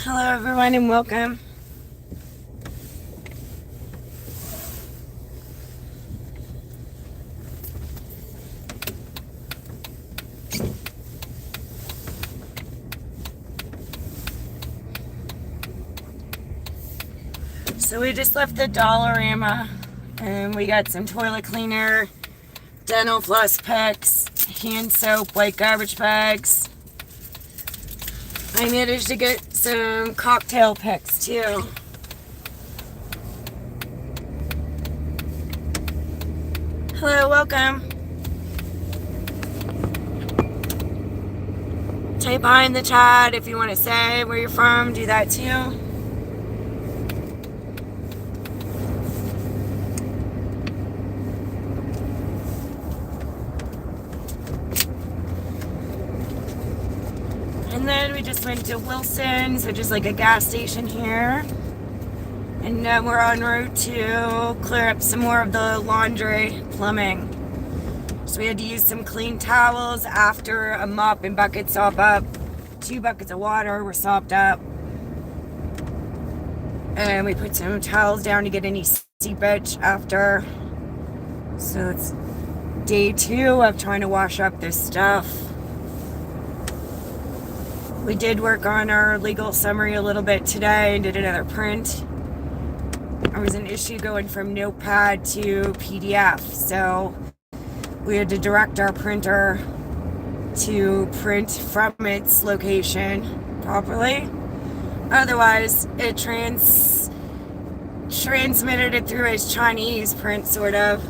Hello, everyone, and welcome. So we just left the Dollarama, and we got some toilet cleaner, dental floss picks, hand soap, white garbage bags. I managed to get some cocktail picks too. Hello, welcome. Type hi in the chat if you want to say where you're from, do that too. And then we just went to Wilson's, which is like a gas station here. And then we're en route to clear up some more of the laundry plumbing. So we had to use some clean towels after a mop and bucket sop up. 2 buckets of water were sopped up. And we put some towels down to get any seepage after. So it's day 2 of trying to wash up this stuff. We did work on our legal summary a little bit today and did another print. There was an issue going from Notepad to PDF, so we had to direct our printer to print from its location properly. Otherwise, it transmitted it through its Chinese print, sort of.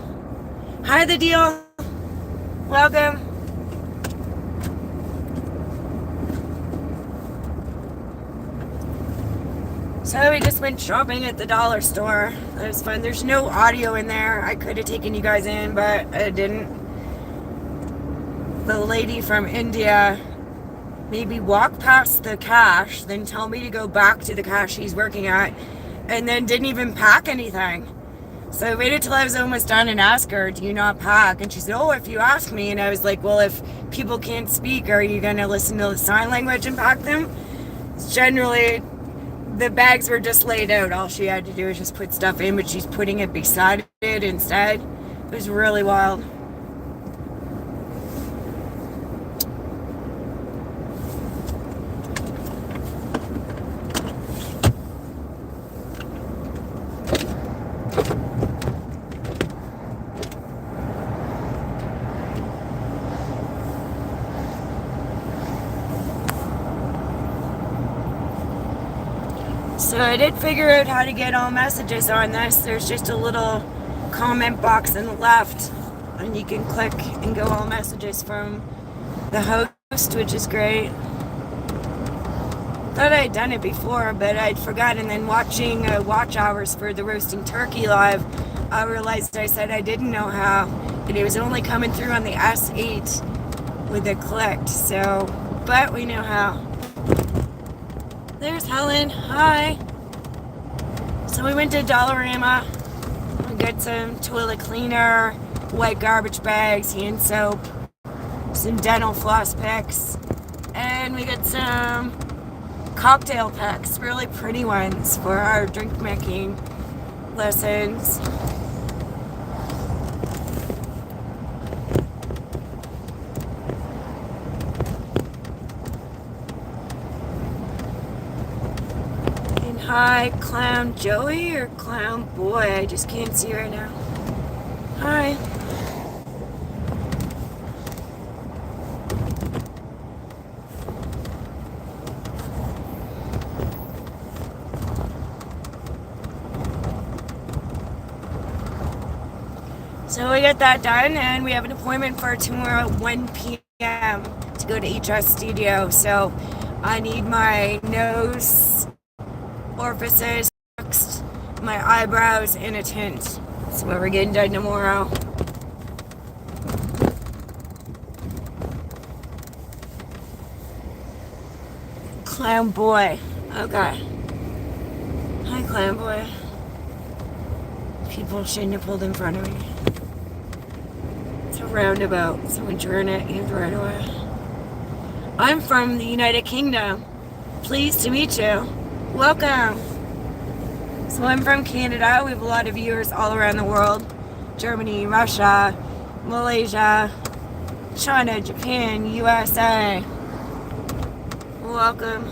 Hi, the deal. Welcome. So we just went shopping at the dollar store. It was fun. There's no audio in there. I could have taken you guys in, but I didn't. The lady from India made me walk past the cash, then tell me to go back to the cash she's working at, and then didn't even pack anything. So I waited till I was almost done and asked her, do you not pack? And she said, oh, if you ask me. And I was like, well, if people can't speak, are you going to listen to the sign language and pack them? Generally, the bags were just laid out. All she had to do was just put stuff in, but she's putting it beside it instead. It was really wild. So I did figure out how to get all messages on this. There's just a little comment box on the left, and you can click and go all messages from the host, which is great. Thought I'd done it before, but I'd forgotten. Then watching watch hours for the roasting turkey live, I realized I said I didn't know how, and it was only coming through on the S8 with it clicked. So, but we know how. There's Helen. Hi. So we went to Dollarama. We got some toilet cleaner, white garbage bags, hand soap, some dental floss picks, and we got some cocktail packs, really pretty ones for our drink making lessons. Hi, Clown Joey or Clown Boy? I just can't see right now. Hi. So we got that done, and we have an appointment for tomorrow at 1 p.m. to go to HS Studio. So I need my nose orifices, my eyebrows, and a tint. That's what we're getting done tomorrow. Clown Boy. Okay. Hi, Clown Boy. People shouldn't have pulled in front of me. It's a roundabout, so when you're in it, you have the right of way. I'm from the United Kingdom. Pleased to meet you. Welcome. So I'm from Canada. We have a lot of viewers all around the world. Germany, Russia, Malaysia, China, Japan, USA. Welcome.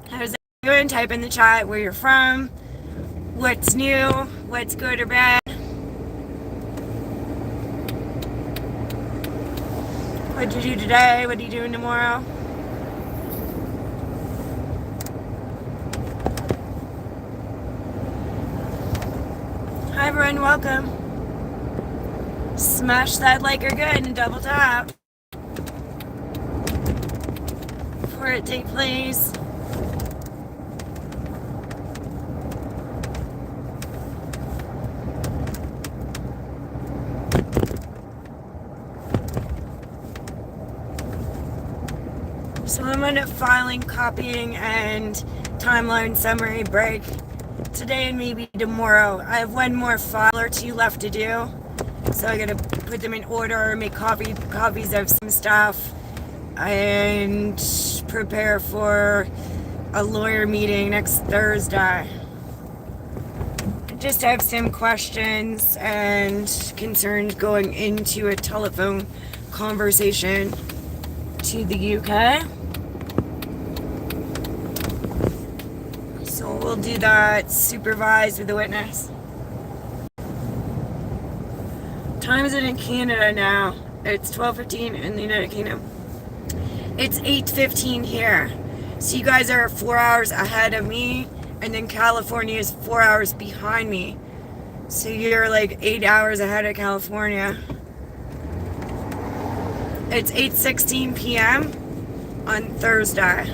How's it going? Type in the chat where you're from, what's new, what's good or bad. What'd you do today? What are you doing tomorrow? Hi everyone, welcome. Smash that like or good and double tap for it to take place. So I'm going to filing, copying, and timeline summary break today and maybe tomorrow. I have one more file or two left to do. So I got to put them in order, make copies of some stuff, and prepare for a lawyer meeting next Thursday. Just have some questions and concerns going into a telephone conversation to the UK. So we'll do that supervised with the witness. Time is it in Canada now? It's 12:15 in the United Kingdom. It's 8:15 here. So you guys are 4 hours ahead of me, and then California is 4 hours behind me. So you're like 8 hours ahead of California. It's 8:16 p.m. on Thursday.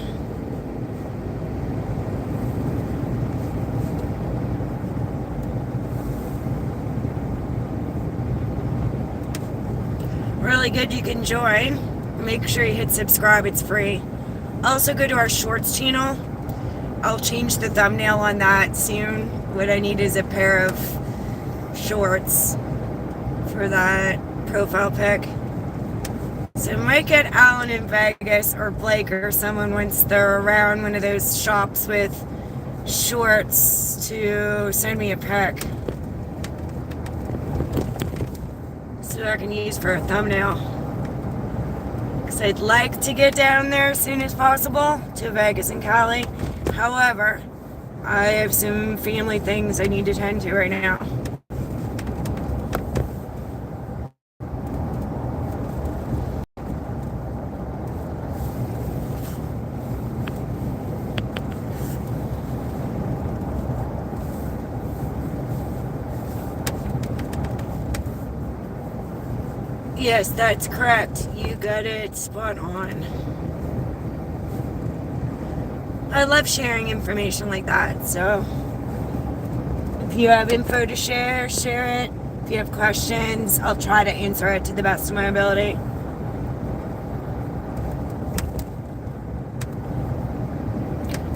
Really good, you can join. Make sure you hit subscribe, it's free. Also go to our shorts channel. I'll change the thumbnail on that soon. What I need is a pair of shorts for that profile pic. So I might get Alan in Vegas or Blake or someone once they're around one of those shops with shorts to send me a pic, so I can use for a thumbnail. Because I'd like to get down there as soon as possible to Vegas and Cali. However, I have some family things I need to tend to right now. Yes, that's correct. You got it spot on. I love sharing information like that, so if you have info to share, share it. If you have questions, I'll try to answer it to the best of my ability.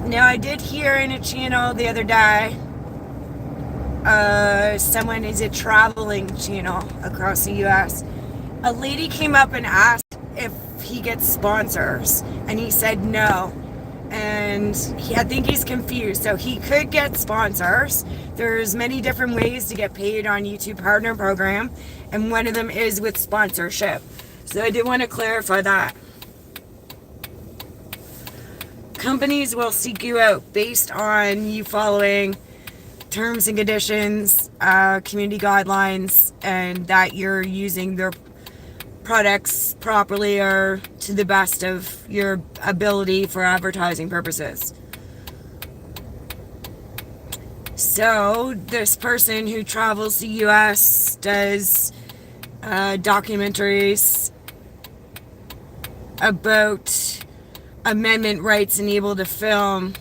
Now, I did hear in a channel the other day, someone is a traveling channel across the U.S. A lady came up and asked if he gets sponsors, and he said no. And I think he's confused. So he could get sponsors. There's many different ways to get paid on YouTube Partner Program, and one of them is with sponsorship. So I did want to clarify that. Companies will seek you out based on you following terms and conditions, community guidelines, and that you're using their products properly or to the best of your ability for advertising purposes. So this person who travels to US does documentaries about amendment rights and able to film.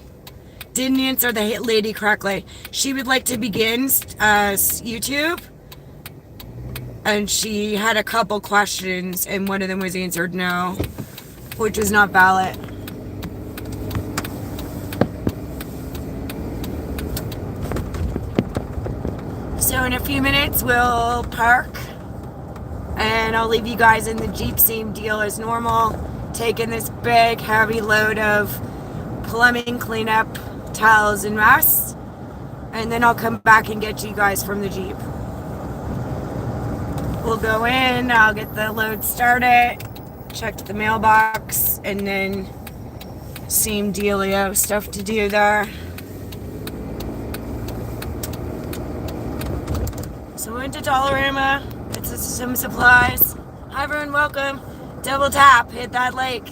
Didn't answer the lady correctly. She would like to begin YouTube, and she had a couple questions, and one of them was answered no, which was not valid. So in a few minutes we'll park and I'll leave you guys in the Jeep, same deal as normal, taking this big heavy load of plumbing cleanup, towels and mess, and then I'll come back and get you guys from the Jeep. We'll go in, I'll get the load started, check the mailbox, and then same dealio, stuff to do there. So we went to Dollarama, it's some supplies. Hi everyone, welcome. Double tap, hit that like.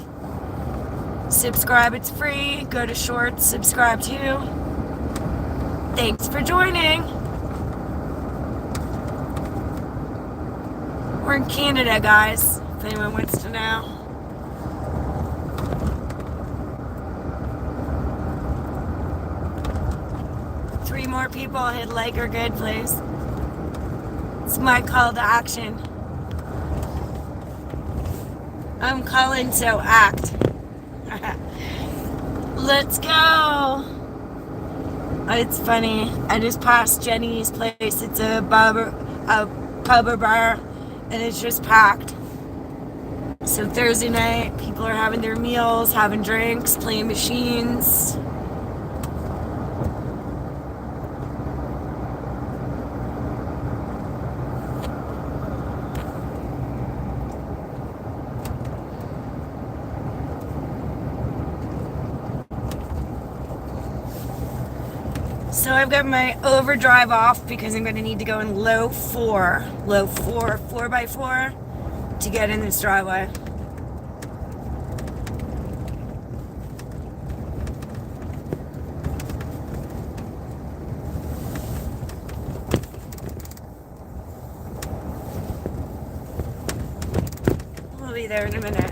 Subscribe, it's free. Go to Shorts, subscribe too. Thanks for joining. We're in Canada, guys, if anyone wants to know. Three more people hit like or good, please. It's my call to action. I'm calling, so act. Let's go. It's funny. I just passed Jenny's place. It's a pub or bar, and it's just packed. So Thursday night, people are having their meals, having drinks, playing machines. So I've got my overdrive off because I'm going to need to go in low 4x4 to get in this driveway. We'll be there in a minute.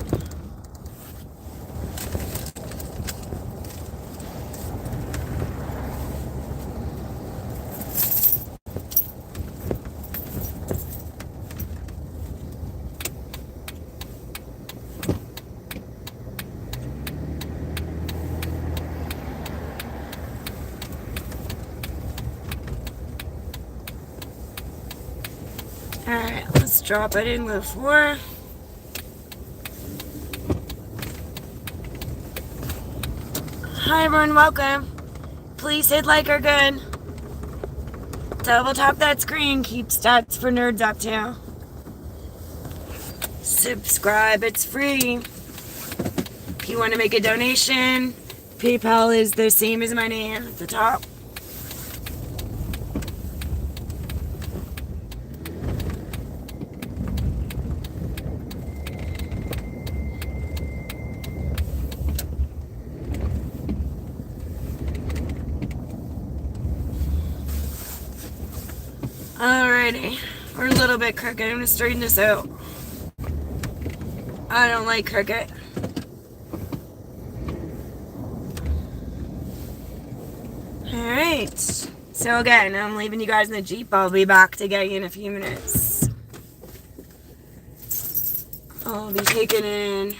Alright, let's drop it in low 4. Hi everyone, welcome. Please hit like or good. Double tap that screen, keep stats for nerds up too. Subscribe, it's free. If you want to make a donation, PayPal is the same as my name at the top. Alrighty, we're a little bit crooked. I'm gonna straighten this out. I don't like crooked. Alright, so again, I'm leaving you guys in the Jeep. I'll be back to get you in a few minutes. I'll be taking in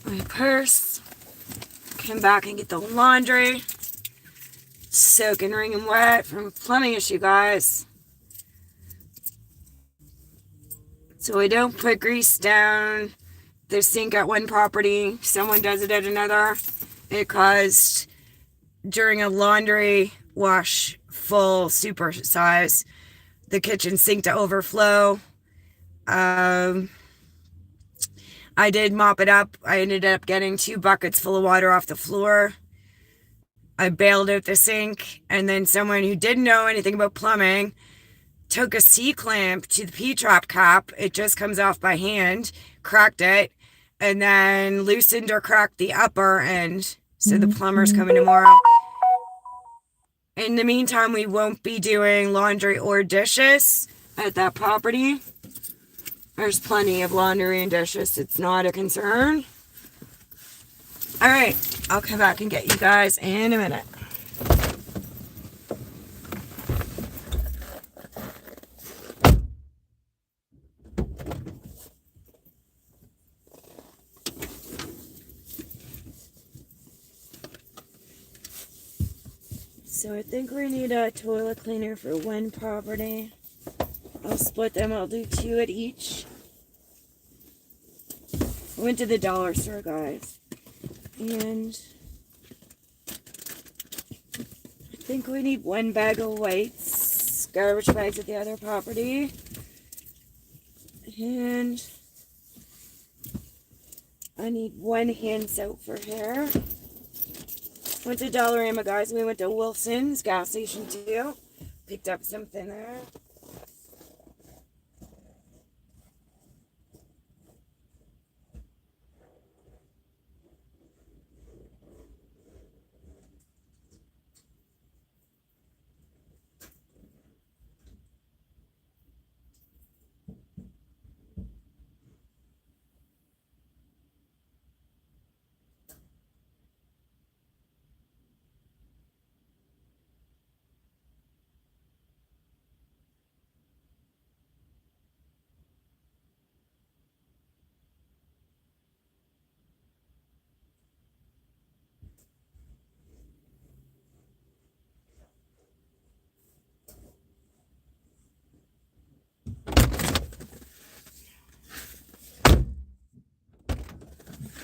my purse, come back and get the laundry. Soaking, wringing wet from a plumbing issue, guys. So we don't put grease down the sink at one property, someone does it at another. It caused, during a laundry wash full super size, the kitchen sink to overflow. I did mop it up. I ended up getting 2 buckets full of water off the floor. I bailed out the sink, and then someone who didn't know anything about plumbing took a C-clamp to the P-trap cap. It just comes off by hand, cracked it, and then loosened or cracked the upper end. So the plumber's coming tomorrow. In the meantime, we won't be doing laundry or dishes at that property. There's plenty of laundry and dishes. It's not a concern. All right, I'll come back and get you guys in a minute. So I think we need a toilet cleaner for one property. I'll split them. I'll do 2 at each. I went to the dollar store, guys. And I think we need 1 bag of whites. Garbage bags at the other property. And I need 1 hand soap for hair. Went to Dollarama, guys. We went to Wilson's gas station too. Picked up something there.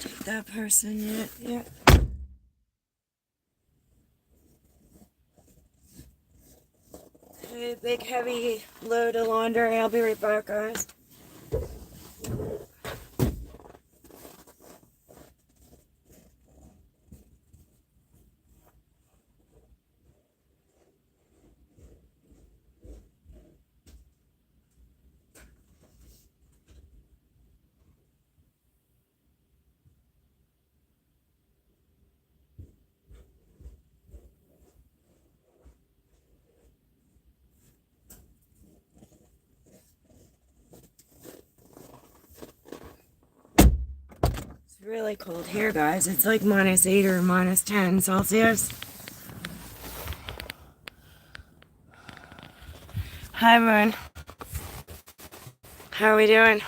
Take that person yet. Yeah. Okay, big heavy load of laundry. I'll be right back, guys. It's really cold here, guys. It's like -8 or -10 Celsius. Hi, everyone. How are we doing?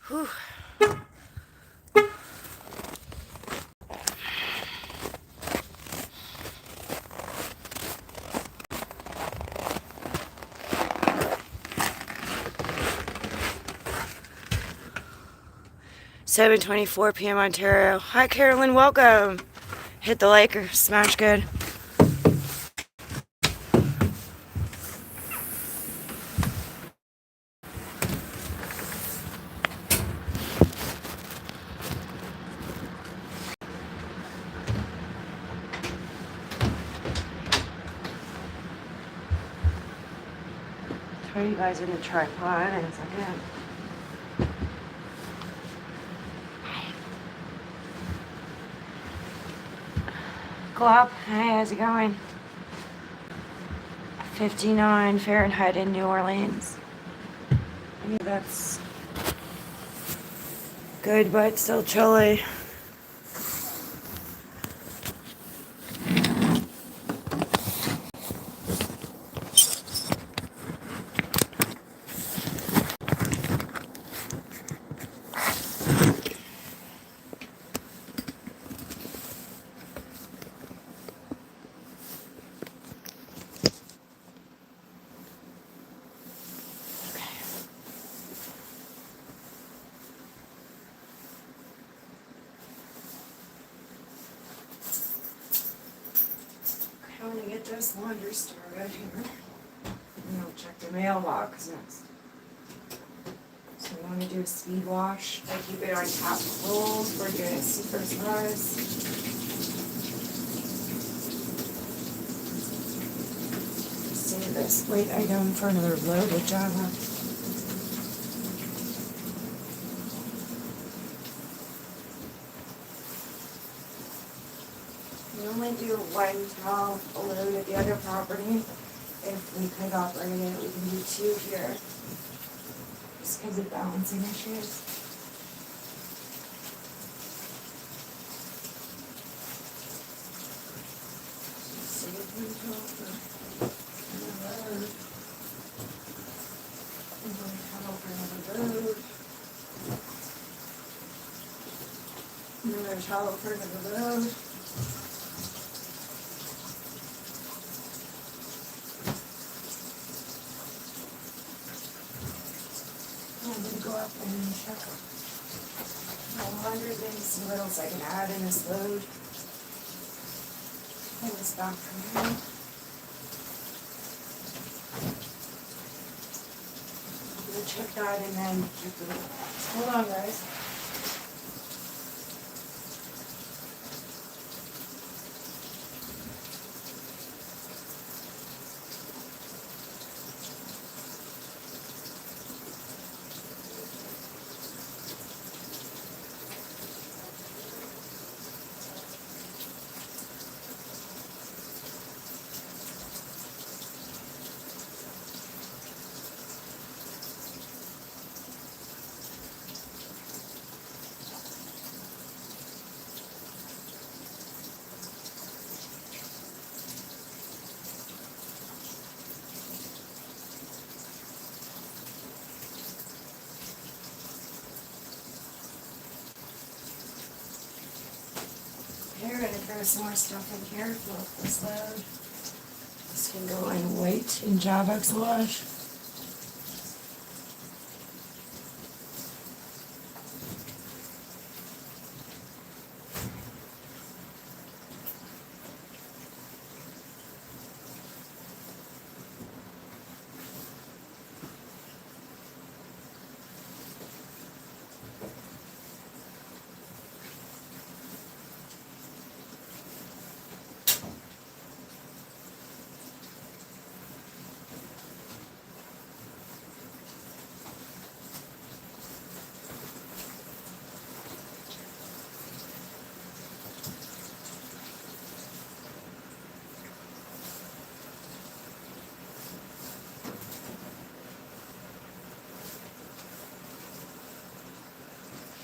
Whew. $7:24 p.m. Ontario. Hi, Carolyn. Welcome. Hit the like or smash good. Throw you guys in the tripod in a second. Glop, hey, how's it going? 59 Fahrenheit in New Orleans. I mean, that's good, but still chilly. I want to get this laundry started here. And I'll check the mailbox next. So I want to do a speed wash. I keep it on top rolls. We're doing super size. Save this weight item for another load of Java. We only do 1 towel load at the other property. If we could operate it, we can do 2 here. Just because of balancing issues. Save 1 towel for another load. And 1 towel for another load. Another towel for another load. I'm gonna go up and check my laundry bin, see what else I can add in this load. In this bathroom. I'm gonna check that and then check the. Hold on, guys. We're gonna throw some more stuff in here for this load. This can go in white in Javox wash.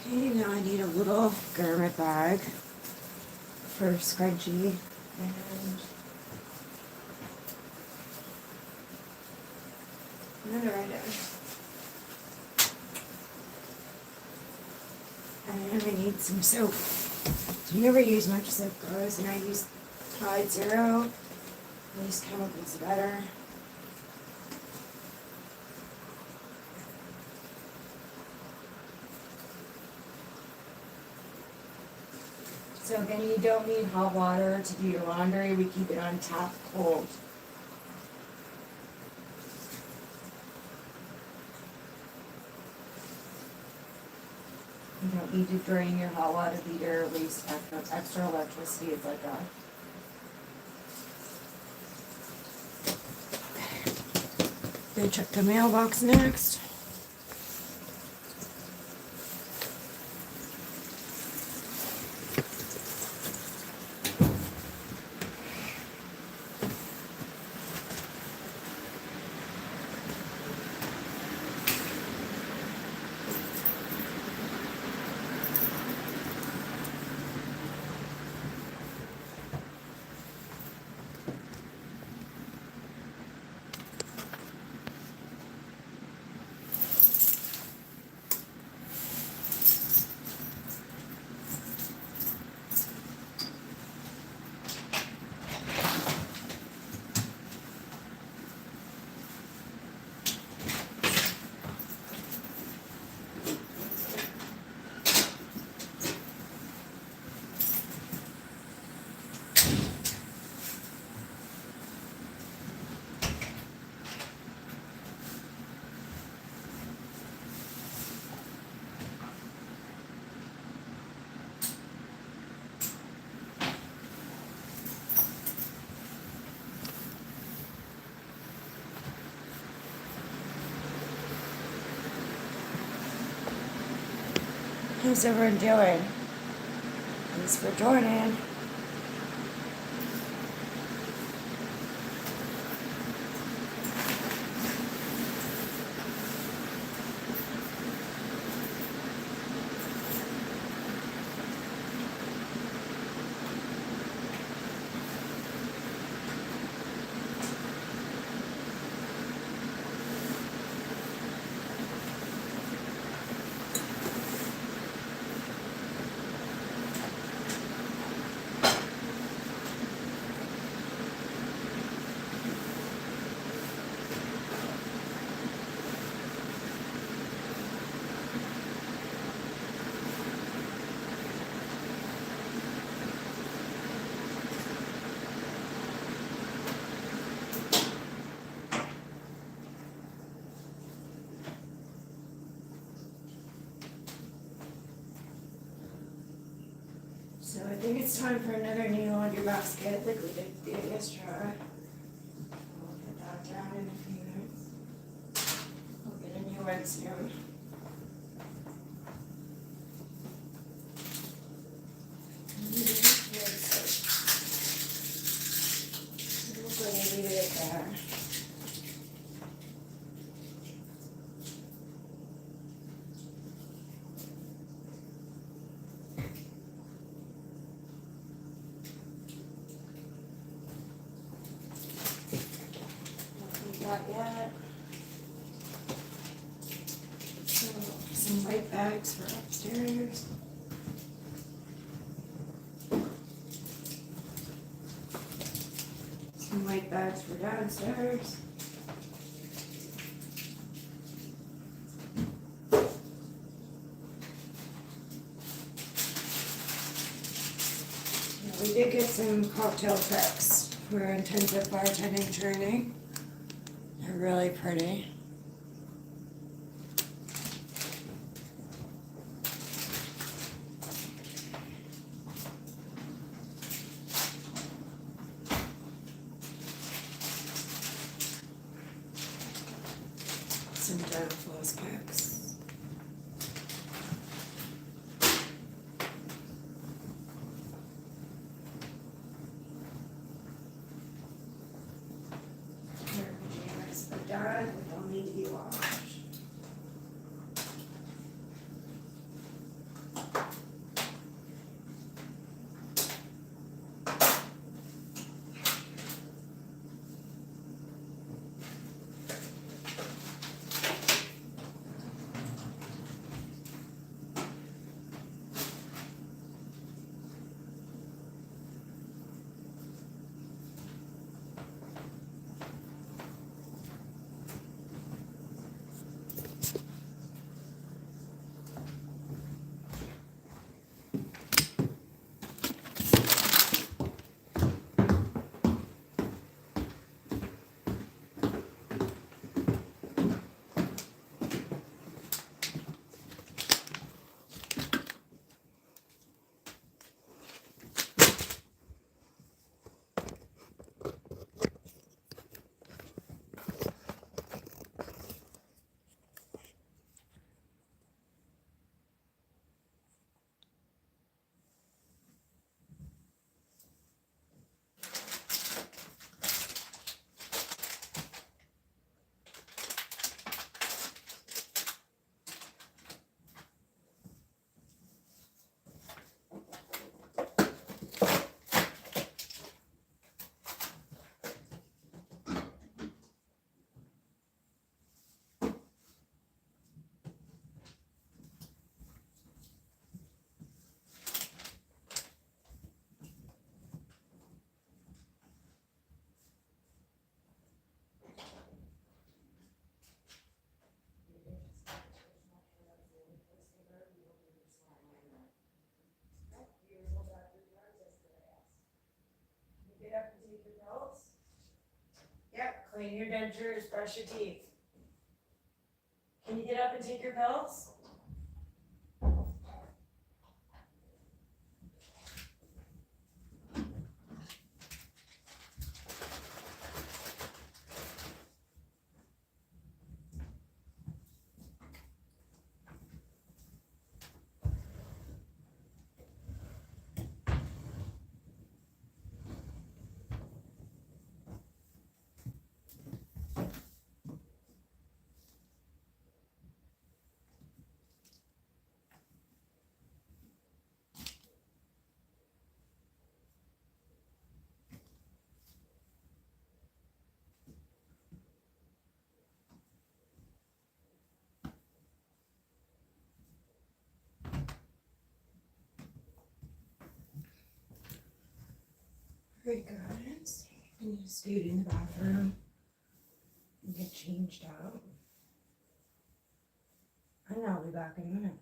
Okay, now I need a little garment bag for scrunchie and another item. And I need some soap. I never use much soap, guys, and I use Tide Zero. Least chemicals better. So again, you don't need hot water to do your laundry. We keep it on tap cold. You don't need to drain your hot water heater or waste extra electricity. It's like that. Gonna check the mailbox next. How's everyone doing? Thanks for joining. So I think it's time for another new laundry basket, like we did yesterday. We'll put that down in a few minutes. We'll get a new one soon. We'll go and leave it there. Not yet. So, some white bags for upstairs. Some white bags for downstairs. We did get some cocktail cups for intensive bartending training. They're really pretty. Some dental floss packs. Their pajamas are done, but they'll need to be washed. Get up and take your pills. Yep, clean your dentures, brush your teeth. Can you get up and take your pills? Very good. And you scoot in the bathroom and get changed out. And I'll be back in a minute.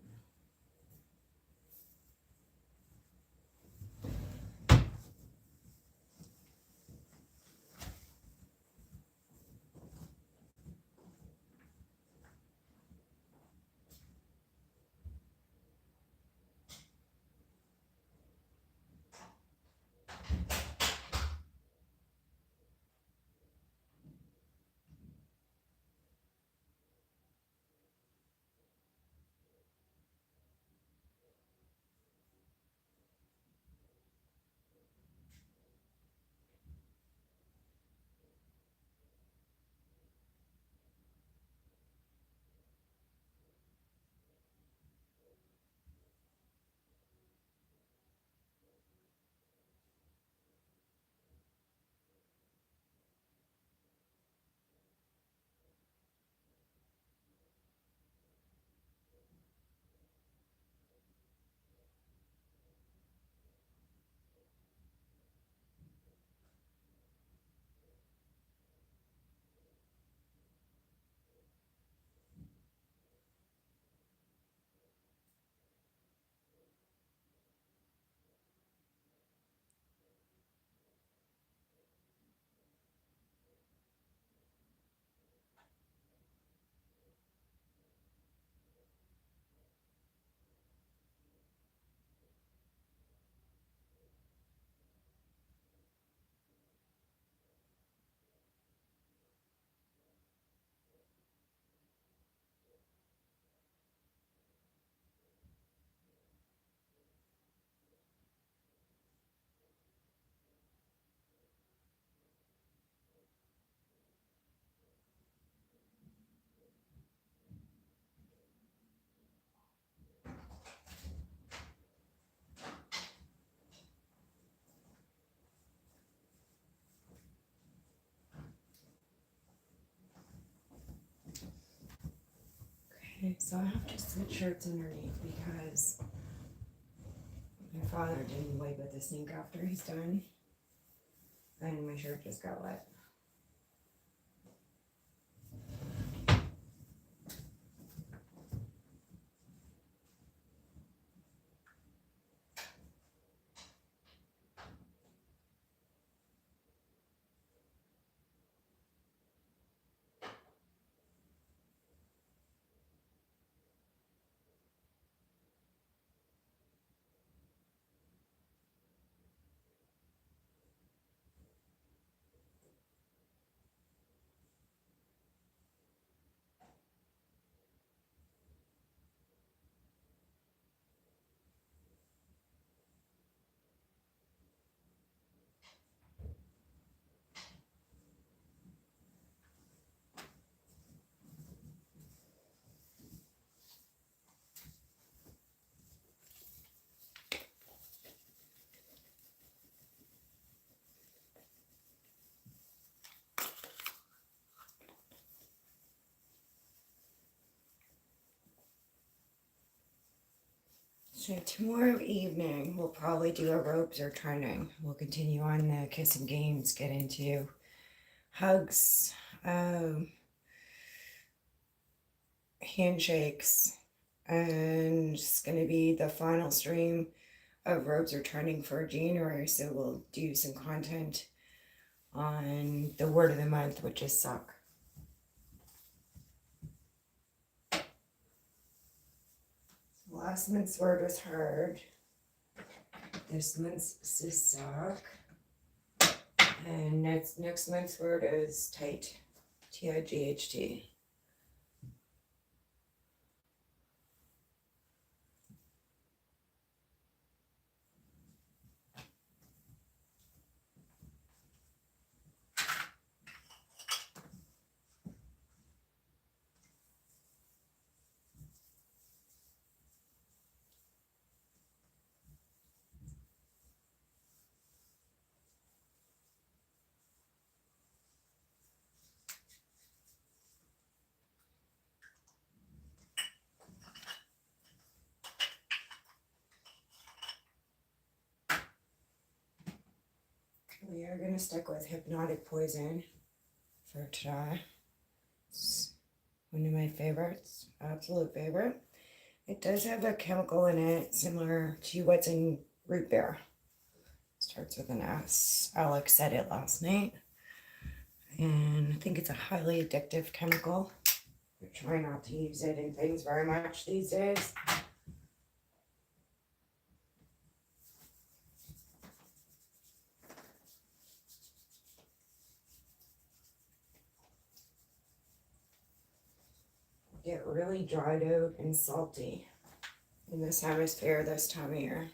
Okay, so I have to switch shirts underneath because my father didn't wipe at the sink after he's done. And my shirt just got wet. So tomorrow evening we'll probably do a ropes or turning. We'll continue on the kissing games, get into hugs, handshakes, and it's going to be the final stream of ropes or turning for January. So we'll do some content on the word of the month, which is suck. Last month's word was hard. This month's is suck. And next month's word is tight. T-I-G-H-T. We are going to stick with hypnotic poison for today. It's one of my favorites, absolute favorite. It does have a chemical in it similar to what's in root beer. Starts with an S. Alex said it last night. And I think it's a highly addictive chemical. I try not to use it in things very much these days. Get really dried out and salty in this hemisphere this time of year.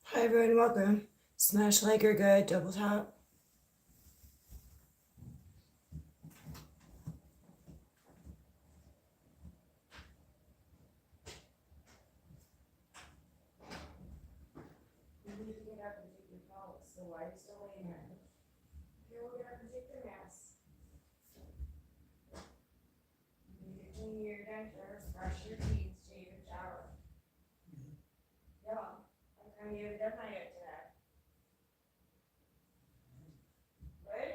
Hi everyone, welcome. Smash like or good, double tap. You need to get up and take your towels, so why are you still laying there? Okay, we'll get up and take the mess. You need to clean your dentures, brush your teeth, shave and shower. Yeah, how come you haven't done that yet today? What?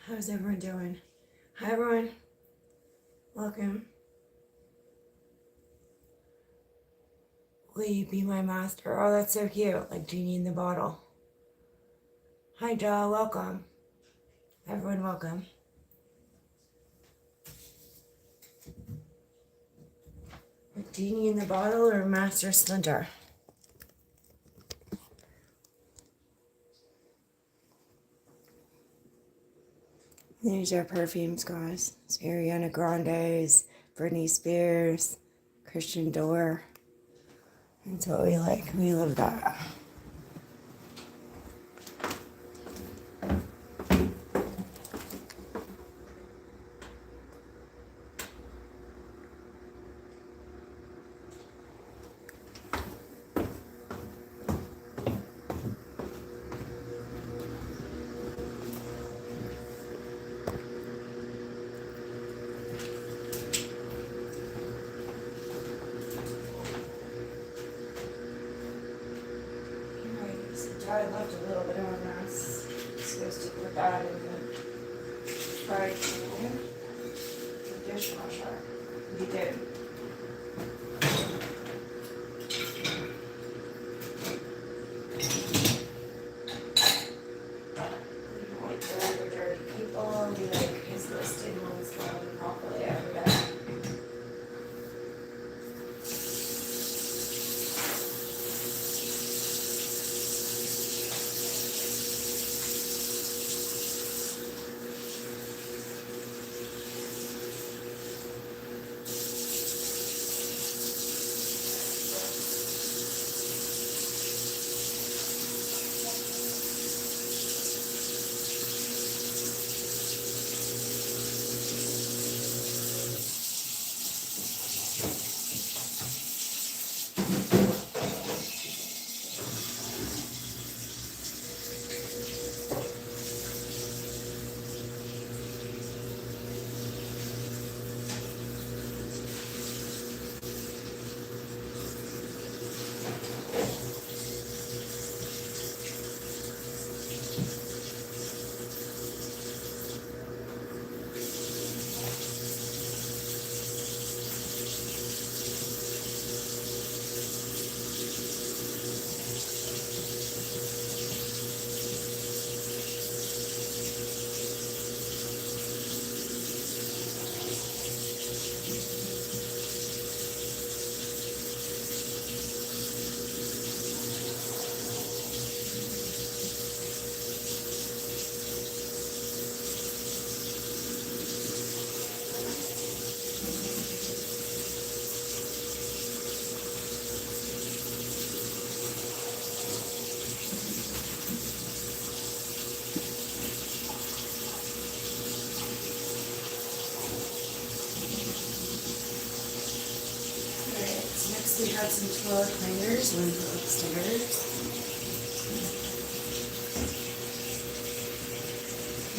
How's everyone doing? Hi everyone. Welcome. Will you be my master? Oh, that's so cute. Like Genie in the bottle. Hi, Joe. Welcome. Everyone, welcome. Genie in the bottle or Master Splinter? These are perfumes, guys. It's Ariana Grande's, Britney Spears, Christian Dior. That's what we like. We love that. I left a little bit on this. Supposed to put that in the fried chicken, the dishwasher. We did. We don't like dirty people. We like his listed ones done properly every day. Next we have some toilet cleaners, one for upstairs.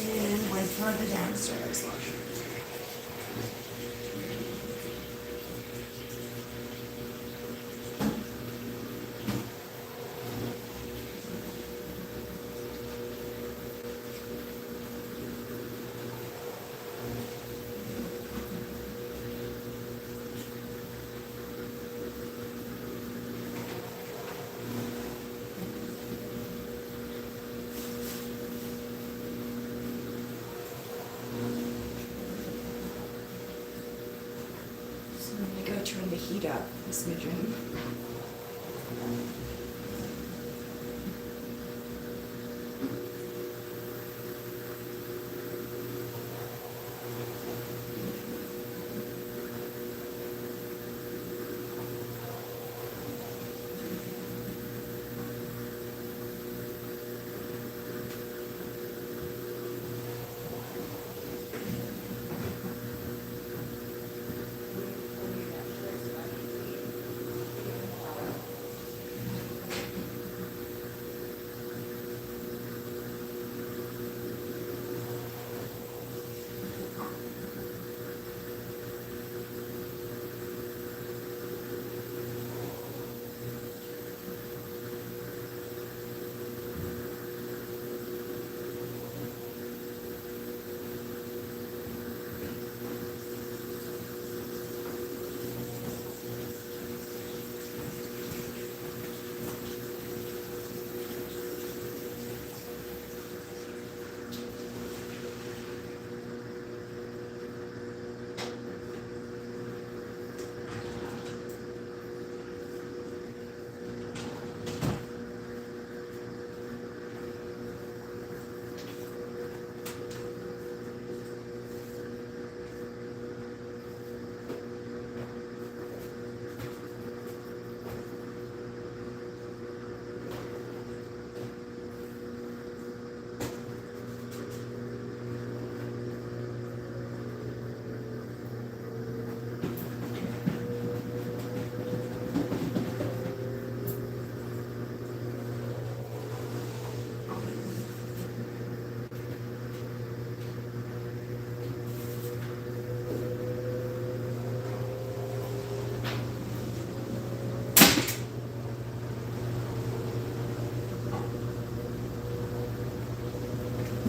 And one for the downstairs washer. Turn the heat up a smidgen.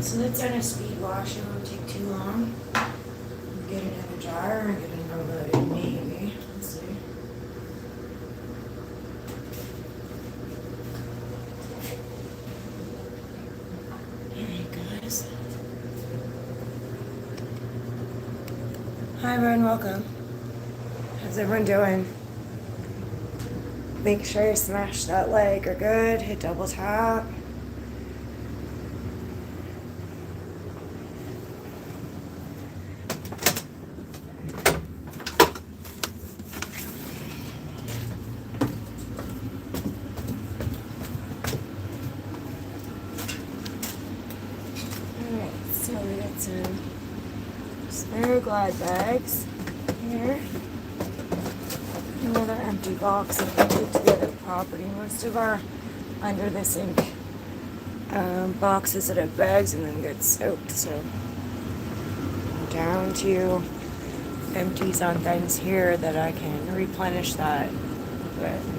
So that's on a speed wash. It won't take too long. Get it in a jar and get it unloaded, maybe. Let's see. Alright, guys. Hi, everyone. Welcome. How's everyone doing? Make sure you smash that like or good. Hit double tap. Alright, so we got some spare glad bags here. Another empty box of to the other property. Most of our under the sink boxes that have bags and then get soaked, so I'm down to empties on things here that I can replenish that with.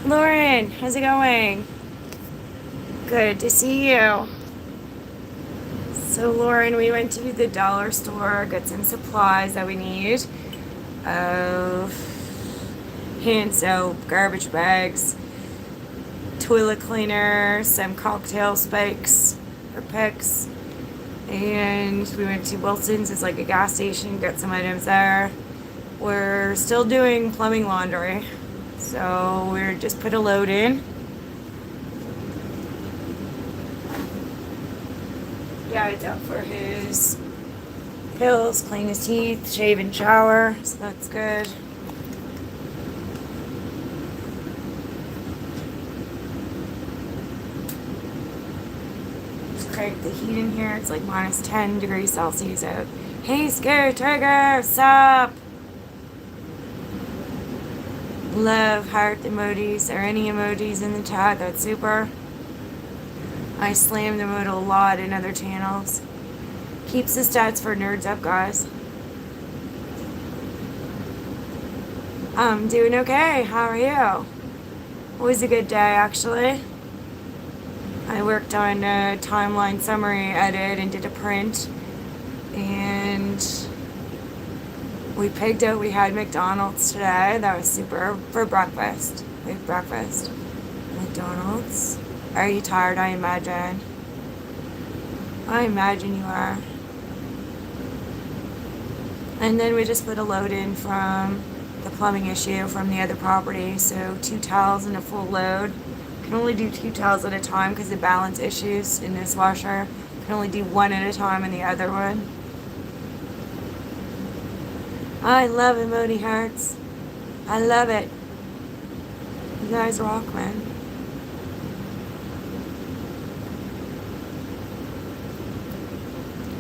Lauren, how's it going? Good to see you. So Lauren, we went to the dollar store, got some supplies that we need. Hand soap, garbage bags, toilet cleaner, some cocktail spikes or picks. And we went to Wilson's, it's like a gas station, got some items there. We're still doing plumbing laundry. So we're just put a load in. Yeah, it's out for his pills, clean his teeth, shave and shower, so that's good. Just crank the heat in here. It's like minus 10 degrees Celsius out. Hey, Scare Trigger, sup? Love heart emojis or any emojis in the chat. That's super. I slammed them out a lot in other channels. Keeps the stats for nerds up, guys. I'm doing okay. How are you? It was a good day, actually. I worked on a timeline summary edit and did a print. And we picked out, we had McDonald's today. That was super for breakfast. We had breakfast. McDonald's. Are you tired? I imagine. I imagine you are. And then we just put a load in from the plumbing issue from the other property. So 2 towels and a full load. Can only do 2 towels at a time because of balance issues in this washer. Can only do 1 at a time in the other one. I love emoji hearts. I love it. You guys rock, man.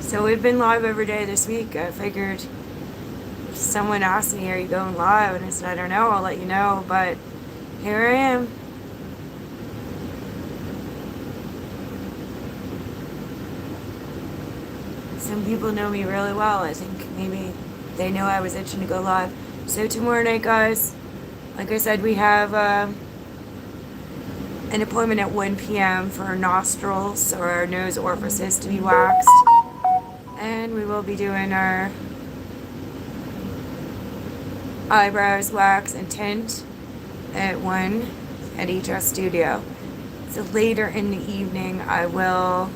So we've been live every day this week. I figured if someone asked me, are you going live? And I said, I don't know, I'll let you know. But here I am. Some people know me really well. I think maybe they know I was itching to go live. So tomorrow night, guys, like I said, we have an appointment at 1 p.m. for our nostrils or our nose orifices to be waxed. And we will be doing our eyebrows wax and tint at 1 at HS Studio. So later in the evening, I will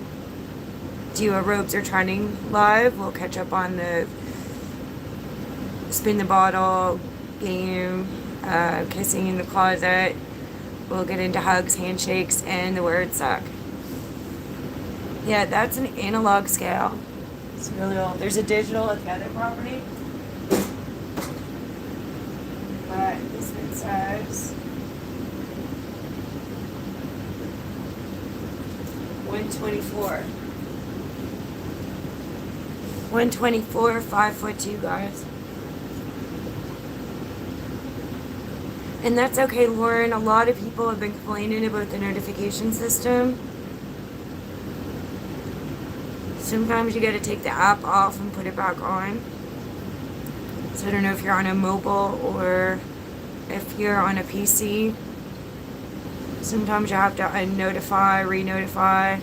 do a ropes or trending live. We'll catch up on the spin the bottle game, kissing in the closet. We'll get into hugs, handshakes, and the word suck. Yeah, that's an analog scale. It's really old. There's a digital at the other property. But this one says 124. 124, 5'2", guys. And that's okay, Lauren. A lot of people have been complaining about the notification system. Sometimes you gotta take the app off and put it back on. So I don't know if you're on a mobile or if you're on a PC. Sometimes you have to unnotify, re-notify,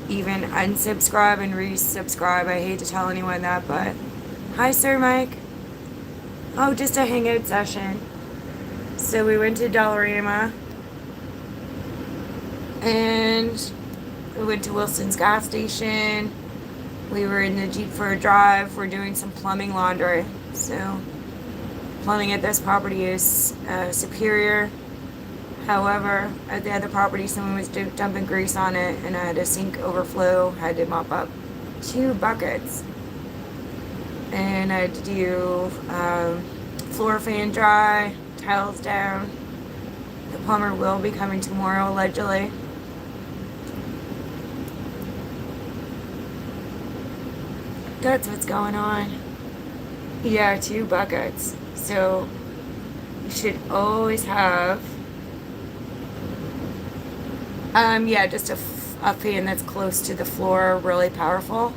even unsubscribe and resubscribe. I hate to tell anyone that, but hi, Sir Mike. Oh, just a hangout session. So we went to Dollarama and we went to Wilson's gas station. We were in the Jeep for a drive. We're doing some plumbing laundry. So plumbing at this property is superior. However, at the other property, someone was dumping grease on it, and I had a sink overflow. Had to mop up 2 buckets, and I had to do floor fan dry, tiles down. The plumber will be coming tomorrow, allegedly. That's what's going on. Yeah, 2 buckets. So you should always have yeah, just a fan that's close to the floor, really powerful.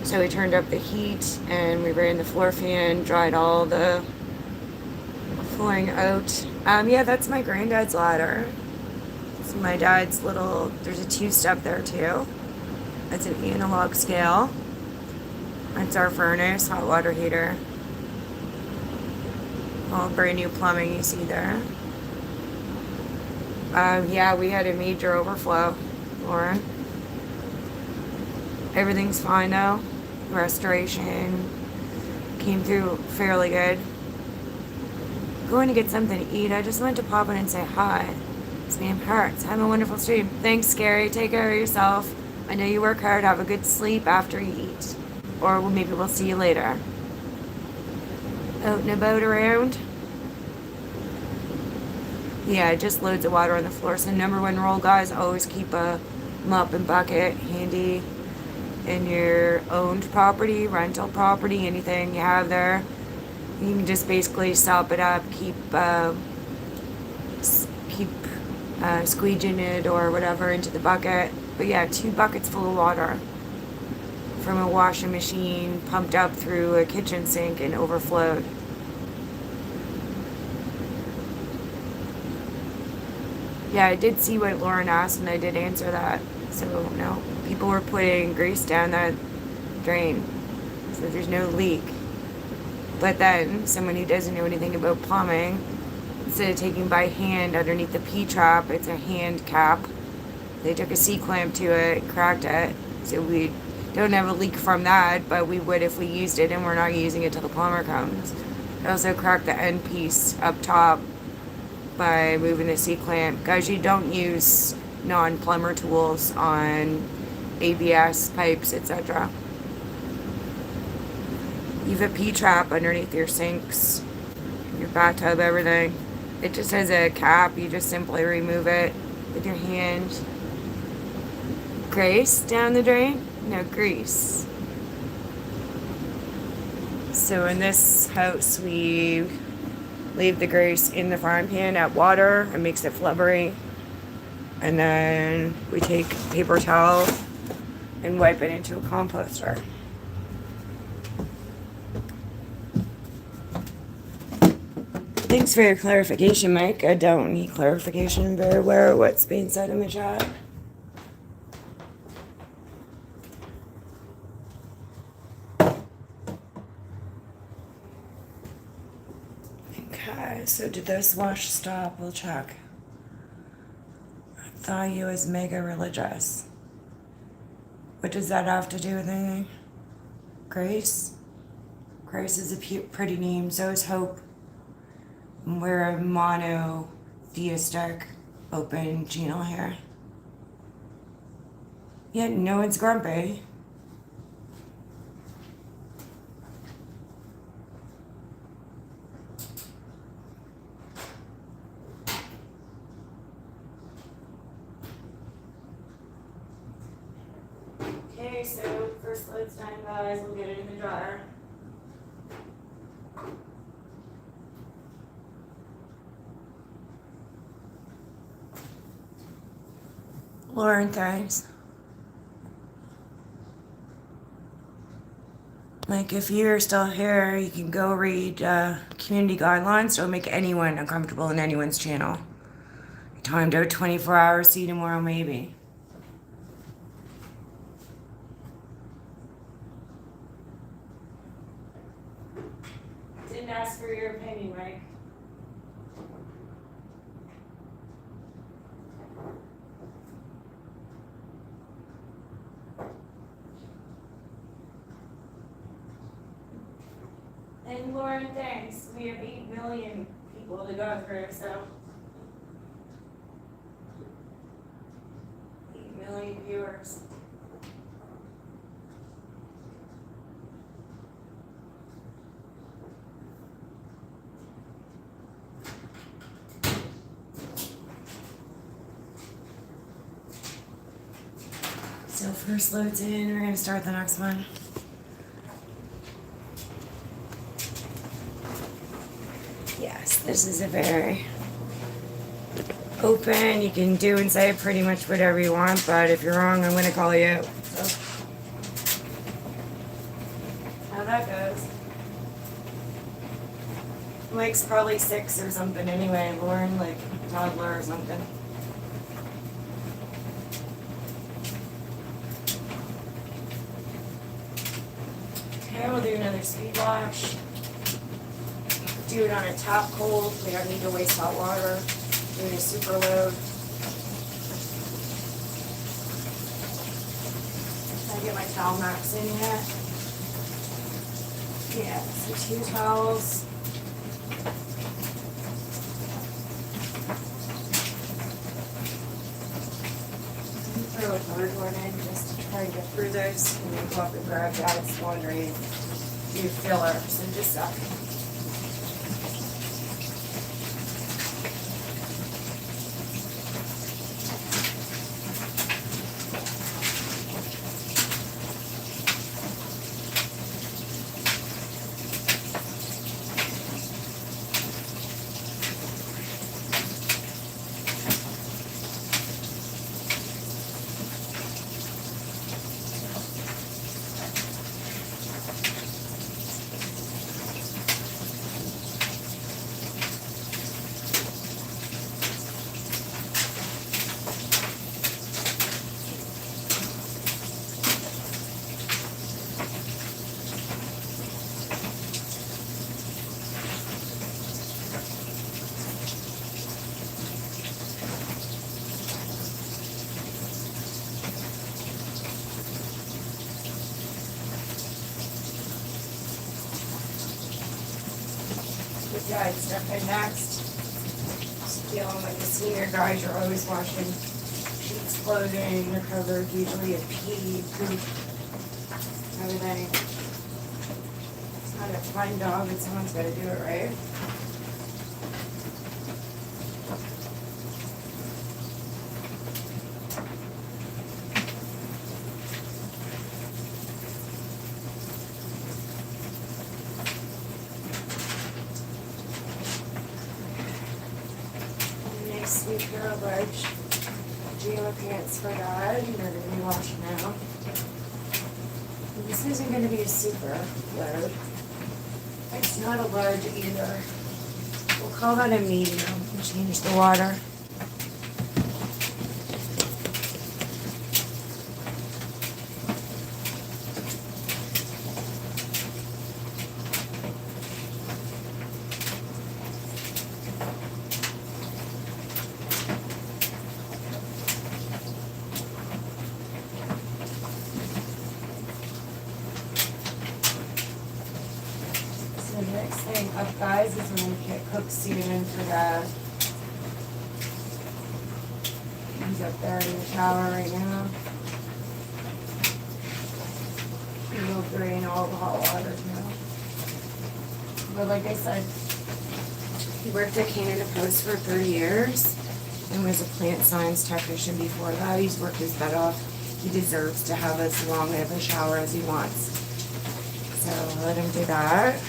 So we turned up the heat and we ran the floor fan, dried all the flooring out. Yeah, that's my granddad's ladder. It's my dad's little, there's a 2-step there too. That's an analog scale. That's our furnace, hot water heater. All brand new plumbing you see there. Yeah, we had a major overflow, Lauren. Everything's fine though. Restoration came through fairly good. Going to get something to eat. I just wanted to pop in and say hi. This name hurts. Have a wonderful stream. Thanks, Gary. Take care of yourself. I know you work hard. Have a good sleep after you eat. Or maybe we'll see you later. Out and about around. Yeah, just loads of water on the floor. So number 1 rule, guys, always keep a mop and bucket handy in your owned property, rental property, anything you have there. You can just basically sop it up, keep squeegeing it or whatever into the bucket. But yeah, 2 buckets full of water from a washing machine pumped up through a kitchen sink and overflowed. Yeah, I did see what Lauren asked and I did answer that. So no, people were putting grease down that drain, so there's no leak. But then someone who doesn't know anything about plumbing, instead of taking by hand underneath the P-trap, it's a hand cap. They took a C-clamp to it, cracked it, so we don't have a leak from that, but we would if we used it, and we're not using it till the plumber comes. I also cracked the end piece up top by moving the C-clamp. Guys, you don't use non-plumber tools on ABS, pipes, etc. You have a P-trap underneath your sinks, your bathtub, everything. It just has a cap. You just simply remove it with your hand. Grease down the drain? No, grease. So in this house, we leave the grease in the frying pan at water. It makes it flubbery. And then we take paper towel and wipe it into a composter. Thanks for your clarification, Mike. I don't need clarification. Very aware of what's being said in the chat. Okay, so did this wash stop? We'll check. I thought you was mega religious. What does that have to do with anything? Grace? Grace is a pretty name, so is Hope. We're a monotheistic, open genal here. Yeah, no one's grumpy. Okay, so first load's done, guys. We'll get it in the dryer. Lauren, thanks. Like, if you're still here, you can go read community guidelines. Don't make anyone uncomfortable in anyone's channel. Timed out 24 hours, see you tomorrow, maybe. Didn't ask for your opinion, Mike. And Lauren, thanks. We have 8 million people to go through, so 8 million viewers. So first load's in, we're gonna start the next one. Yes, this is a very open, you can do and say pretty much whatever you want, but if you're wrong, I'm gonna call you out. So, how that goes. Mike's probably 6 or something anyway, Lauren like toddler or something. Okay, we'll do another speed wash. Do it on a top cold. We don't need to waste hot water. Do it a super load. Can I get my towel max in yet? Yeah, so 2 towels. Throw a third one in just to try and get through those. And then go up and grab Dad's laundry and do filler. So just a second. Guys, stuff in next. Just feeling like the senior guys are always washing sheets, clothing, they're covered usually in pee, poop, everything. It's not a fun job, but someone's got to do it, right? Sweet pair of large pajama pants for God, and they're going to be washing now. And this isn't going to be a super load. It's not a large either. We'll call that a medium and change the water. The next thing up, guys, is when we get cook seasoning for Dad. He's up there in the shower right now. He'll drain all the hot water now. But like I said, he worked at Canada Post for 30 years and was a plant science technician before that. He's worked his butt off. He deserves to have as long of a shower as he wants. So I'll let him do that.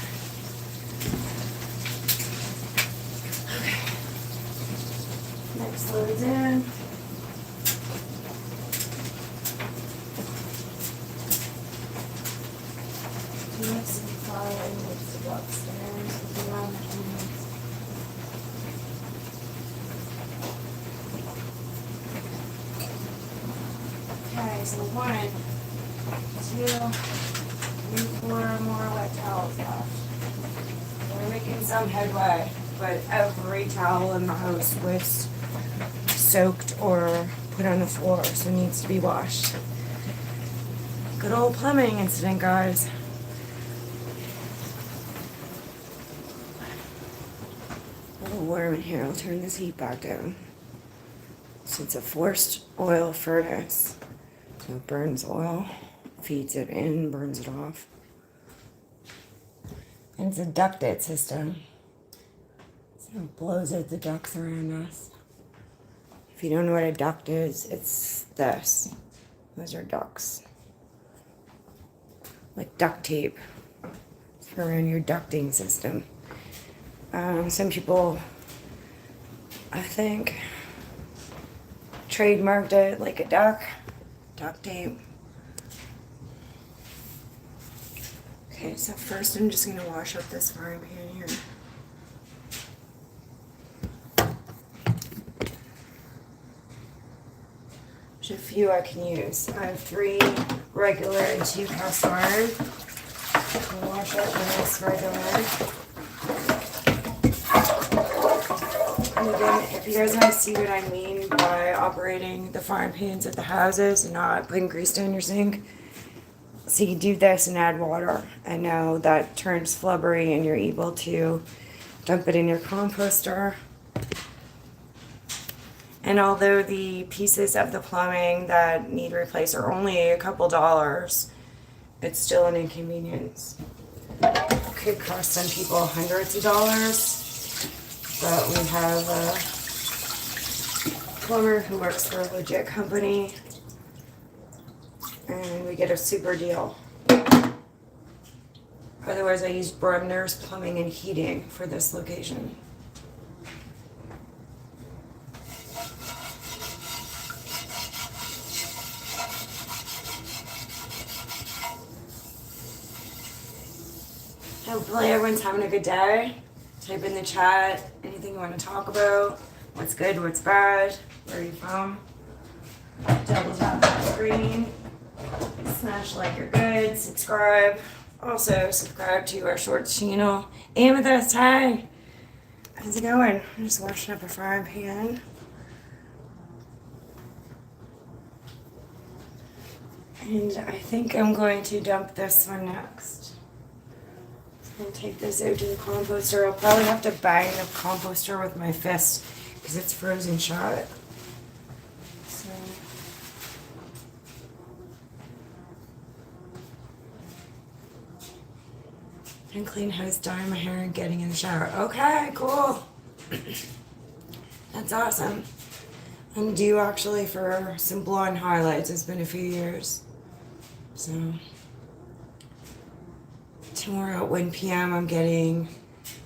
Next load's in. upstairs. Okay, so 1, 2, 3, 4 more wet towels left. We're making some headway, but every towel in the house was soaked or put on the floor, so it needs to be washed. Good old plumbing incident, guys. A little warm in here. I'll turn this heat back down. So it's a forced oil furnace. So it burns oil, feeds it in, burns it off. And it's a ducted system. So it blows out the ducts around us. If you don't know what a duct is, it's this. Those are ducts. Like duct tape. It's for around your ducting system. Some people, I think, trademarked it like a duct tape. Okay, so first I'm just gonna wash up this frying pan here. There's a few I can use. I have 3 regular and 2 cast iron. I'll wash up the nice regular. And again, if you guys want to see what I mean by operating the frying pans at the houses and not putting grease down your sink, so you do this and add water, and now that turns flubbery and you're able to dump it in your composter. And although the pieces of the plumbing that need replaced are only a couple dollars, it's still an inconvenience. It could cost some people hundreds of dollars. But we have a plumber who works for a legit company, and we get a super deal. Otherwise, I use Bremner's Plumbing and Heating for this location. Hopefully everyone's having a good day. Type in the chat anything you want to talk about. What's good, what's bad, where are you from? Double tap the screen. Smash like you're good. Subscribe. Also, subscribe to our shorts channel. Amethyst, hi! How's it going? I'm just washing up a frying pan. And I think I'm going to dump this one next. I'll take this out to the composter. I'll probably have to bang the composter with my fist because it's frozen shut. So. And clean house, dyeing my hair, and getting in the shower. Okay, cool. That's awesome. I'm due actually for some blonde highlights. It's been a few years. So. Tomorrow at 1 p.m. I'm getting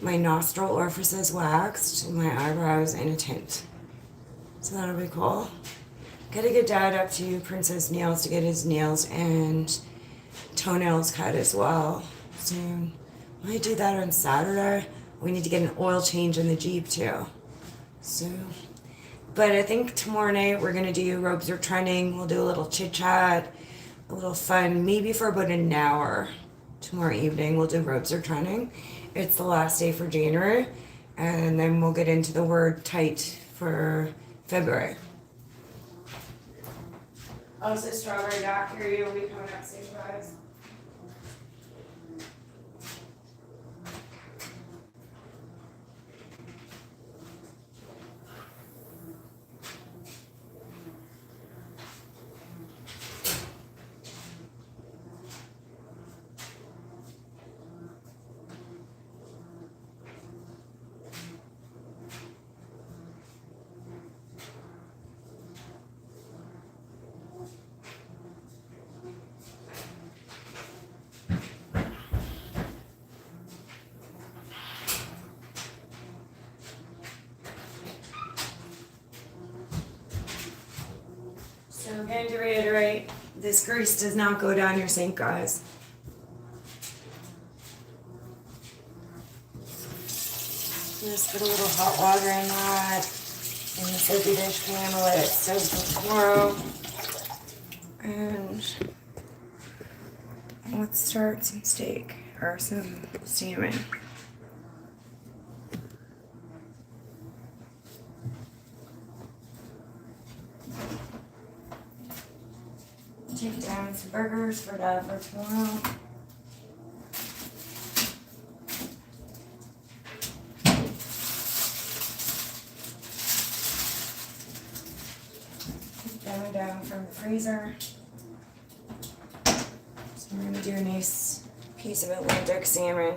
my nostril orifices waxed, my eyebrows, and a tint. So that'll be cool. Gotta get Dad up to Princess Nails to get his nails and toenails cut as well soon. I do that on Saturday. We need to get an oil change in the Jeep too. So, but I think tomorrow night we're gonna do robes are trending. We'll do a little chit chat, a little fun, maybe for about an hour. Tomorrow evening we'll do robes are trending. It's the last day for January, and then we'll get into the word tight for February. Also, Strawberry Doc, here you'll be coming up soon, guys. So again, to reiterate, this grease does not go down your sink, guys. Put a little hot water in that, in the soapy dish pan, to let it soak for tomorrow. And let's start some steak, or some salmon. Take down some burgers for tomorrow. Down from the freezer. So we're going to do a nice piece of Atlantic salmon.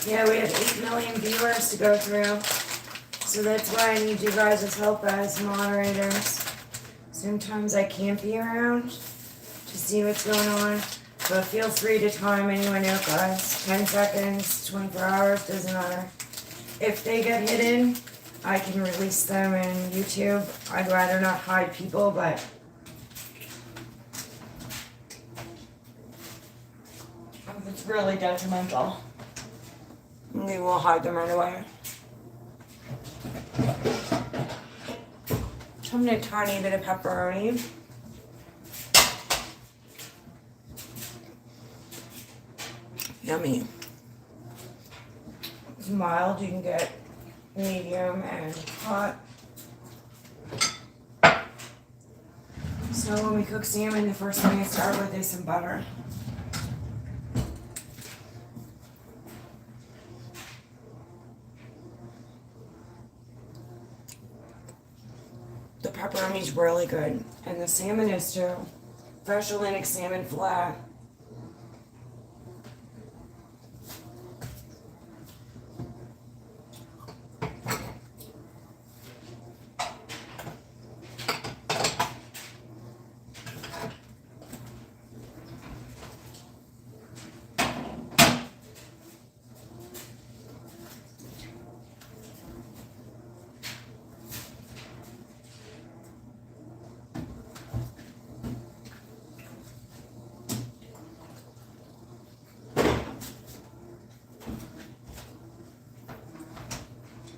Yeah, we have 8 million viewers to go through. So that's why I need you guys' help as moderators. Sometimes I can't be around to see what's going on. But feel free to time anyone out, guys. 10 seconds, 24 hours, doesn't matter. If they get hidden, I can release them in YouTube. I'd rather not hide people, but it's really detrimental. We will hide them right away. I'm gonna tiny bit of pepperoni. Yummy. It's mild, you can get medium and hot. So when we cook salmon, the first thing I start with is some butter. The pepperoni is really good, and the salmon is too. Fresh Atlantic salmon flat.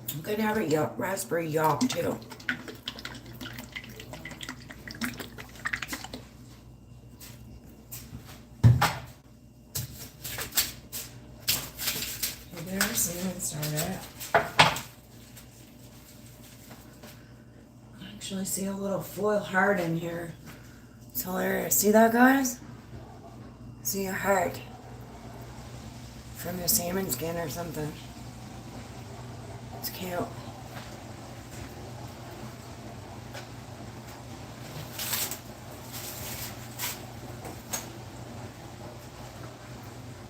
I'm gonna have a raspberry yolk too. Maybe our salmon started. I actually see a little foil heart in here. It's hilarious. See that, guys? See a heart from the salmon skin or something. It's cute.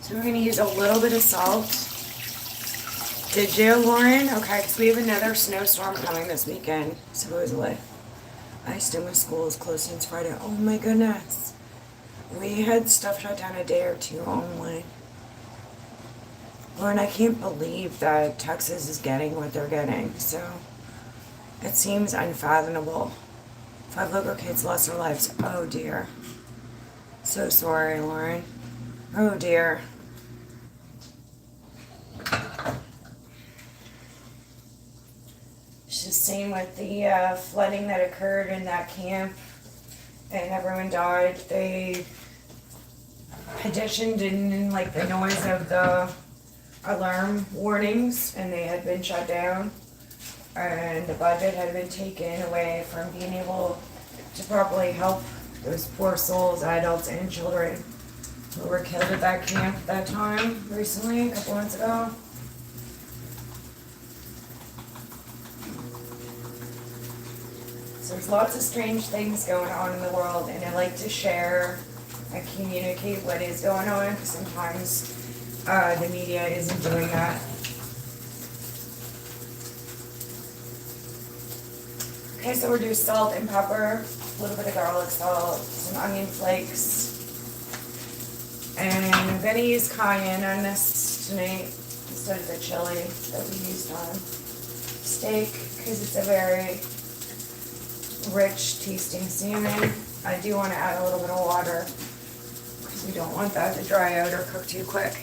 So we're going to use a little bit of salt. Did you, Lauren? Okay, because we have another snowstorm coming this weekend, supposedly. I assume the school is closed since Friday. Oh my goodness. We had stuff shut down a day or two only. Lauren, I can't believe that Texas is getting what they're getting, so it seems unfathomable. 5 local kids lost their lives. Oh dear. So sorry, Lauren. Oh dear. It's the same with the flooding that occurred in that camp, and everyone died. They petitioned in like the noise of the alarm warnings, and they had been shut down, and the budget had been taken away from being able to properly help those poor souls, adults and children, who were killed at that camp at that time recently, a couple months ago. So there's lots of strange things going on in the world, and I like to share and communicate what is going on, because sometimes the media isn't doing that. Okay, so we're doing salt and pepper, a little bit of garlic salt, some onion flakes. And I'm gonna use cayenne on this tonight instead of the chili that we used on steak, because it's a very rich tasting salmon. I do want to add a little bit of water because we don't want that to dry out or cook too quick.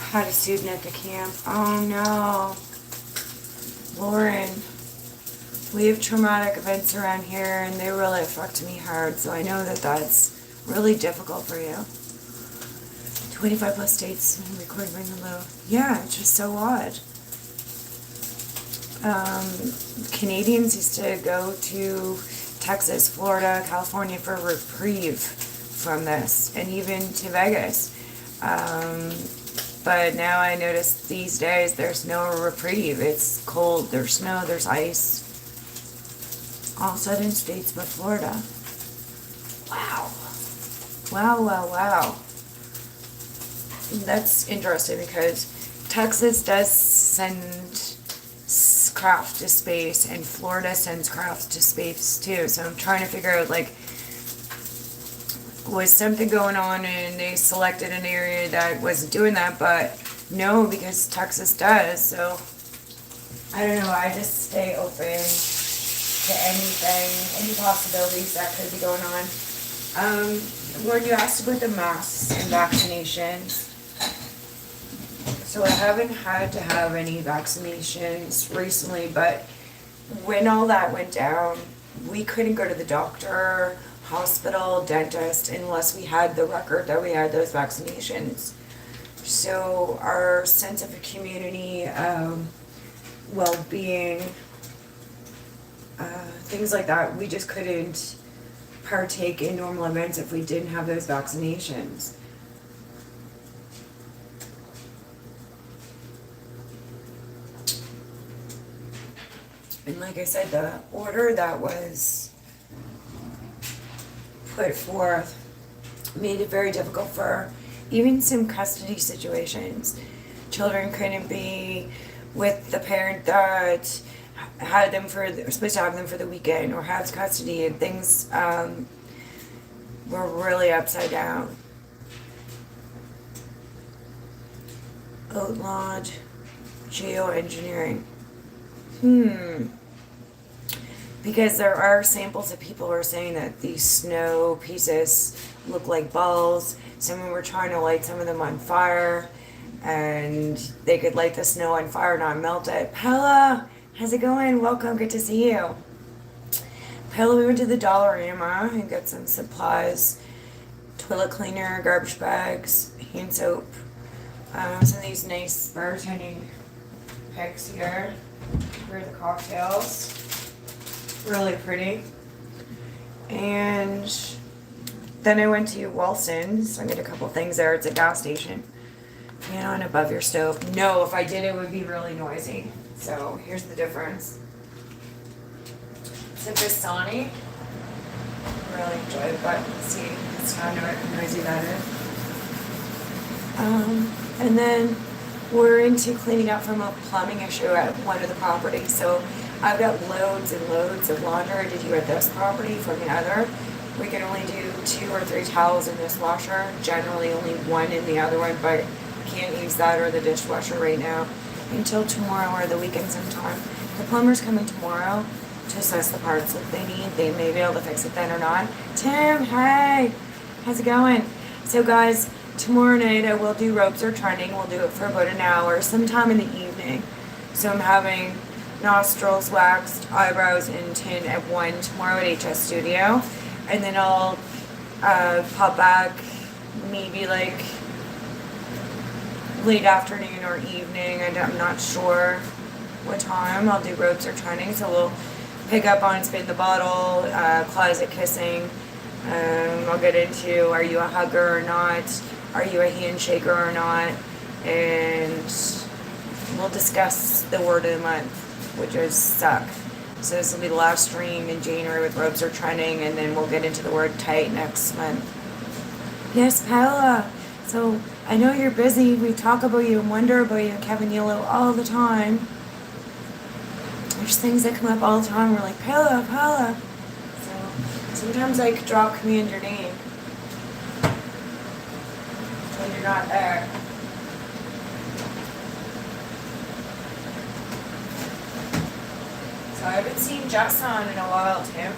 Had a student at the camp. Oh no. Lauren, we have traumatic events around here and they really affect me hard, so I know that that's really difficult for you. 25 plus states recorded by the low. Yeah, it's just so odd. Canadians used to go to Texas, Florida, California for a reprieve from this, and even to Vegas. But now I notice these days there's no reprieve. It's cold, there's snow, there's ice. All southern states but Florida. Wow. Wow, wow, wow. That's interesting because Texas does send craft to space and Florida sends crafts to space too. So I'm trying to figure out, like, was something going on and they selected an area that wasn't doing that, but no, because Texas does. So I don't know, I just stay open to anything, any possibilities that could be going on. When you asked about the masks and vaccinations, so I haven't had to have any vaccinations recently, but when all that went down, we couldn't go to the doctor, hospital, dentist, unless we had the record that we had those vaccinations. So our sense of community, well-being, things like that, we just couldn't partake in normal events if we didn't have those vaccinations. And like I said, the order that was put forth made it very difficult for even some custody situations. Children couldn't be with the parent that had them supposed to have them for the weekend or has custody, and things were really upside down. Outlawed geoengineering. Because there are samples of people who are saying that these snow pieces look like balls. Someone were trying to light some of them on fire, and they could light the snow on fire, not melt it. Pella, how's it going? Welcome, good to see you. Pella, we went to the Dollarama and got some supplies, toilet cleaner, garbage bags, hand soap, some of these nice bartending picks here for the cocktails. Really pretty. And then I went to Wilson's. I got a couple things there. It's a gas station. And above your stove. No, if I did it would be really noisy. So here's the difference. It's a Bissani. Really enjoy it, but see, it's how noisy that is. And then we're into cleaning up from a plumbing issue at one of the properties. So I've got loads and loads of laundry to do at this property from the other. We can only do 2 or 3 towels in this washer, generally only 1 in the other one, but can't use that or the dishwasher right now until tomorrow or the weekend sometime. The plumber's coming tomorrow to assess the parts that they need. They may be able to fix it then or not. Tim, hey, how's it going? So guys, tomorrow night I will do ropes or trending. We'll do it for about an hour, sometime in the evening. So I'm having nostrils waxed, eyebrows and tint at 1 tomorrow at HS Studio. And then I'll pop back maybe like late afternoon or evening. I'm not sure what time. I'll do ropes or trending. So we'll pick up on spin the bottle, closet kissing. I'll get into, are you a hugger or not? Are you a handshaker or not? And we'll discuss the word of the month, which is suck. So this will be the last stream in January with ropes or trending, and then we'll get into the word tight next month. Yes, Paola. So I know you're busy. We talk about you and wonder about you and Kevin Yellow all the time. There's things that come up all the time. We're like, Paola, Paola. So sometimes I drop command your name. you're not there. So I haven't seen Jess on in a while, Tim.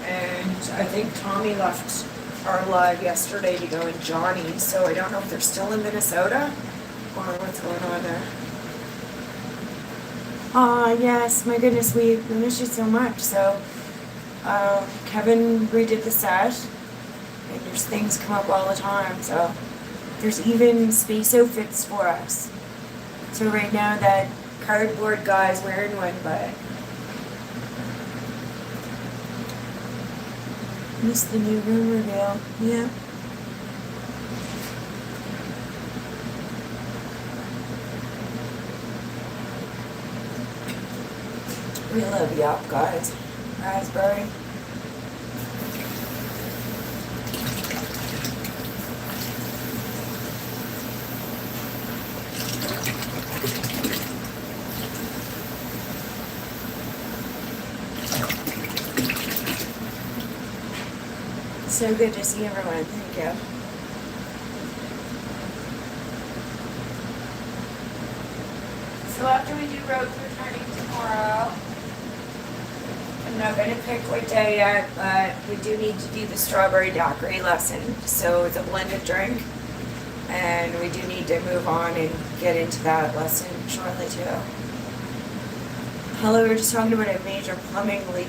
And I think Tommy left our live yesterday to go with Johnny. So I don't know if they're still in Minnesota or what's going on there. Yes, my goodness, we miss you so much. So Kevin redid the set, and there's things come up all the time. So there's even space outfits for us. So right now that cardboard guy's wearing one, but missed the new room reveal. Yeah. We love Yop, guys. Raspberry. So good to see everyone. Thank you. So after we do road returning tomorrow, I'm not going to pick what day yet, but we do need to do the strawberry daiquiri lesson. So it's a blended drink, and we do need to move on and get into that lesson shortly too. Hello, we were just talking about a major plumbing leak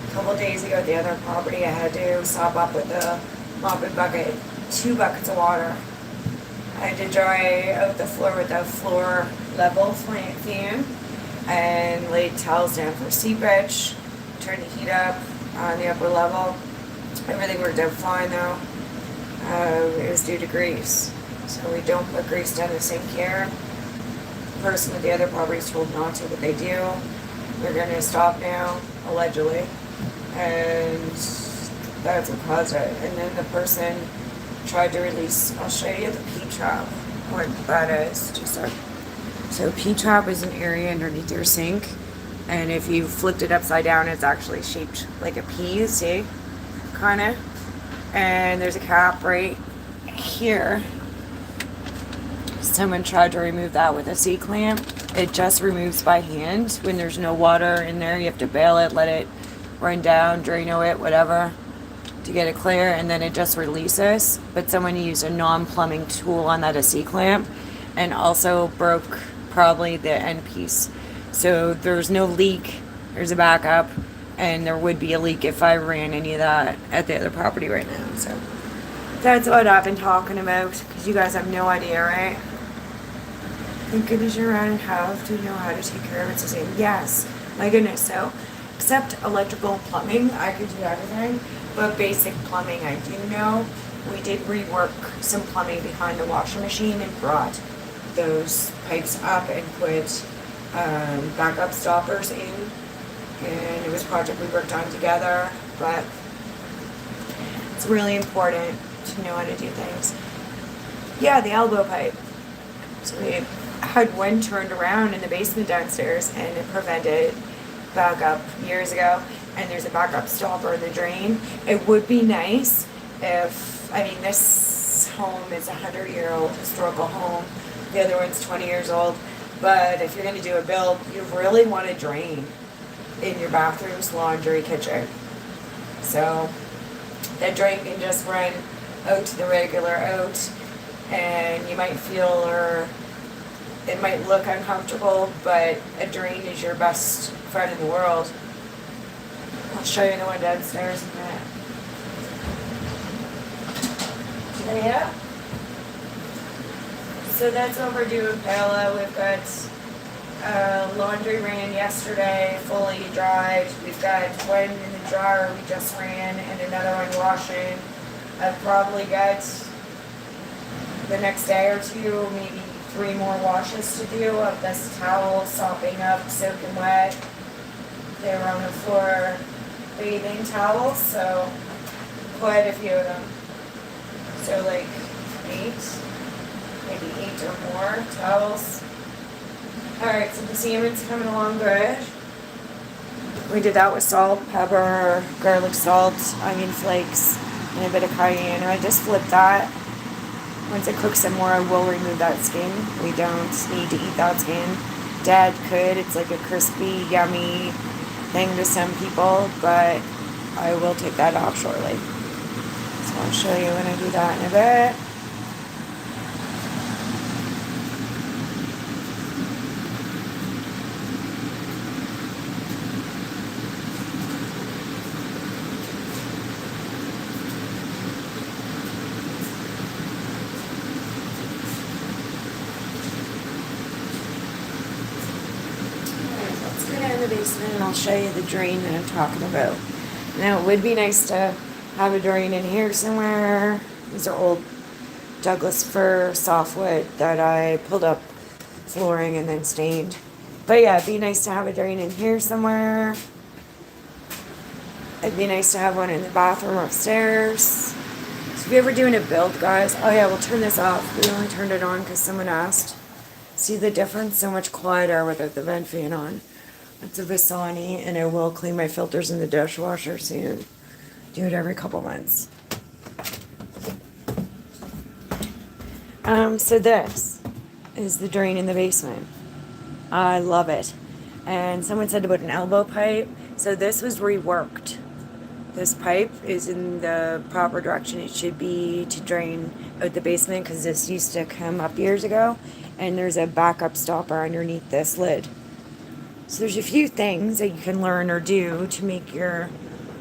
a couple days ago at the other property. I had to sop up with a mopping bucket, 2 buckets of water. I had to dry out the floor with a floor level fan and laid towels down for seepage, turned the heat up on the upper level. Everything worked out fine though. It was due to grease. So we don't put grease down the sink here. The person with the other property is told not to, but they do. We're going to stop now, allegedly. And that's what caused it. And then the person tried to release, I'll show you the P-trap, what that is. So P-trap is an area underneath your sink, and if you flipped it upside down, it's actually shaped like a P, see? Kinda. And there's a cap right here. Someone tried to remove that with a C-clamp. It just removes by hand. When there's no water in there, you have to bail it, let it run down, Drano it, whatever, to get it clear, and then it just releases. But someone used a non-plumbing tool on that, a C-clamp, and also broke probably the end piece. So there's no leak, there's a backup, and there would be a leak if I ran any of that at the other property right now. So that's what I've been talking about, because you guys have no idea, right? Thank goodness you're around and have to know how to take care of it. So yes, my goodness. So except electrical and plumbing, I could do everything, but basic plumbing I do know. We did rework some plumbing behind the washing machine and brought those pipes up and put backup stoppers in, and it was a project we worked on together. But it's really important to know how to do things. Yeah, the elbow pipe. So we had one turned around in the basement downstairs, and it prevented backup years ago. And there's a backup stopper in the drain. It would be nice if, I mean, this home is a 100-year-old historical home. The other one's 20 years old. But if you're going to do a build, you really want a drain in your bathrooms, laundry, kitchen. So that drain can just run out to the regular out, and you might feel, or it might look uncomfortable, but a drain is your best friend in the world. I'll show you the one downstairs in a minute. Yeah. So that's what we're doing, Paola. We've got laundry ran yesterday, fully dried. We've got one in the dryer we just ran, and another one washing. I've probably got the next day or two, maybe 3 more washes to do of this towel sopping up, soaking wet. They were on the floor bathing towels, so quite a few of them. So like 8, maybe 8 or more towels. Alright, so the salmon's coming along good. We did that with salt, pepper, garlic salt, onion flakes, and a bit of cayenne. I just flipped that Once it cooks some more, I will remove that skin. We don't need to eat that skin. Dad could. It's like a crispy, yummy thing to some people, but I will take that off shortly. So I'll show you when I do that in a bit. In the basement, and I'll show you the drain that I'm talking about. Now, it would be nice to have a drain in here somewhere. These are old Douglas fir softwood that I pulled up flooring and then stained. But yeah, it'd be nice to have a drain in here somewhere. It'd be nice to have one in the bathroom upstairs. So if you're ever doing a build, guys, oh yeah, we'll turn this off. We only turned it on because someone asked. See the difference? So much quieter without the vent fan on. It's a Visani, and I will clean my filters in the dishwasher soon. Do it every couple months. So this is the drain in the basement. I love it. And someone said about an elbow pipe. So this was reworked. This pipe is in the proper direction it should be to drain out the basement, because this used to come up years ago. And there's a backup stopper underneath this lid. So there's a few things that you can learn or do to make your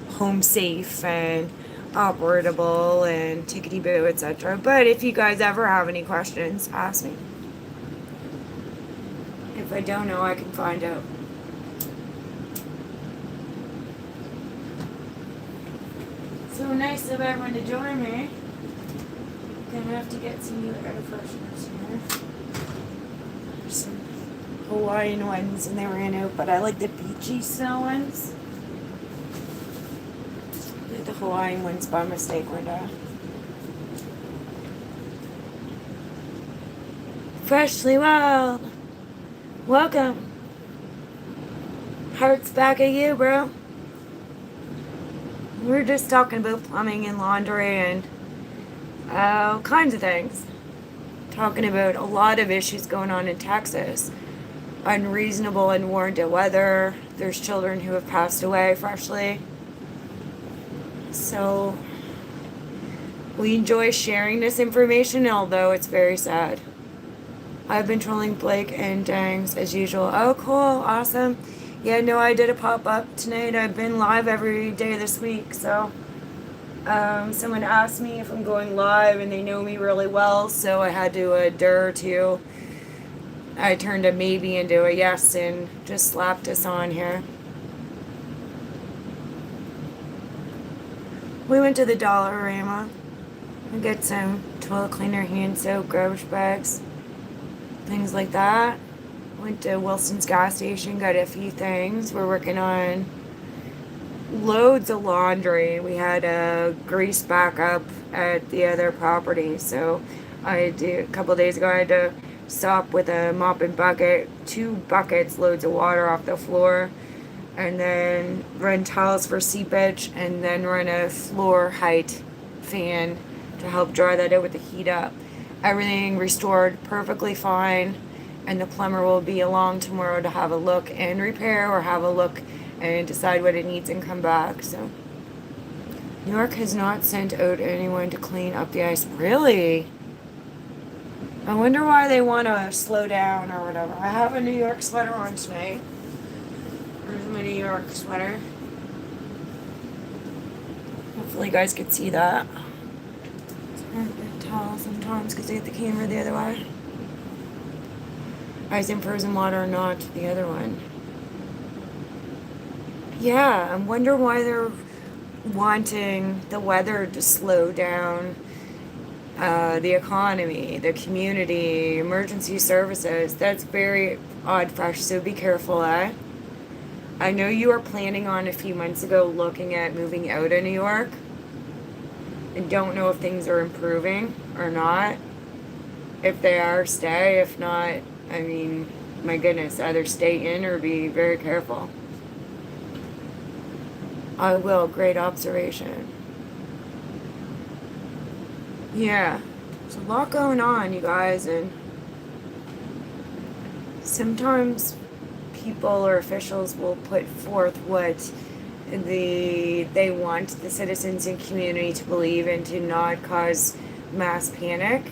home safe and operable and tickety-boo, etc. But if you guys ever have any questions, ask me. If I don't know, I can find out. So nice of everyone to join me. Gonna have to get some new air fresheners here. There's some Hawaiian ones, and they ran out, but I like the beachy smell ones. The Hawaiian ones by mistake went out. Freshly Wild, welcome. Heart's back at you, bro. We're just talking about plumbing and laundry and all kinds of things. Talking about a lot of issues going on in Texas. Unreasonable and unwarranted weather. There's children who have passed away freshly. So we enjoy sharing this information, although it's very sad. I've been trolling Blake and Dangs as usual. Oh, cool. Awesome. Yeah, no, I did a pop-up tonight. I've been live every day this week, so someone asked me if I'm going live, and they know me really well, so I had to dare to. I turned a maybe into a yes and just slapped us on here. We went to the Dollarama and got some toilet cleaner, hand soap, garbage bags, things like that. Went to Wilson's gas station, got a few things. We're working on loads of laundry. We had a grease backup at the other property, so a couple days ago I had to stop with a mop and bucket, 2 buckets loads of water off the floor, and then run towels for seepage, and then run a floor height fan to help dry that out with the heat up. Everything restored perfectly fine, and the plumber will be along tomorrow to have a look and repair, or have a look and decide what it needs and come back. So New York has not sent out anyone to clean up the ice. Really? I wonder why they want to slow down or whatever. I have a New York sweater on tonight. There's my New York sweater. Hopefully you guys can see that. It's hard to tell sometimes because I get the camera the other way. Ice in frozen water, not the other one. Yeah, I wonder why they're wanting the weather to slow down. The economy, the community, emergency services. That's very odd, fresh, so be careful, eh? I know you were planning on a few months ago looking at moving out of New York. I don't know if things are improving or not. If they are, stay. If not, I mean, my goodness, either stay in or be very careful. I will. Great observation. Yeah. There's a lot going on, you guys, and sometimes people or officials will put forth what they want the citizens and community to believe and to not cause mass panic.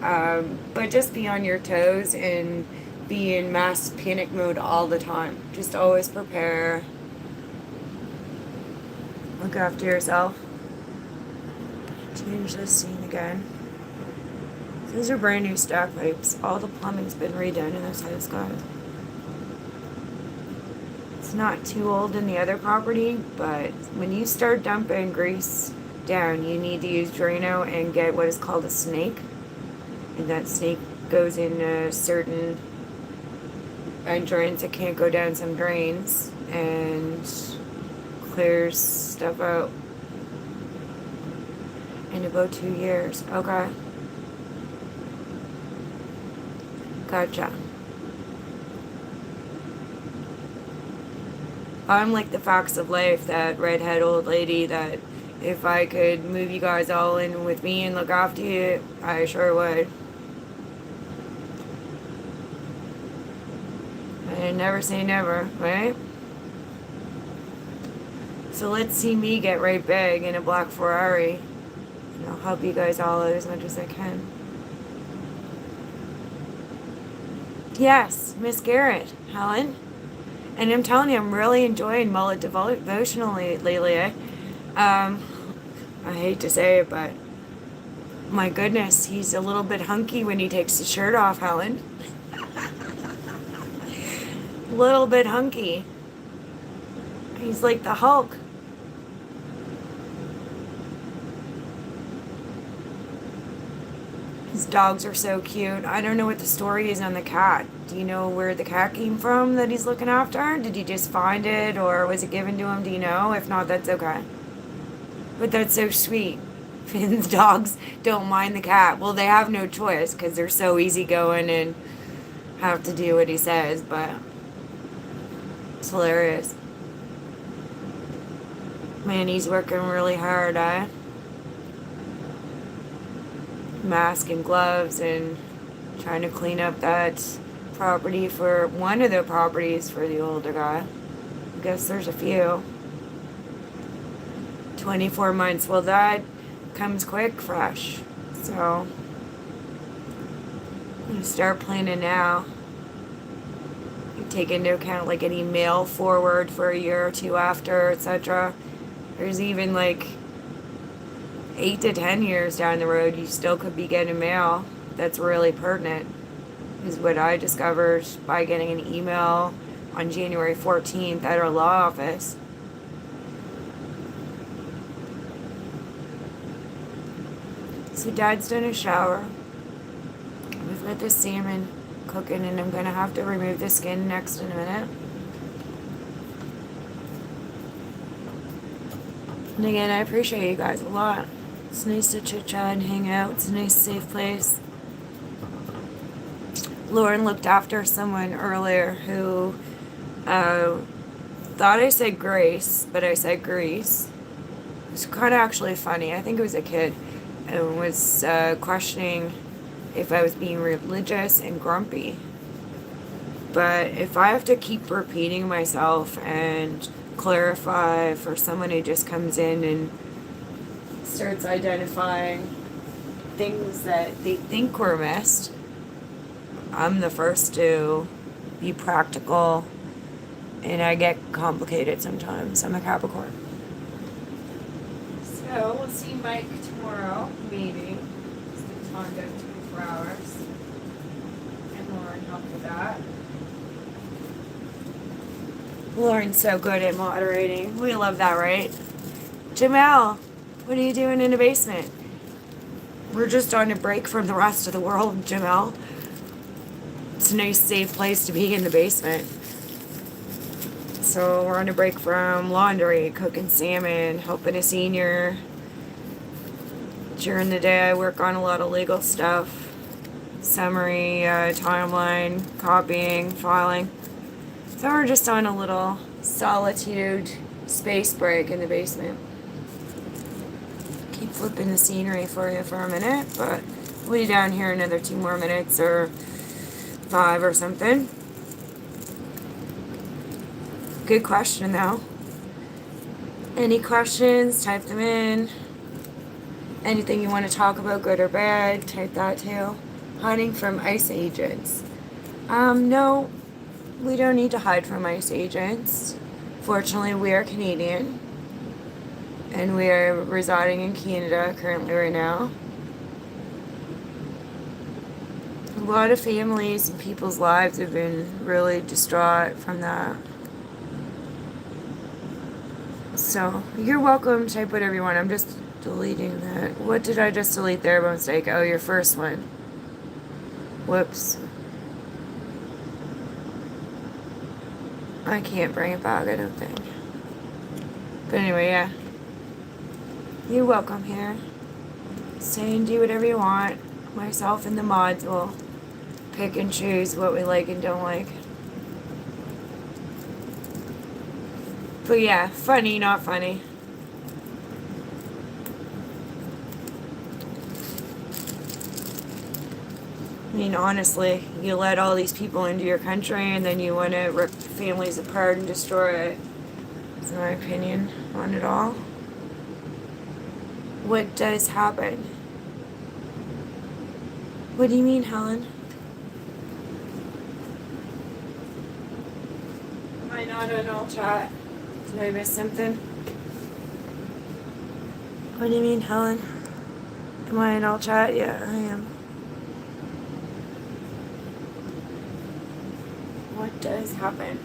But just be on your toes and be in mass panic mode all the time. Just always prepare. Look after yourself. Change this scene again. These are brand new stack pipes. All the plumbing's been redone in this house, guys. It's not too old in the other property, but when you start dumping grease down, you need to use Drano and get what is called a snake. And that snake goes in a certain entrance. It can't go down some drains and clears stuff out in about 2 years. Okay. Gotcha. I'm like the facts of life, that redhead old lady that if I could move you guys all in with me and look after you, I sure would. And never say never, right? So let's see me get right big in a black Ferrari. And I'll help you guys all out as much as I can. Yes, Miss Garrett, Helen. And I'm telling you, I'm really enjoying Mullet Devotional lately. I hate to say it, but my goodness, he's a little bit hunky when he takes his shirt off, Helen. Little bit hunky. He's like the Hulk. His dogs are so cute. I don't know what the story is on the cat. Do you know where the cat came from that he's looking after? Did he just find it, or was it given to him? Do you know? If not, that's okay. But that's so sweet. Finn's dogs don't mind the cat. Well, they have no choice because they're so easygoing and have to do what he says, but it's hilarious. Man, he's working really hard, mask and gloves and trying to clean up that property for one of the properties for the older guy. I guess there's a few. 24 months. Well, that comes quick, fresh. So I'm going to start planning now. You take into account like any mail forward for a year or two after, etc. There's even like 8 to 10 years down the road, you still could be getting mail that's really pertinent, is what I discovered by getting an email on January 14th at our law office. So Dad's done a shower. We've got the salmon cooking, and I'm going to have to remove the skin next in a minute. And again, I appreciate you guys a lot. It's nice to chit-chat and hang out. It's a nice, safe place. Lauren looked after someone earlier who thought I said Grace, but I said Grease. It was kind of actually funny. I think it was a kid. And was questioning if I was being religious and grumpy. But if I have to keep repeating myself and clarify for someone who just comes in and starts identifying things that they think were missed, I'm the first to be practical, and I get complicated sometimes. I'm a Capricorn. So we'll see Mike tomorrow, maybe. It's been talked out 24 hours. And Lauren helped with that. Lauren's so good at moderating. We love that, right? Jamel, what are you doing in the basement? We're just on a break from the rest of the world, Jamel. It's a nice, safe place to be in the basement. So we're on a break from laundry, cooking salmon, helping a senior. During the day, I work on a lot of legal stuff. Summary, timeline, copying, filing. So we're just on a little solitude space break in the basement. Keep flipping the scenery for you for a minute, but We'll be down here another 2 more minutes or 5 or something. Good question though. Any questions, type them in. Anything you want to talk about, good or bad, type that too. Hiding from ICE agents. No, we don't need to hide from ICE agents. Fortunately, we are Canadian. And we are residing in Canada currently right now. A lot of families and people's lives have been really distraught from that. So, you're welcome to type whatever you want. I'm just deleting that. What did I just delete there by mistake? Oh, your first one. Whoops. I can't bring it back, I don't think. But anyway, yeah. You're welcome here. Say and do whatever you want. Myself and the mods will pick and choose what we like and don't like. But yeah, funny, not funny. I mean, honestly, you let all these people into your country and then you want to rip families apart and destroy it. That's my opinion on it all. What does happen? What do you mean, Helen? Am I not on all chat? Did I miss something? What do you mean, Helen? Am I in all chat? Yeah, I am. What does happen?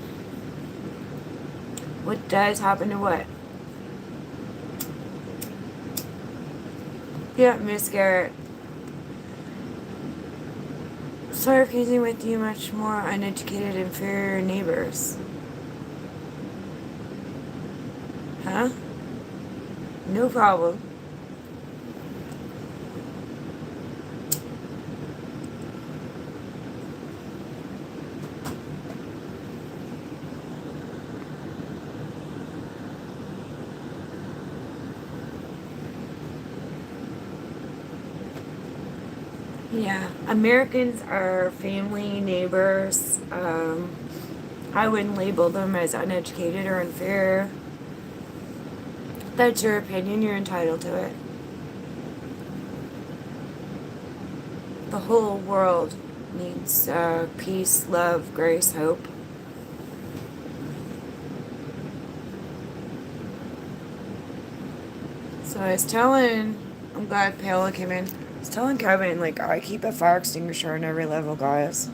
What does happen to what? Yeah, Miss Garrett. Sarcasm with you much more uneducated, inferior neighbors. Huh? No problem. Yeah, Americans are family, neighbors. I wouldn't label them as uneducated or inferior. That's your opinion, you're entitled to it. The whole world needs peace, love, grace, hope. So I was telling, I'm glad Paola came in. I was telling Kevin, like, I keep a fire extinguisher on every level, guys.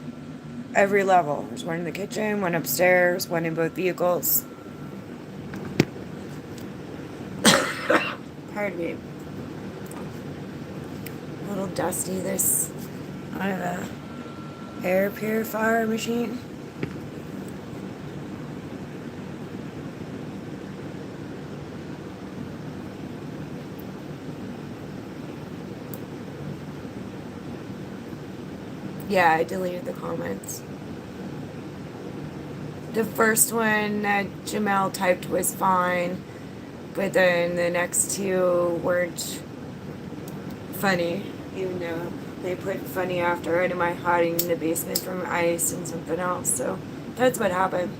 Every level. There's one in the kitchen, one upstairs, one in both vehicles. Pardon me. A little dusty, this. I have a air purifier machine. Yeah, I deleted the comments. The first one that Jamel typed was fine, but then the next two weren't funny, even though they put funny after it. Am I hiding in the basement from ice and something else? So that's what happened.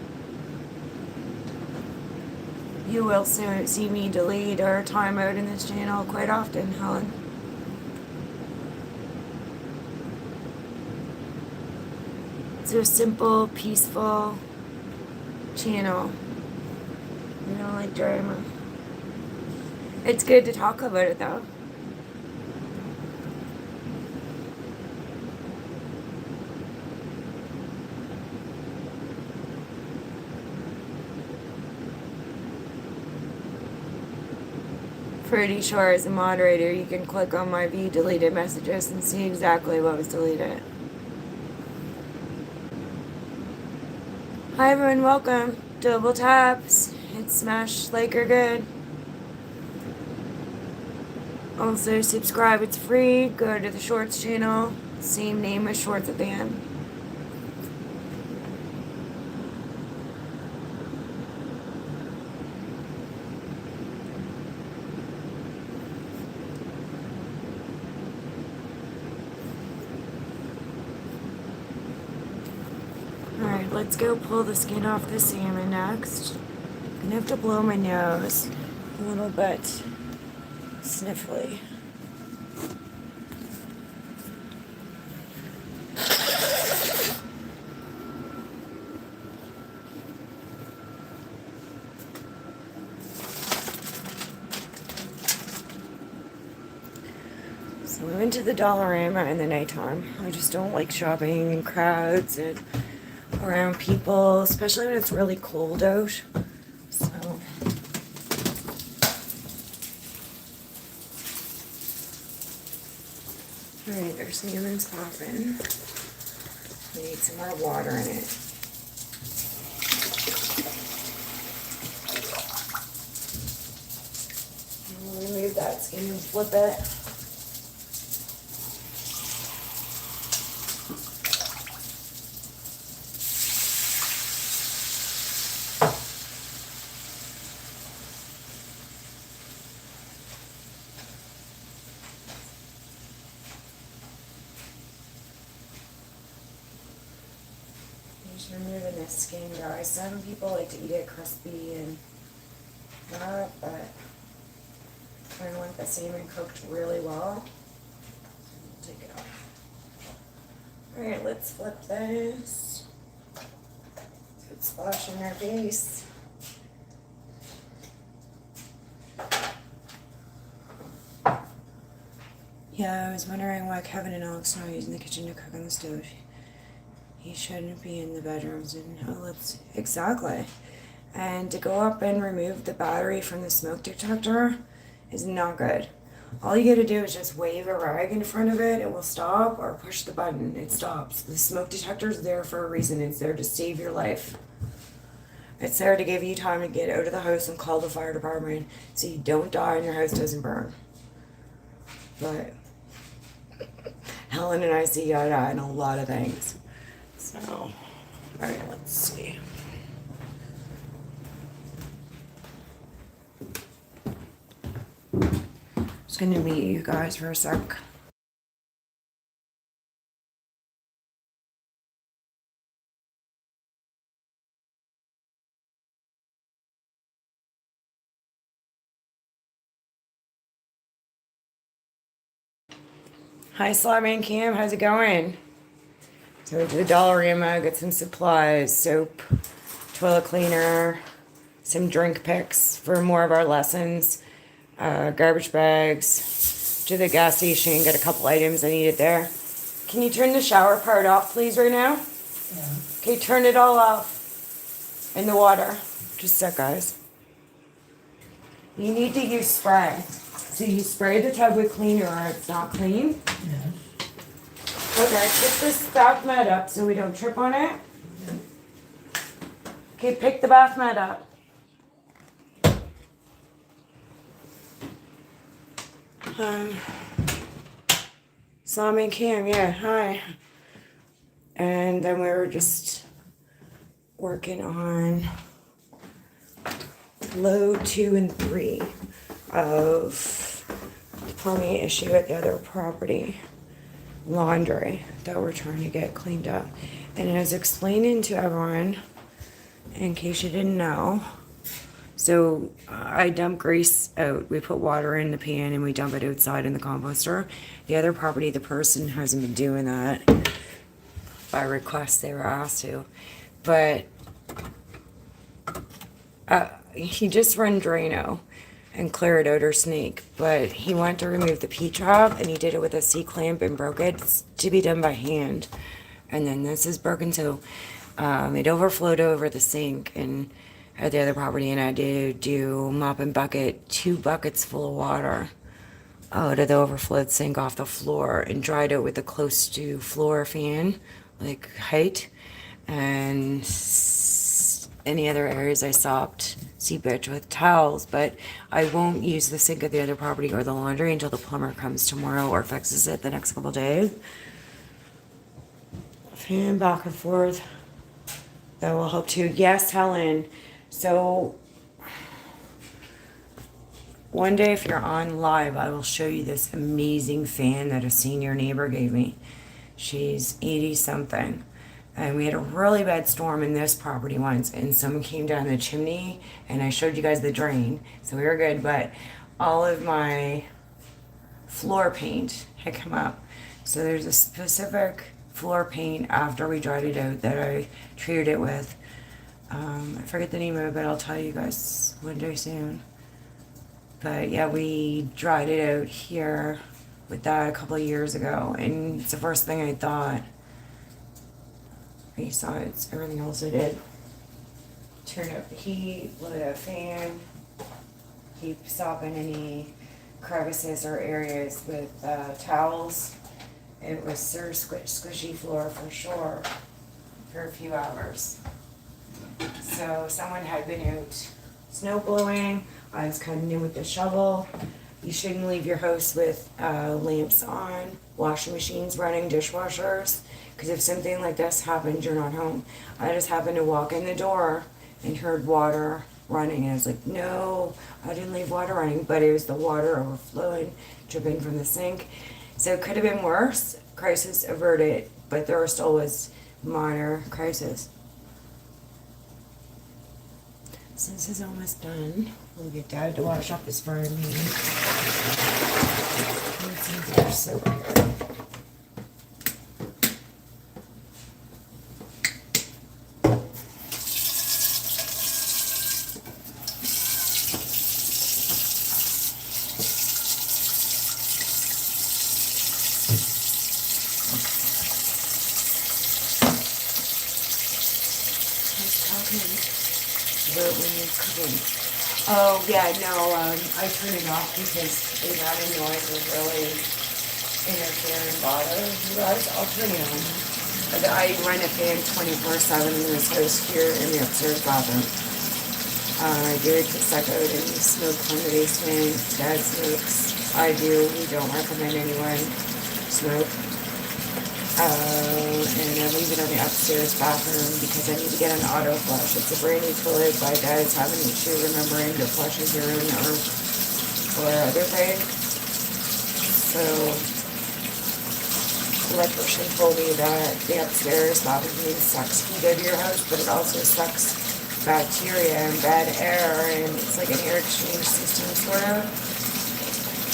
You will soon see me delete or time out in this channel quite often, Helen. It's a simple, peaceful channel. You don't like drama. It's good to talk about it though. Pretty sure as a moderator you can click on my view deleted messages and see exactly what was deleted. Hi everyone, welcome. Double taps. Hit smash like or good. Also subscribe, it's free. Go to the Shorts channel. Same name as Shorts at the end. let's go pull the skin off the salmon next. I'm gonna have to blow my nose a little bit sniffly. So we went to the Dollarama in the nighttime. I just don't like shopping in crowds and around people, especially when it's really cold out. So alright, our salmon's popping. We need some more water in it. And we'll remove that skin and flip it. Just removing the skin, guys. Some people like to eat it crispy and not, but I want the salmon cooked really well. Take it off. Alright, let's flip this. Good splash in our face. Yeah, I was wondering why Kevin and Alex are not using the kitchen to cook on the stove. He shouldn't be in the bedrooms and outlets. Exactly. And to go up and remove the battery from the smoke detector is not good. All you gotta do is just wave a rag in front of it, it will stop, or push the button, it stops. The smoke detector is there for a reason. It's there to save your life. It's there to give you time to get out of the house and call the fire department so you don't die and your house doesn't burn. But Helen and I see eye to eye on a lot of things. So, alright, let's see. Just gonna mute you guys for a sec. Hi, Slotman Cam, how's it going? So we did the Dollarama, got some supplies, soap, toilet cleaner, some drink picks for more of our lessons, garbage bags, to the gas station, got a couple items I needed there. Can you turn the shower part off, please, right now? Yeah. Okay, turn it all off in the water. Just a sec, guys. You need to use spray. So you spray the tub with cleaner or it's not clean. Yeah. Okay, pick this bath mat up so we don't trip on it. Okay, pick the bath mat up. Salami and Cam, yeah, hi. And then we were just working on load 2 and 3 of the plumbing issue at the other property. Laundry that we're trying to get cleaned up. And I was explaining to everyone, in case you didn't know, so I dump grease out. We put water in the pan and we dump it outside in the composter. The other property, the person hasn't been doing that. By request, they were asked to. But he just run Drano and clear it out or snake, but he wanted to remove the P-trap and he did it with a C-clamp and broke it. It's to be done by hand. And then this is broken, so it overflowed over the sink and at the other property, and I did do mop and bucket, 2 buckets full of water out of the overflowed sink off the floor and dried it with a close to floor fan, like height, and any other areas I sopped seepage with towels, but I won't use the sink at the other property or the laundry until the plumber comes tomorrow or fixes it the next couple days. Fan back and forth. That will help too. Yes, Helen. So one day if you're on live, I will show you this amazing fan that a senior neighbor gave me. She's 80 something. And we had a really bad storm in this property once, and someone came down the chimney, and I showed you guys the drain, so we were good. But all of my floor paint had come up, so there's a specific floor paint after we dried it out that I treated it with. I forget the name of it, but I'll tell you guys one day soon. But yeah, we dried it out here with that a couple of years ago, and it's the first thing I thought. Besides everything else I did. Turn up the heat, let a fan, keep stopping any crevices or areas with towels. It was squishy floor for sure for a few hours. So someone had been out snow blowing. I was cutting in with the shovel. You shouldn't leave your house with lamps on, washing machines running, dishwashers, because if something like this happens, you're not home. I just happened to walk in the door and heard water running, and I was like, no, I didn't leave water running, but it was the water overflowing, dripping from the sink. So it could have been worse. Crisis averted, but there still was minor crisis. So this is almost done. We'll get Dad to wash up his fur and me. There's soap here. Oh yeah, no, I turned it off because that noise was really interfering and bothering you guys. I'll turn it on. I run a fan 24/7 in this house here in the upstairs bathroom. I do it to suck out any smoke from the basement. Dad smokes. I do. We don't recommend anyone smoke. And I leave it on the upstairs bathroom because I need to get an auto flush. It's a brand new toilet, but Dad's having an issue remembering to flush his urine or other thing. So, the electrician told me that the upstairs bathroom sucks heat out of your house, but it also sucks bacteria and bad air, and it's like an air exchange system, sort of.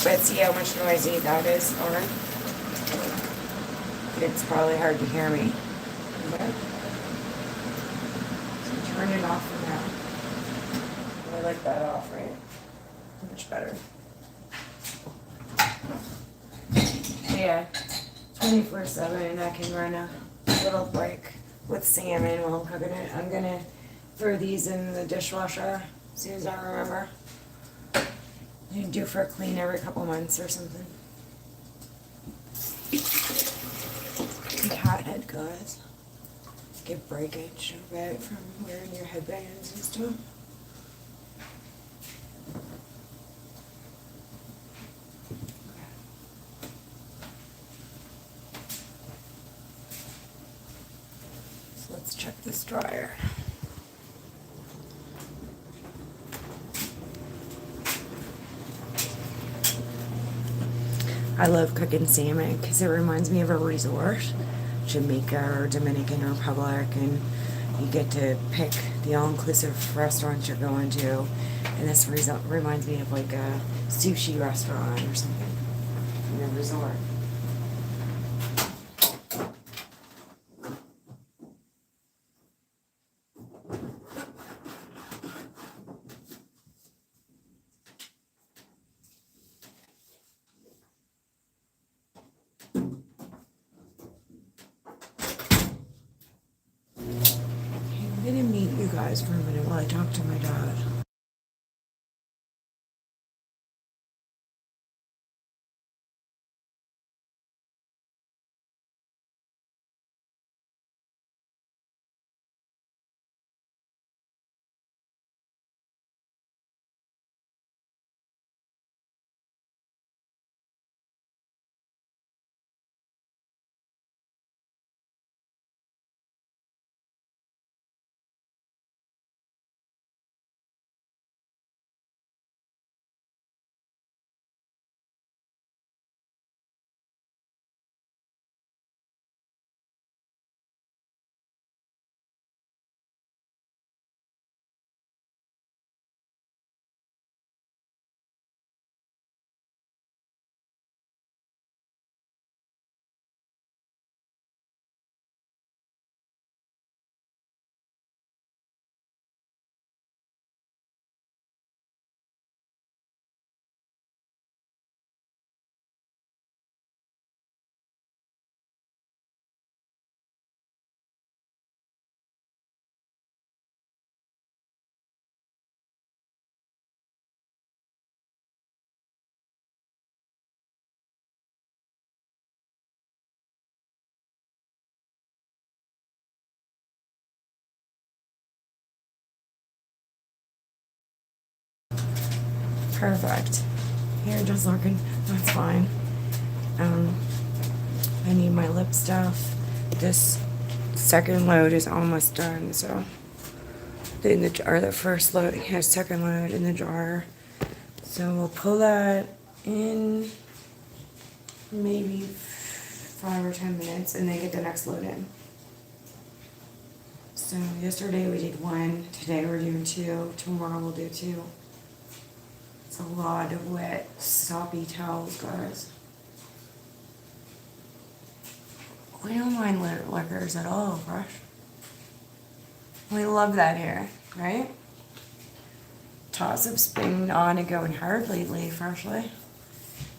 But see how much noisy that is, Lauren? It's probably hard to hear me. But, so turn it off for now. I like that off, right? Much better. Yeah, 24/7, I can run a little break with salmon while I'm cooking it. I'm gonna throw these in the dishwasher as soon as I remember. You can do for a clean every couple months or something. Cat head, guys. Get breakage of it from wearing your headbands and stuff. So let's check this dryer. I love cooking salmon because it reminds me of a resort, Jamaica or Dominican Republic, and you get to pick the all-inclusive restaurants you're going to, and this reminds me of like a sushi restaurant or something in a resort. I'm gonna meet you guys for a minute while I talk to my dad. Perfect. Here, just looking. That's fine. I need my lip stuff. This second load is almost done, so in the jar, the first load has second load in the jar. So we'll pull that in maybe 5 or 10 minutes and then get the next load in. So yesterday we did 1, today we're doing 2, tomorrow we'll do 2. It's a lot of wet, soppy towels, guys. We don't mind liquors at all, fresh. We love that here, right? Toss-up's been on and going hard lately, freshly.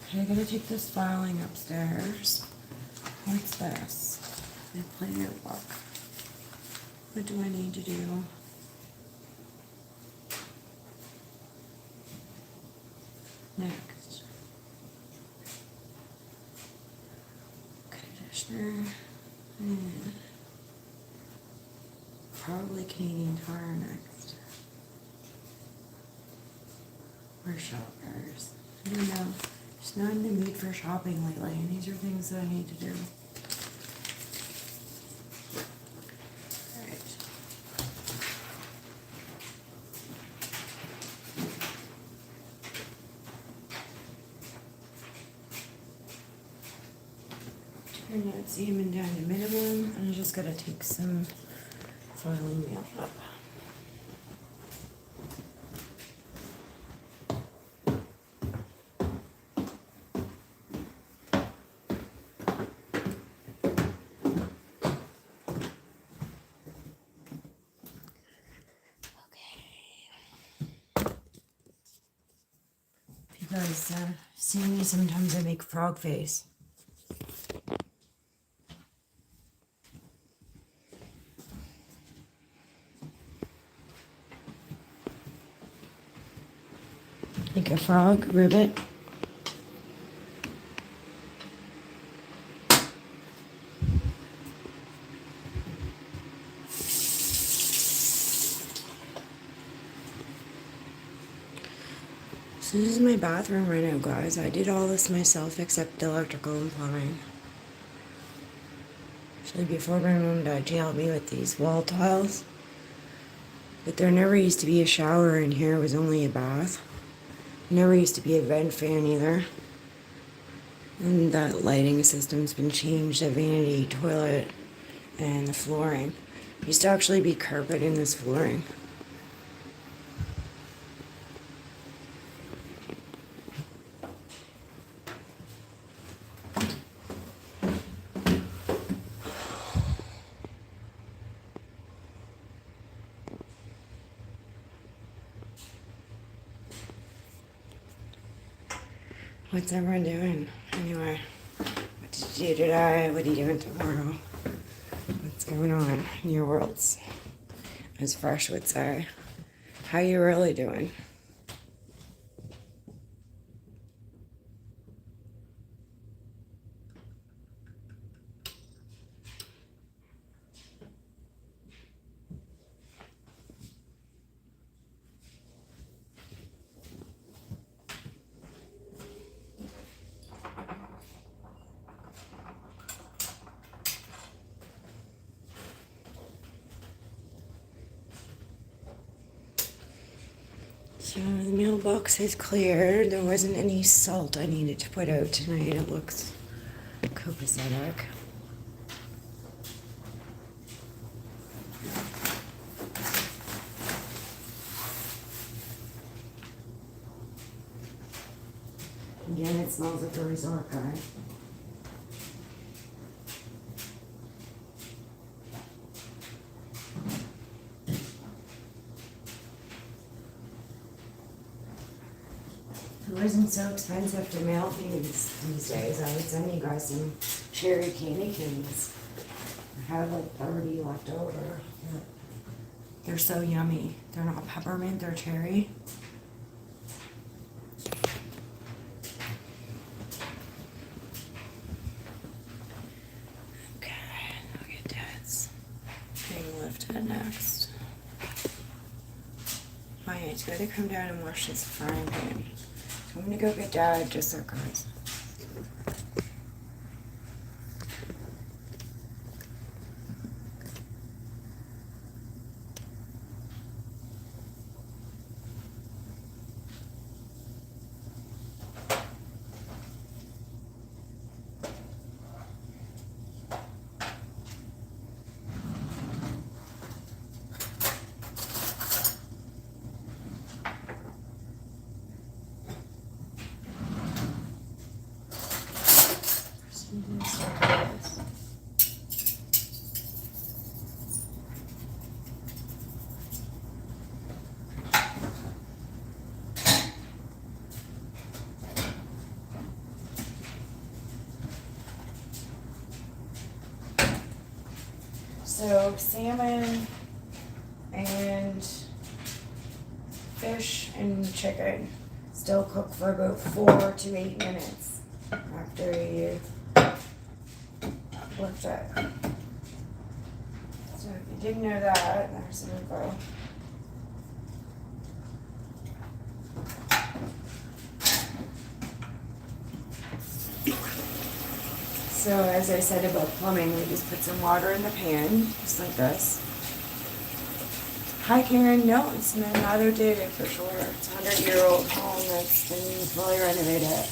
Okay, I gotta take this filing upstairs. What's this? I play your book. What do I need to do? Next. Conditioner. And probably Canadian Tire next. Or shoppers. I don't know. Just not in the mood for shopping lately, and these are things that I need to do. Alright. Turn that salmon down to minimum, and I just gotta take some filing meal up. You guys see me sometimes I make frog face. Like a frog, ribbit. So this is my bathroom right now, guys. I did all this myself except the electrical and plumbing. Actually, before my mom died, she helped me with these wall tiles. But there never used to be a shower in here. It was only a bath. Never used to be a vent fan either. And that lighting system's been changed. The vanity toilet and the flooring. Used to actually be carpet in this flooring. What's everyone doing? Anyway, what did you do today? What are you doing tomorrow? What's going on in your worlds? As Fresh would say. How you really doing? So the mailbox is clear. There wasn't any salt I needed to put out tonight. It looks copacetic. Again, it smells like a resort, guys. It wasn't so expensive to mail things these days. I would send you guys some cherry candy canes. I have like 30 left over. They're so yummy. They're not peppermint, they're cherry. Okay, look at Dad's being lifted next. Oh yeah, it's gotta come down and wash this frying pan. I'm gonna go get Dad just so guys. So salmon and fish and chicken still cook for about 4 to 8 minutes after you lift it. So if you didn't know that, there's some info. So as I said about plumbing, we just put some water in the pan, just like this. Hi Karen, no, it's not outdated for sure. It's a 100-year-old home that's been fully renovated.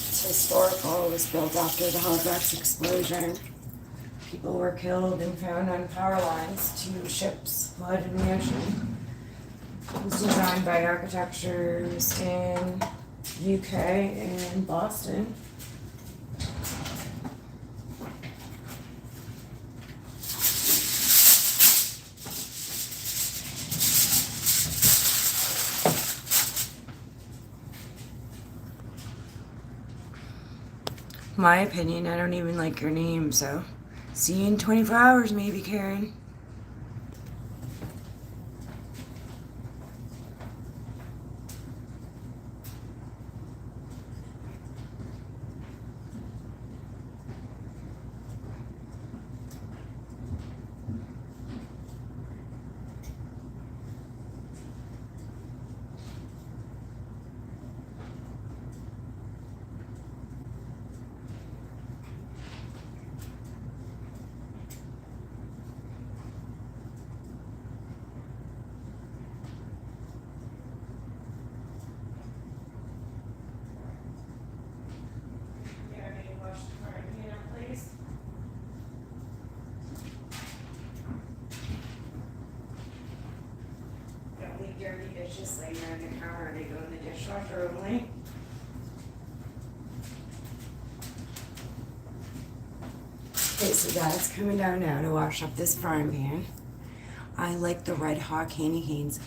It's historical. It was built after the Halifax explosion. People were killed and found on power lines. 2 ships flooded in the ocean. It was designed by architects in UK and Boston. My opinion, I don't even like your name, so see you in 24 hours maybe, Karen. Dirty dishes laying on the counter, they go in the dishwasher only. Okay, so Dad's coming down now to wash up this frying pan. I like the red hot candy canes.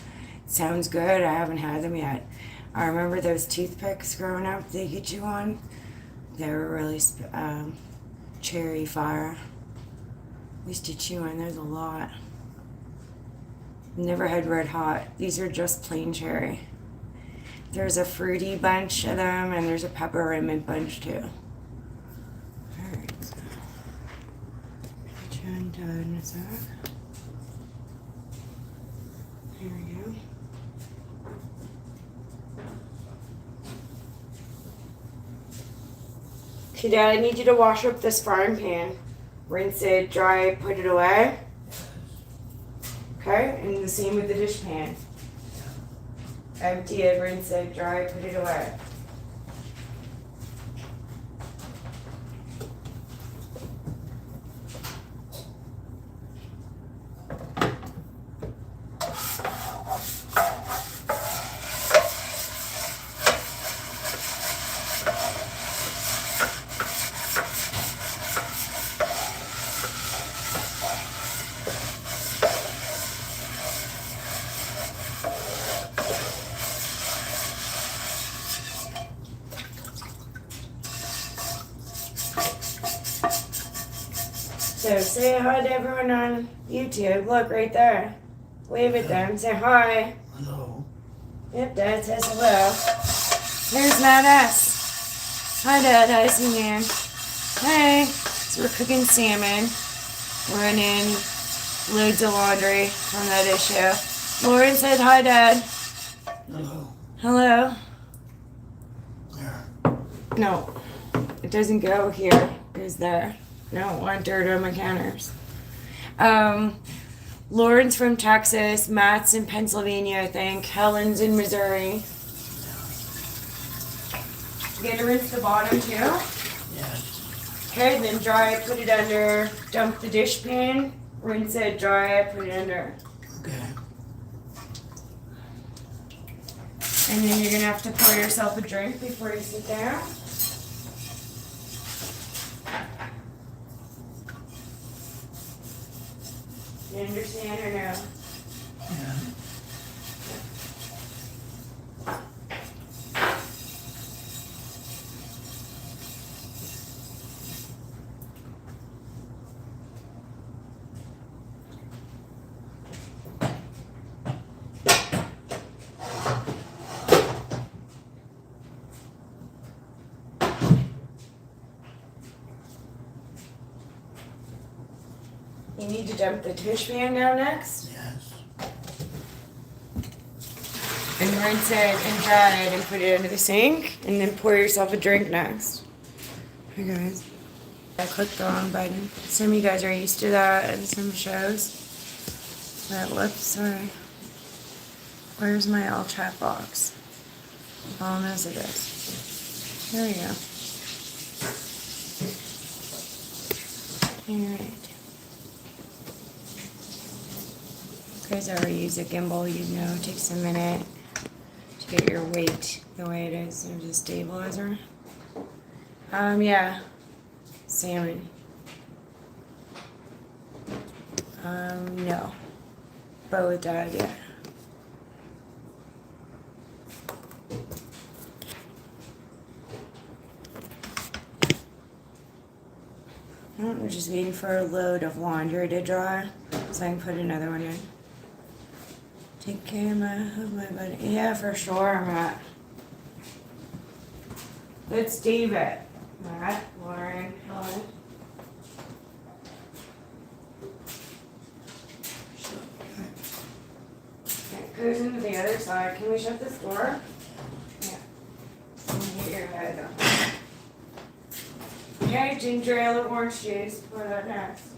It sounds good, I haven't had them yet. I remember those toothpicks growing up they get you on. They were really cherry fire. We used to chew on those a lot. Never had red hot. These are just plain cherry. There's a fruity bunch of them and there's a peppermint bunch too. Alright, so get you undone in a sec. There we go. Okay, Dad, I need you to wash up this frying pan. Rinse it, dry it, put it away. Okay, and the same with the dish pan. Empty it, rinse it, dry it, put it away. So say hi to everyone on YouTube. Look right there. Wave at them. Say hi. Hello. Yep, Dad says hello. There's not us. Hi, Dad. Hi, man. Hey. So we're cooking salmon. Running loads of laundry from that issue. Lauren said hi, Dad. Hello. Hello. There. No, it doesn't go here. It goes there. No, I don't want dirt on my counters. Lauren's from Texas. Matt's in Pennsylvania, I think. Helen's in Missouri. You gonna rinse the bottom too? Yes. Okay, then dry it, put it under, dump the dish pan, rinse it, dry it, put it under. Okay. And then you're gonna have to pour yourself a drink before you sit down. You understand or no? Yeah. You need to dump the dish pan down next. Yes. And rinse it and dry it and put it under the sink. And then pour yourself a drink next. Hey guys. I clicked the wrong button. Some of you guys are used to that in some shows. But whoops, sorry. Where's my all chat box? Oh, no, it is. There we go. Alright. If you guys ever use a gimbal, you know it takes a minute to get your weight the way it is. There's a stabilizer. Yeah. Salmon. No. Both died, yeah. I'm just waiting for a load of laundry to dry so I can put another one in. Take care of my body. Yeah, for sure, Matt. Let's David. Matt, Lauren, Helen. It goes into the other side. Can we shut this door? Yeah. Get your head up. Okay, ginger ale and orange juice. Pour that next.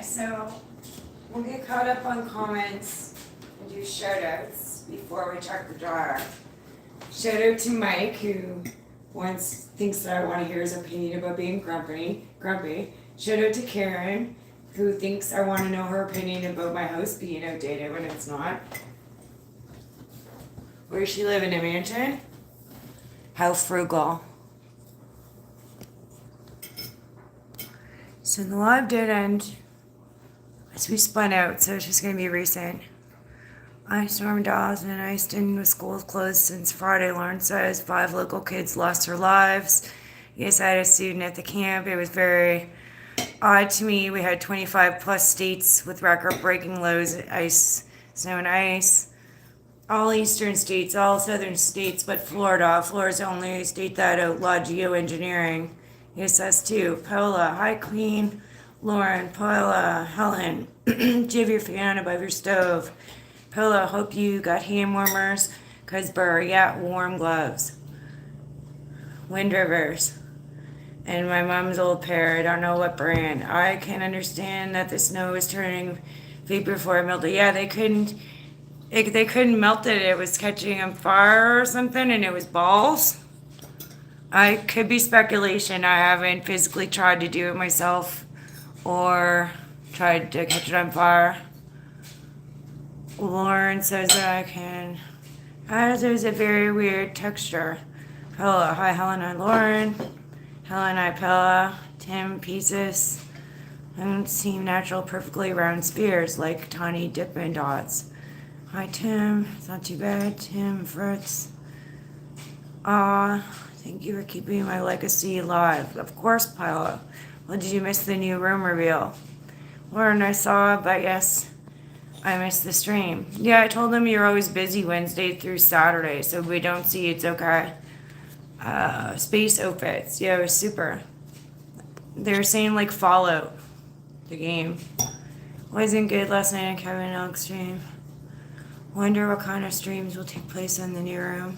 Okay, so we'll get caught up on comments and do shout outs before we check the dryer. Shout out to Mike, who once thinks that I want to hear his opinion about being grumpy. Shout out to Karen, who thinks I want to know her opinion about my house being outdated when it's not. Where does she live, in a mansion? How frugal. So the live did end as we spun out, so it's just going to be recent. I stormed Dawes and Easton with schools closed since Friday. Lauren says 5 local kids lost their lives. Yes, I had a student at the camp. It was very odd to me. We had 25 plus states with record-breaking lows, ice, snow and ice. All eastern states, all southern states, but Florida. Florida's the only state that outlawed geoengineering. Yes, us too. Paola, hi Queen. Lauren, Paola, Helen. Do you have your fan above your stove? Paola, hope you got hand warmers. Cusburr, yeah, warm gloves. Wind Rivers. And my mom's old pair, I don't know what brand. I can understand that the snow is turning vapor before it melted. Yeah, they couldn't melt it. It was catching on fire or something, and it was balls. I could be speculation. I haven't physically tried to do it myself or tried to catch it on fire. Lauren says that I can. There's a very weird texture. Paola, hi Helen, hi Lauren. Helen, hi Paola. Tim, pieces. I don't seem natural, perfectly round spheres like tiny dipping dots. Hi Tim, it's not too bad. Tim, Fritz. Thank you for keeping my legacy alive. Of course, Paola. Well, did you miss the new room reveal? Lauren, I saw it, but yes, I missed the stream. Yeah, I told them you're always busy Wednesday through Saturday, so if we don't see you, it's okay. Space outfits. Yeah, it was super. They were saying like Fallout, the game. Wasn't good last night on Kevin and Alex stream. Wonder what kind of streams will take place in the new room.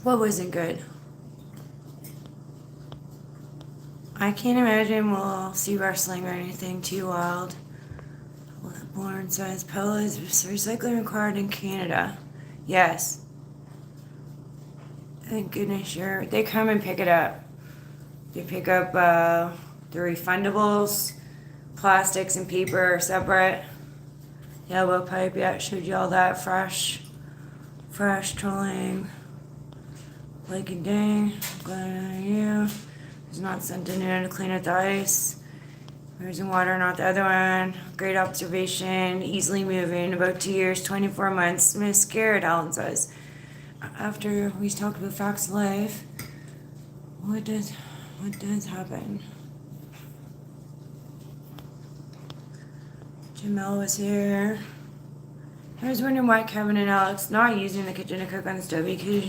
What wasn't good? I can't imagine we'll see wrestling or anything too wild. Lauren says, Paola, is recycling required in Canada? Yes. Thank goodness they come and pick it up. They pick up the refundables, plastics and paper are separate. Yellow pipe, yeah, showed you all that. Fresh trolling. Like a dang, glad on you. It's not sent in to clean up the ice. Using water, not the other one. Great observation. Easily moving. About 2 years, 24 months. I'm scared, Alan says. After we talked about facts of life, what does happen? Jamel was here. I was wondering why Kevin and Alex not using the kitchen to cook on the stove because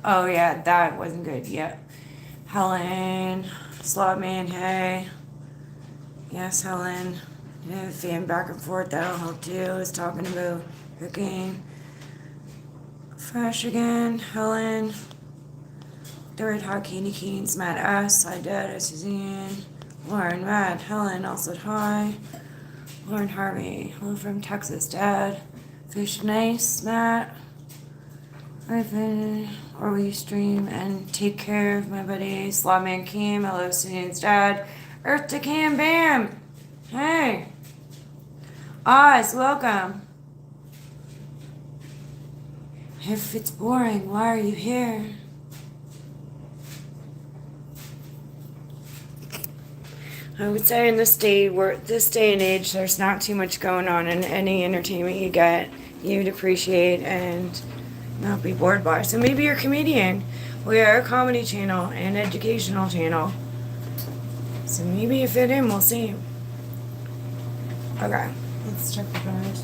oh yeah, that wasn't good. Yeah. Helen, Slotman, hey. Yes, Helen. Yeah, fan back and forth, that'll help too. I was talking about cooking. Fresh again, Helen. The Red Hot Candy Canes, Matt S. I did, Suzanne. Lauren, Matt, Helen also said hi. Lauren Harvey, hello from Texas, Dad. Fish nice, Matt. Or will you stream and take care of my buddy Slawman Kim? Hello, Suzanne's dad. Earth to Cam Bam. Hey. Oz, welcome. If it's boring, why are you here? I would say in this day and age, there's not too much going on in any entertainment you get, you'd appreciate and not be bored by. So maybe you're a comedian. We are a comedy channel and educational channel. So maybe you fit in, we'll see. Okay, let's check the drawers.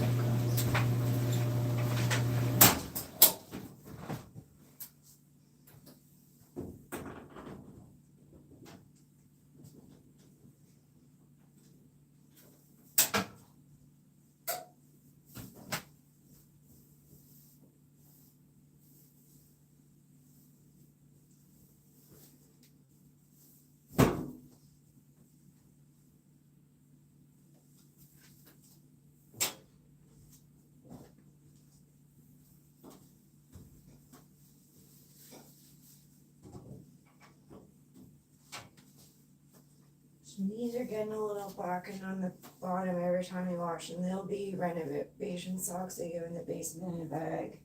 So these are getting a little blackened on the bottom every time you wash them. They'll be renovation socks that go in the basement in a bag.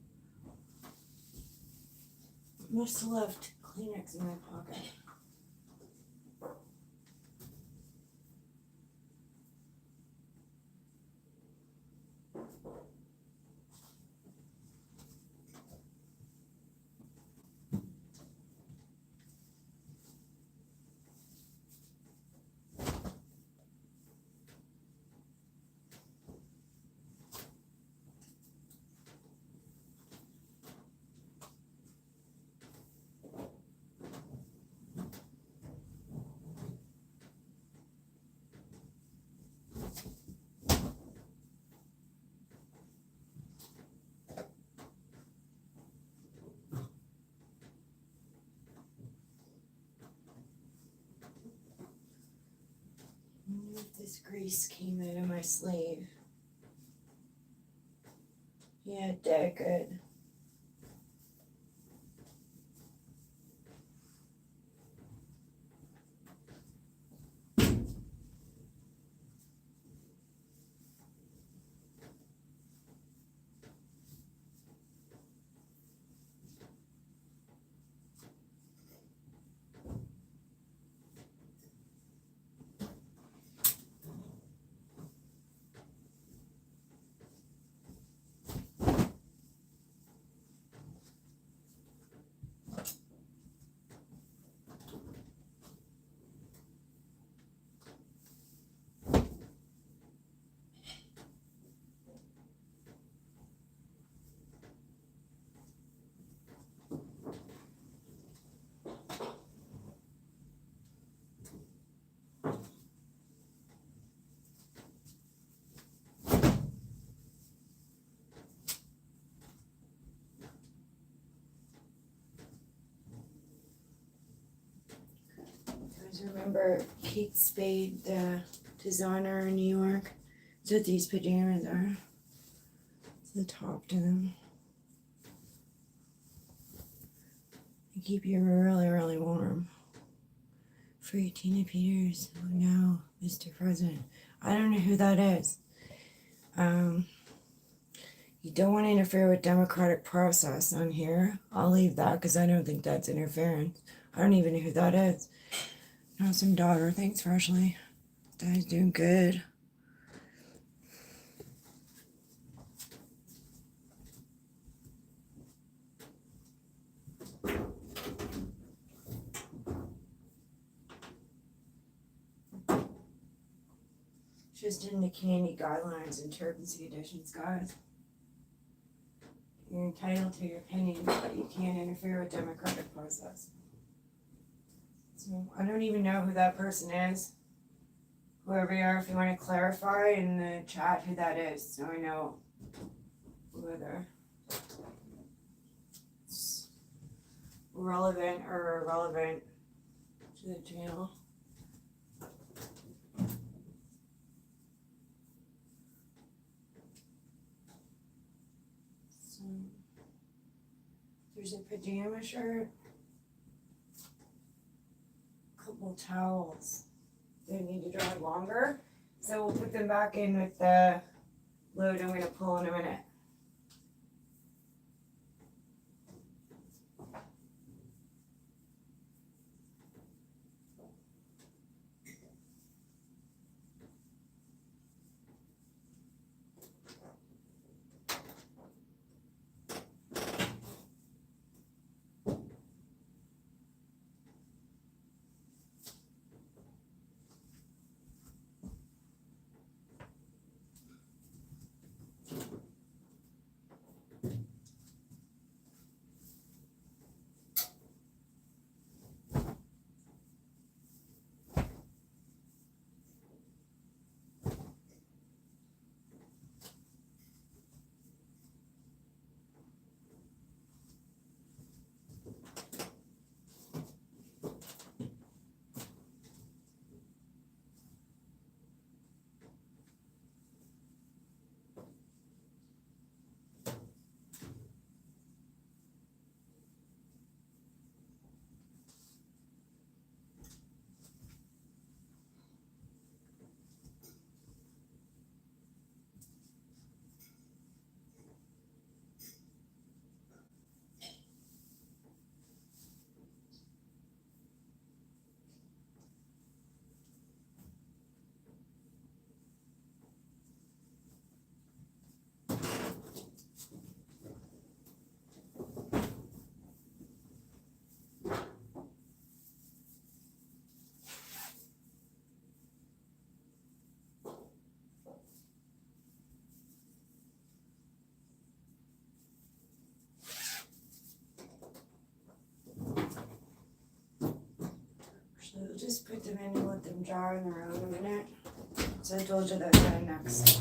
Must have left Kleenex in my pocket. I wonder if this grease came out of my sleeve. Yeah, dead good. You guys remember Kate Spade, the designer in New York? That's what these pajamas are. It's the top to them. They keep you really, really warm. Free Tina Peters. Oh no, Mr. President. I don't know who that is. You don't want to interfere with democratic process on here. I'll leave that because I don't think that's interference. I don't even know who that is. Some daughter. Thanks, Freshly. Daddy's doing good. Just in the candy guidelines and terms and conditions, guys. You're entitled to your opinion, but you can't interfere with democratic process. So I don't even know who that person is. Whoever you are, if you want to clarify in the chat who that is, so I know whether it's relevant or irrelevant to the channel. So there's a pajama shirt, a couple towels. They need to dry longer, so we'll put them back in with the load I'm going to pull in a minute. just put them in and let them dry on their own a minute. So I told you that the next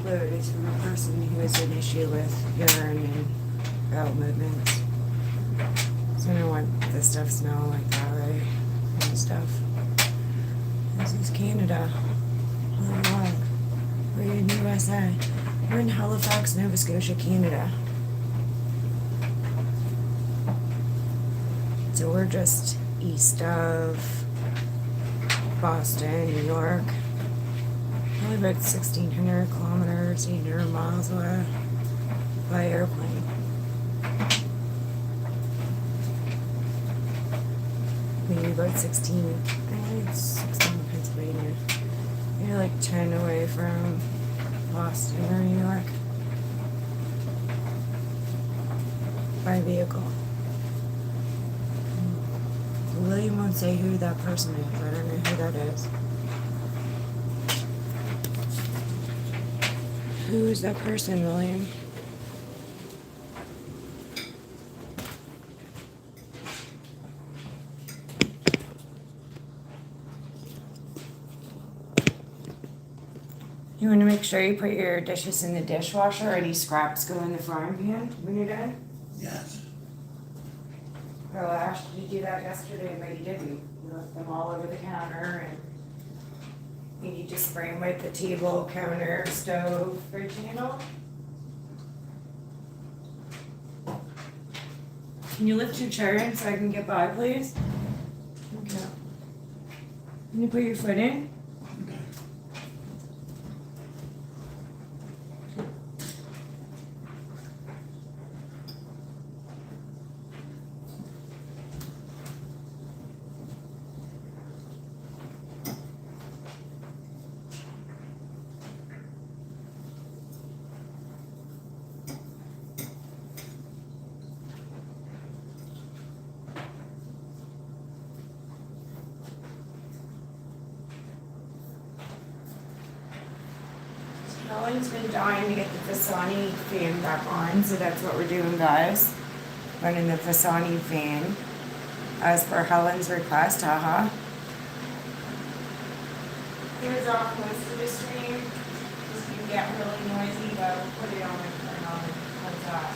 load is from a person who has an issue with urine and bowel movements. So I don't want this stuff smell like that, right? And stuff. This is Canada. Oh God. We're in USA. We're in Halifax, Nova Scotia, Canada. So we're just east of Boston, New York. Probably about 1,600 kilometers, 800 miles away by airplane. Maybe about 16. I think it's 16 in Pennsylvania. You're like 10 away from Boston or New York by vehicle. William won't say who that person is. I don't know who that is. Who is that person, William? You want to make sure you put your dishes in the dishwasher. Any scraps go in the frying pan when you're done? Yes. Oh, I asked you to do that yesterday, but you didn't. You left them all over the counter, and you just spray them with the table, counter, stove, fridge handle. Can you lift your chair in so I can get by, please? Okay. Can you put your foot in? Okay. Helen's been dying to get the Fasani fan back on, so that's what we're doing, guys. Running the Fasani fan as per Helen's request, haha. Here's off most of the stream. This can get really noisy, but we'll put it on and turn on. How's that?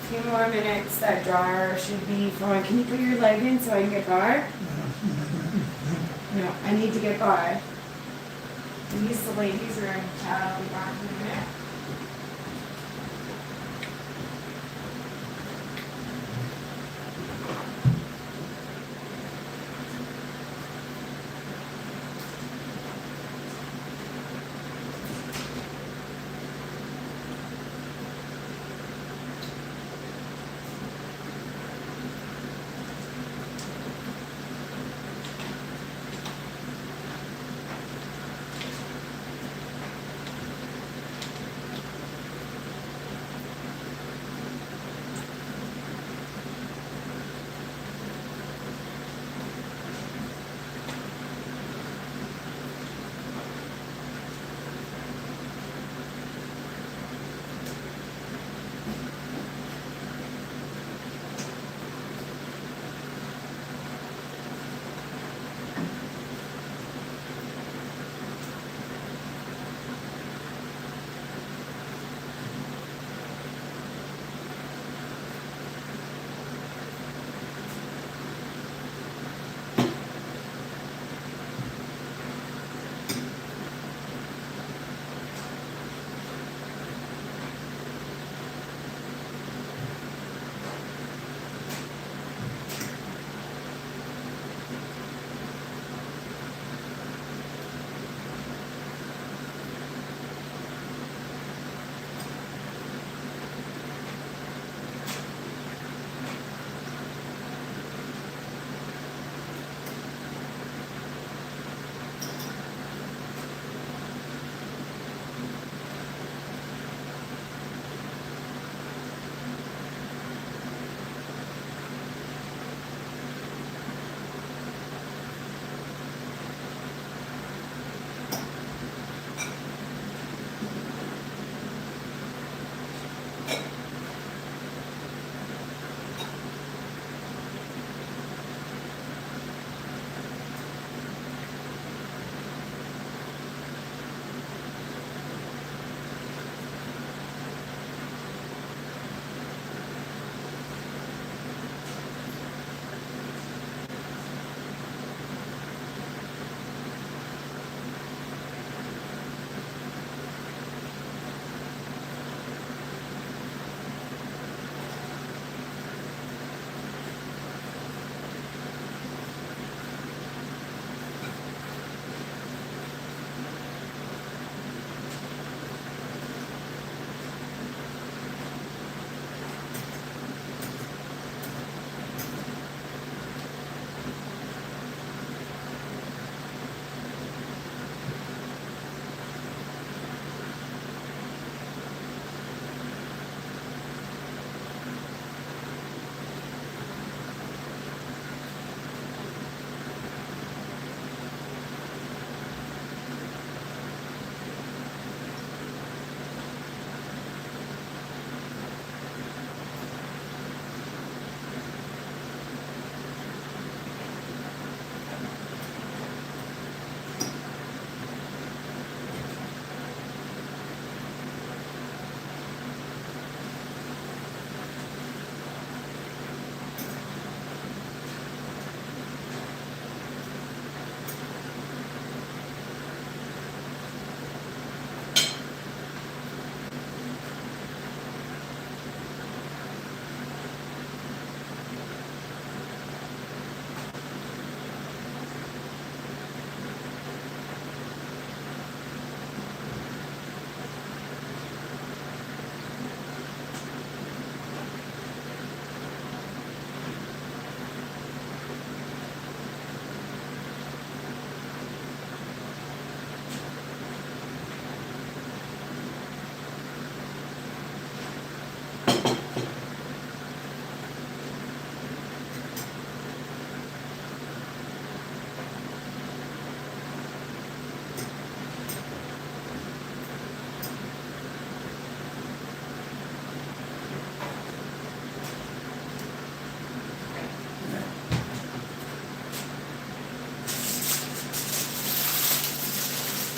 Few more minutes, that dryer should be fine. Can you put your leg in so I can get by? No, I need to get by. These the ladies are in chat, I'll be back in a minute.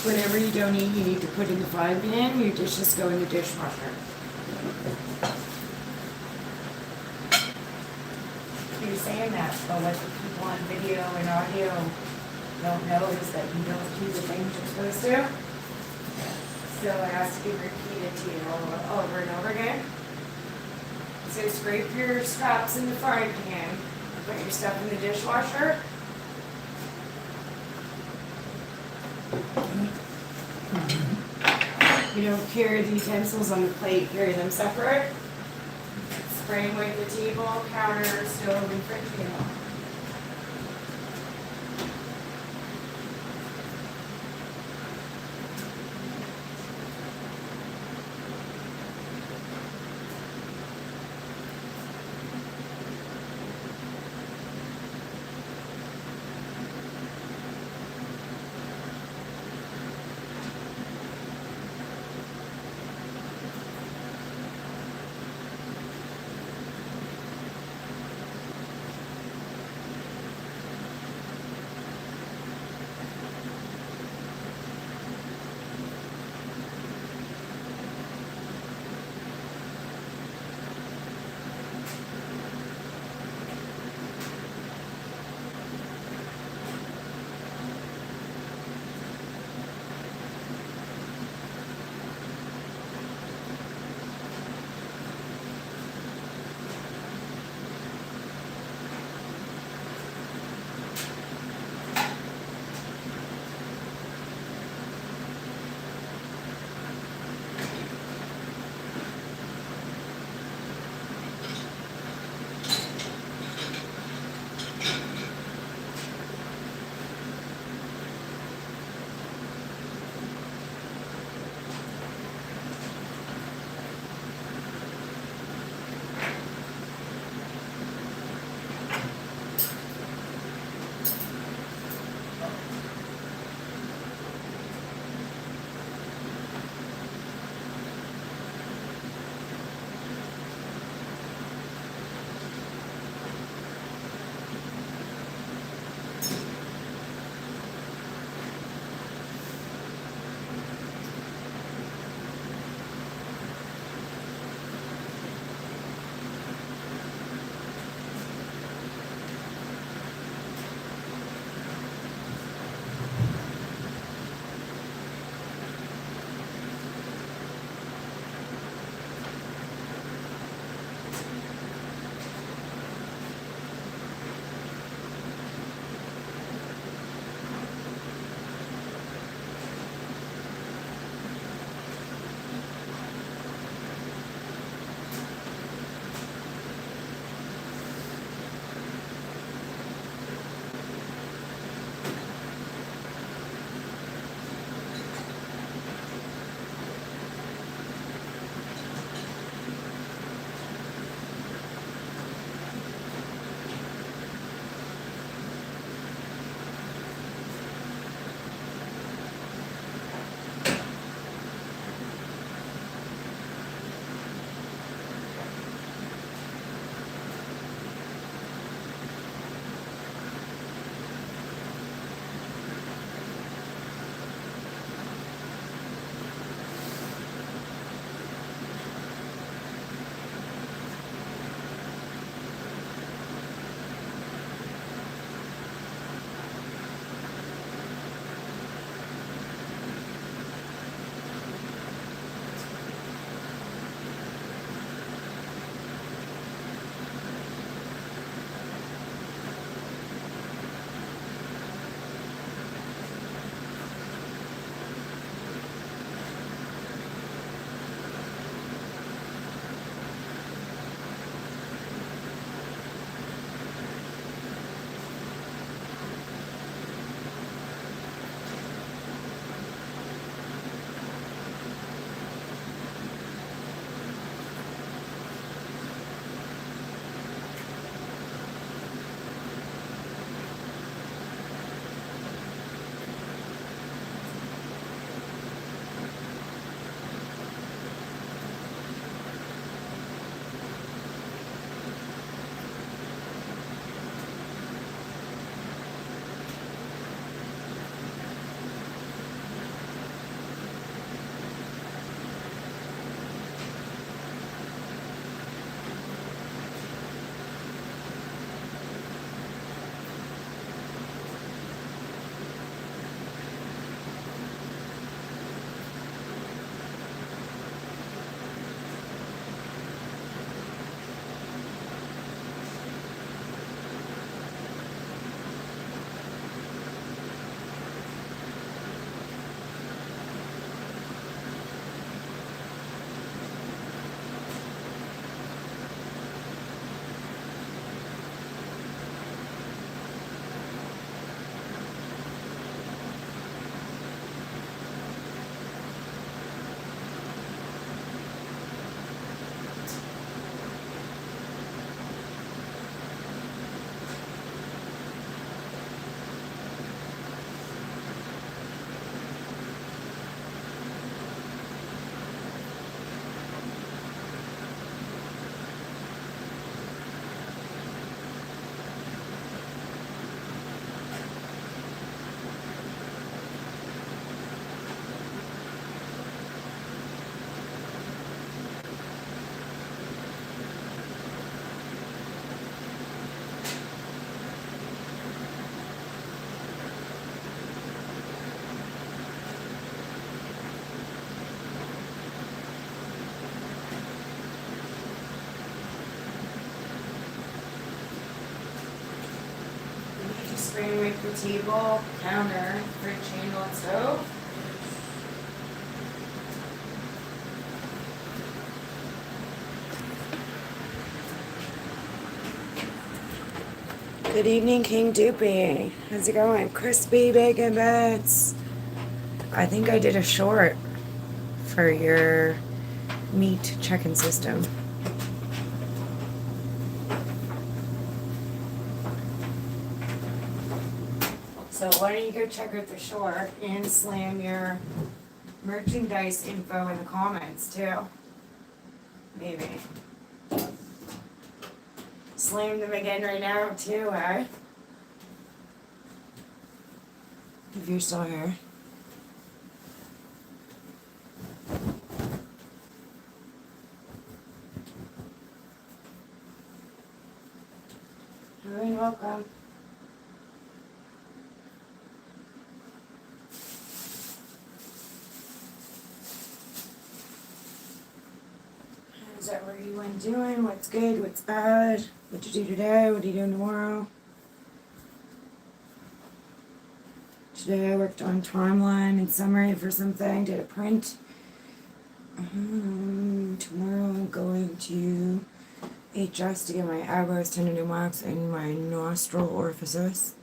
whatever you don't eat, you need to put in the frying pan. Your dishes go in the dishwasher. You're saying that, but what the people on video and audio don't know is that you don't do the things you're supposed to. So it has to be repeated to you over and over again. So scrape your scraps in the frying pan, put your stuff in the dishwasher. You don't carry the utensils on the plate, carry them separate. Spray away the table, counter, stove, and fridge table. spray and wipe the table, counter, fridge handle, and stove. Good evening, King Doopy. How's it going? Crispy bacon bits. I think I did a short for your meat check-in system. So why don't you go check out the short and slam your merchandise info in the comments too? Maybe. Slam them again right now too, eh? If you're still here. You're welcome. How's everyone doing? What's good? What's bad? What you do today? What are you doing tomorrow? Today I worked on timeline and summary for something, did a print. Tomorrow I'm going to HS to get my eyebrows tendon wax and my nostril orifices.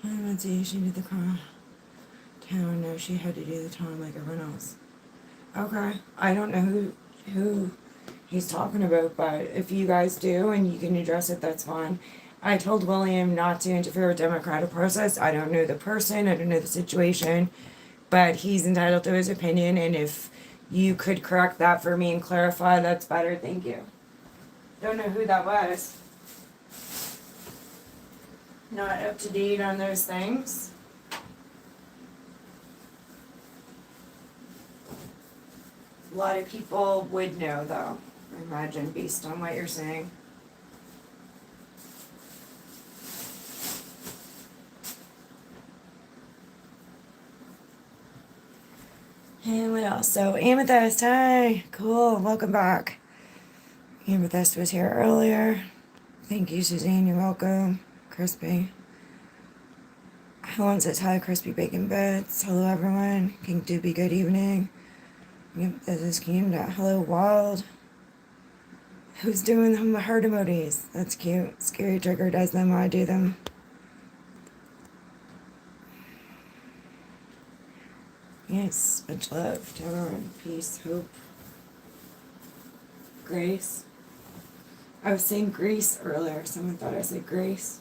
And Wednesday she did the town. No, she had to do the town like everyone else. Okay, I don't know who he's talking about, but if you guys do and you can address it, that's fine. I told William not to interfere with democratic process. I don't know the person, I don't know the situation, but he's entitled to his opinion, and if you could correct that for me and clarify, that's better, thank you. Don't know who that was. Not up to date on those things. A lot of people would know though, I imagine, based on what you're saying. And what else? So Amethyst, hi, cool, welcome back. Amethyst was here earlier. Thank you, Suzanne, you're welcome. Crispy. Helen says hi, Crispy Bacon Bits. Hello everyone. King Doobie, good evening. Yep, this is Canada. Hello, Wild. Who's doing the heart emojis? That's cute. Scary Trigger does them, I do them. Yes, much love to everyone. Peace, hope, grace. I was saying Greece earlier. Someone thought I said Grace.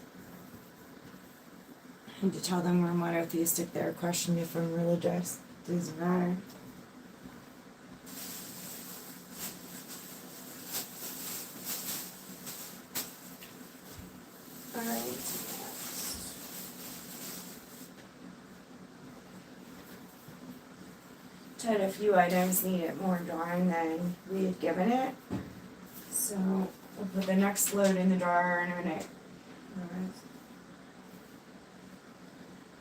I had to tell them we're monotheistic. They're questioning if I'm religious. Doesn't matter. Alright. Had a few items needed more drawing than we had given it. So we'll put the next load in the drawer in a minute. Alright.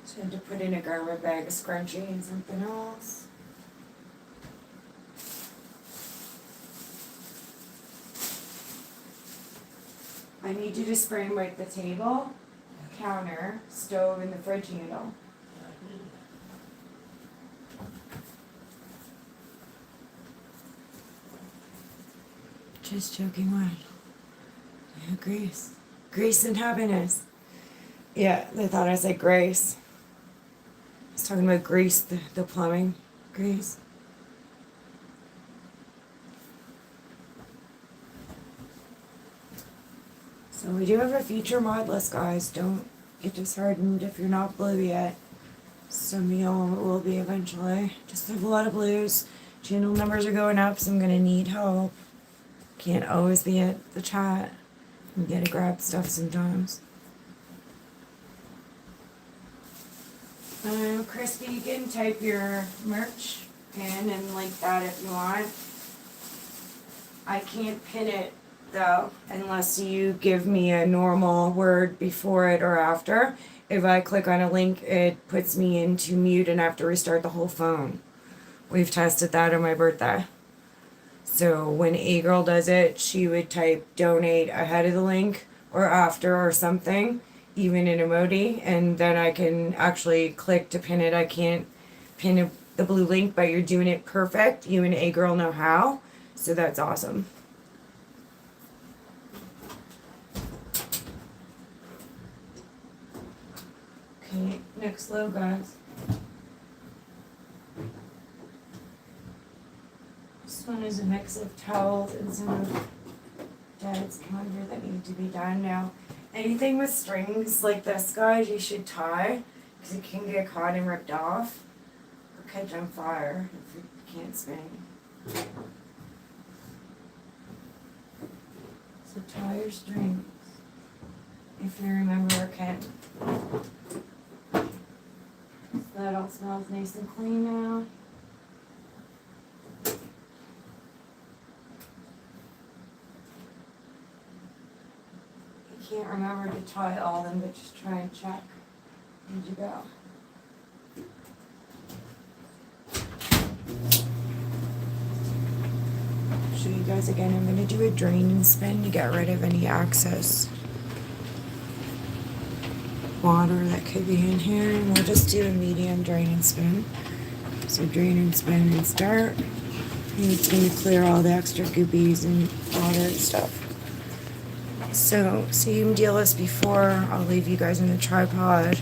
So I had to put in a garment bag, a scrunchie, and something else. I need you to spray and wipe the table, counter, stove, and the fridge handle. Just joking, what? Yeah, Grace. Grace and happiness. Yeah, they thought I said Grace. I was talking about Grace, the plumbing. Grace. So we do have a future mod list, guys. Don't get disheartened if you're not blue yet. Some of y'all will be eventually. Just have a lot of blues. Channel numbers are going up, so I'm gonna need help. Can't always be at the chat. You gotta grab stuff sometimes. Crispy, you can type your merch in and link that if you want. I can't pin it though, unless you give me a normal word before it or after. If I click on a link, it puts me into mute and I have to restart the whole phone. We've tested that on my birthday. So when A Girl does it, she would type donate ahead of the link or after or something. even an emoji, and then I can actually click to pin it. I can't pin the blue link, but you're doing it perfect. You and A Girl know how, so that's awesome. Okay, next load, guys. This one is a mix of towels and some of Dad's laundry that need to be done now. Anything with strings like this, guys, you should tie, because it can get caught and ripped off or catch on fire if you can't spin. So tie your strings, if you remember, Ken. So that all smells nice and clean now. Can't remember to tie all of them, but just try and check. Where'd you go? Show you guys again. I'm going to do a drain and spin to get rid of any excess water that could be in here. And we'll just do a medium drain and spin. So drain and spin and start. And it's going to clear all the extra goopies and water and stuff. So, same deal as before. I'll leave you guys in the tripod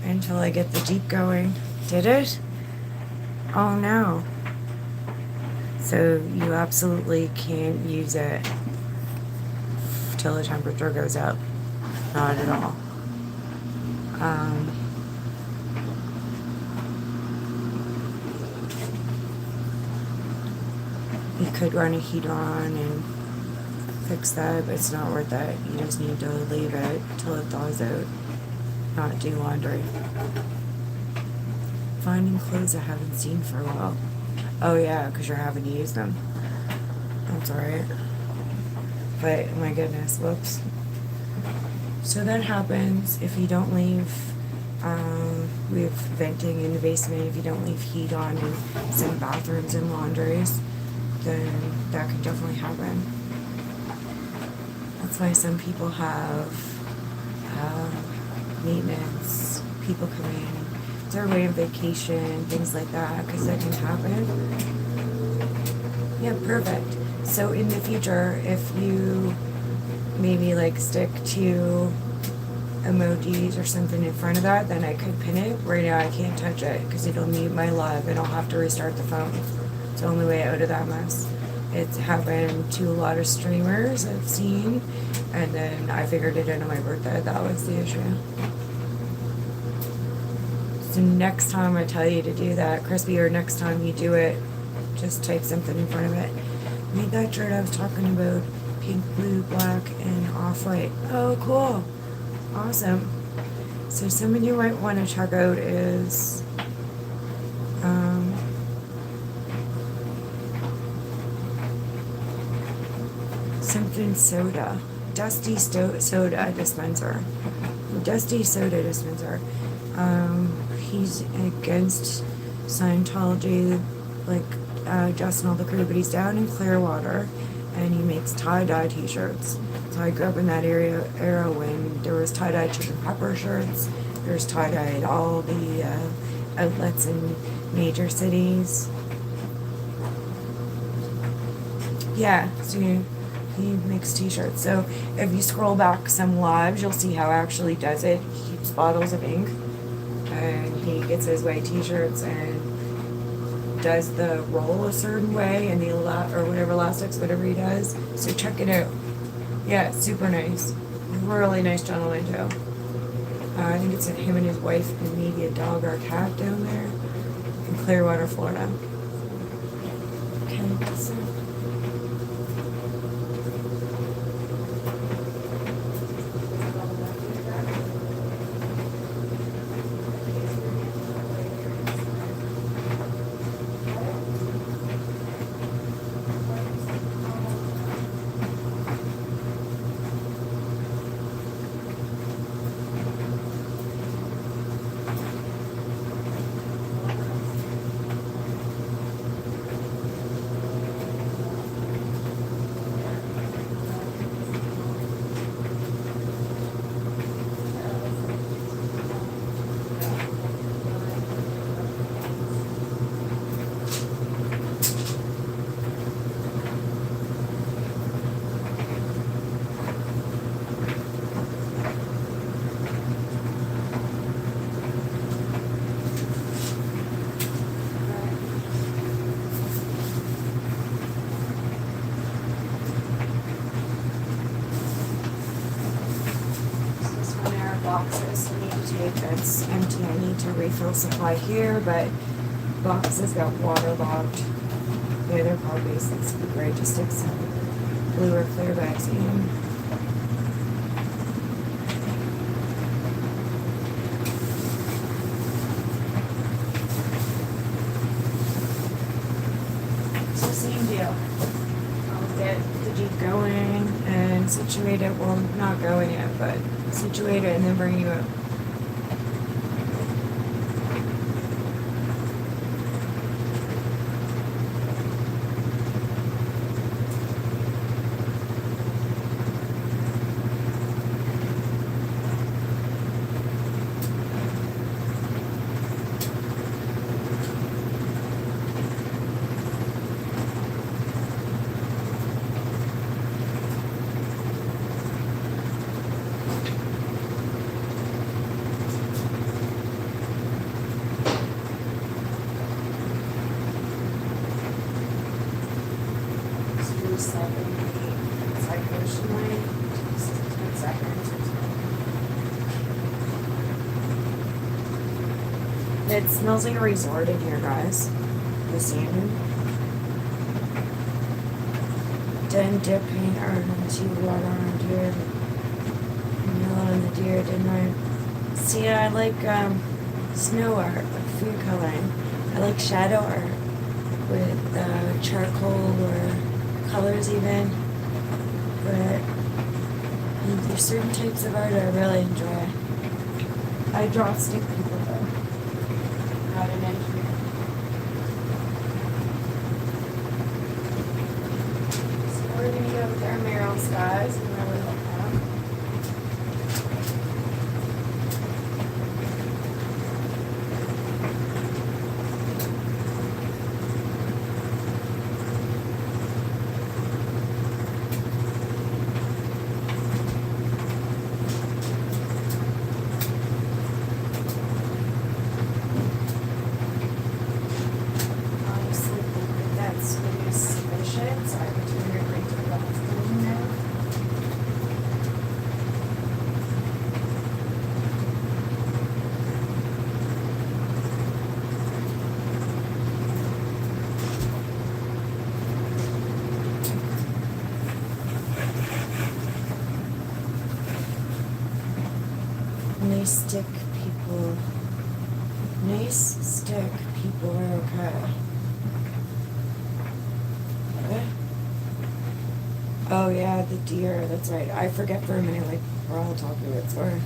until I get the Jeep going. Did it? Oh no. So, you absolutely can't use it till the temperature goes up. Not at all. You could run a heater on and fix that, but it's not worth it. You just need to leave it till it thaws out. Not do laundry. Finding clothes I haven't seen for a while. Oh yeah, because you're having to use them. That's alright. But my goodness, whoops. So that happens if you don't leave. We have venting in the basement. If you don't leave heat on in some bathrooms and laundries, then that can definitely happen. That's why some people have maintenance people come in. They're away on vacation, things like that, because that can happen. Yeah, perfect. So in the future, if you maybe like stick to emojis or something in front of that, then I could pin it. Right now I can't touch it because it'll mute my live and I'll have to restart the phone. It's the only way out of that mess. It's happened to a lot of streamers I've seen, and then I figured it out on my birthday. That was the issue. So next time I tell you to do that, Crispy, or next time you do it, just type something in front of it. Made that shirt I was talking about, pink, blue, black, and off-white. Oh, cool. Awesome. So something you might want to check out is something soda. Dusty soda dispenser. Dusty soda dispenser. He's against Scientology, like Justin all the crew, but he's down in Clearwater, and he makes tie-dye t-shirts. So I grew up in that era when there was tie-dye chicken pepper shirts. There's tie-dye at all the outlets in major cities. Yeah, so he makes t-shirts. So if you scroll back some lives, you'll see how he actually does it. He keeps bottles of ink, and he gets his white t-shirts and does the roll a certain way, and the or whatever elastics, whatever he does. So check it out. Yeah, it's super nice. Really nice gentleman too. I think it's him and his wife and maybe a dog or a cat down there in Clearwater, Florida. Okay, so boxes I need to take that's empty. I need to refill supply here, but boxes got waterlogged. Yeah, they're probably basically great. Just stick some blue or clear bags in. So same deal. I'll get the Jeep going and situate it. Well, not going yet, but situate it and then bring you up. It smells like a resort in here, guys. The sand. Didn't dip paint or too water on deer. Yellow on the deer, didn't I? See, I like snow art, like food coloring. I like shadow art with charcoal or colors even. But there's certain types of art I really enjoy. I draw stick people though. Not an engineer. So we're gonna go with our Merrill's guys and really look them. Nice stick people. Nice stick people are okay. What? Oh yeah, the deer, that's right. I forget for a minute, like, we're all talking about sorry.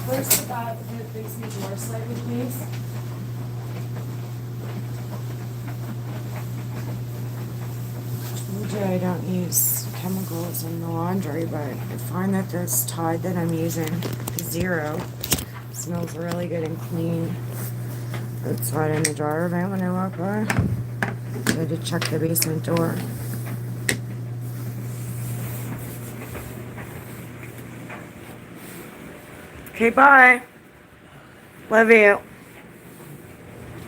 Where's the guy that basement door slide with me? Usually I don't use chemicals in the laundry, but I find that this Tide that I'm using is zero. It smells really good and clean. It's right in the dryer vent when I walk by. So I had to check the basement door. Okay, bye. Love you.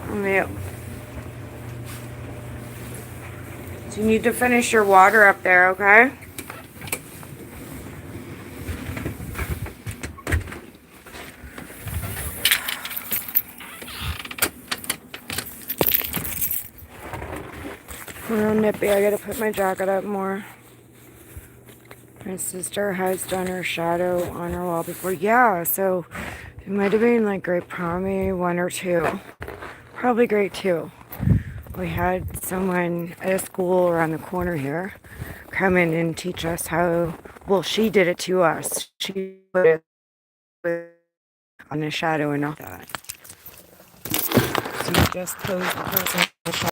Love you. So you need to finish your water up there, okay? Real nippy. I gotta put my jacket up more. My sister has done her shadow on her wall before. Yeah, so it might have been like grade probably 1 or 2. Probably grade 2. We had someone at a school around the corner here come in and teach us how, well, she did it to us. She put it on the shadow and all that. So you just pose the person in the shadow.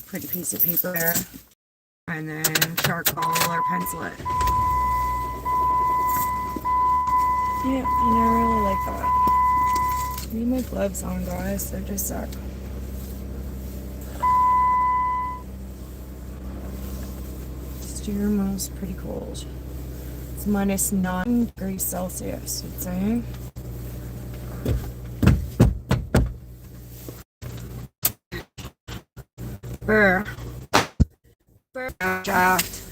Pretty piece of paper there. And then charcoal or pencil it. Yeah, and I really like that. I need my gloves on, guys. They're just suck. Steermo's pretty cold. It's minus 9 degrees Celsius, it's saying. Burr. Shaft.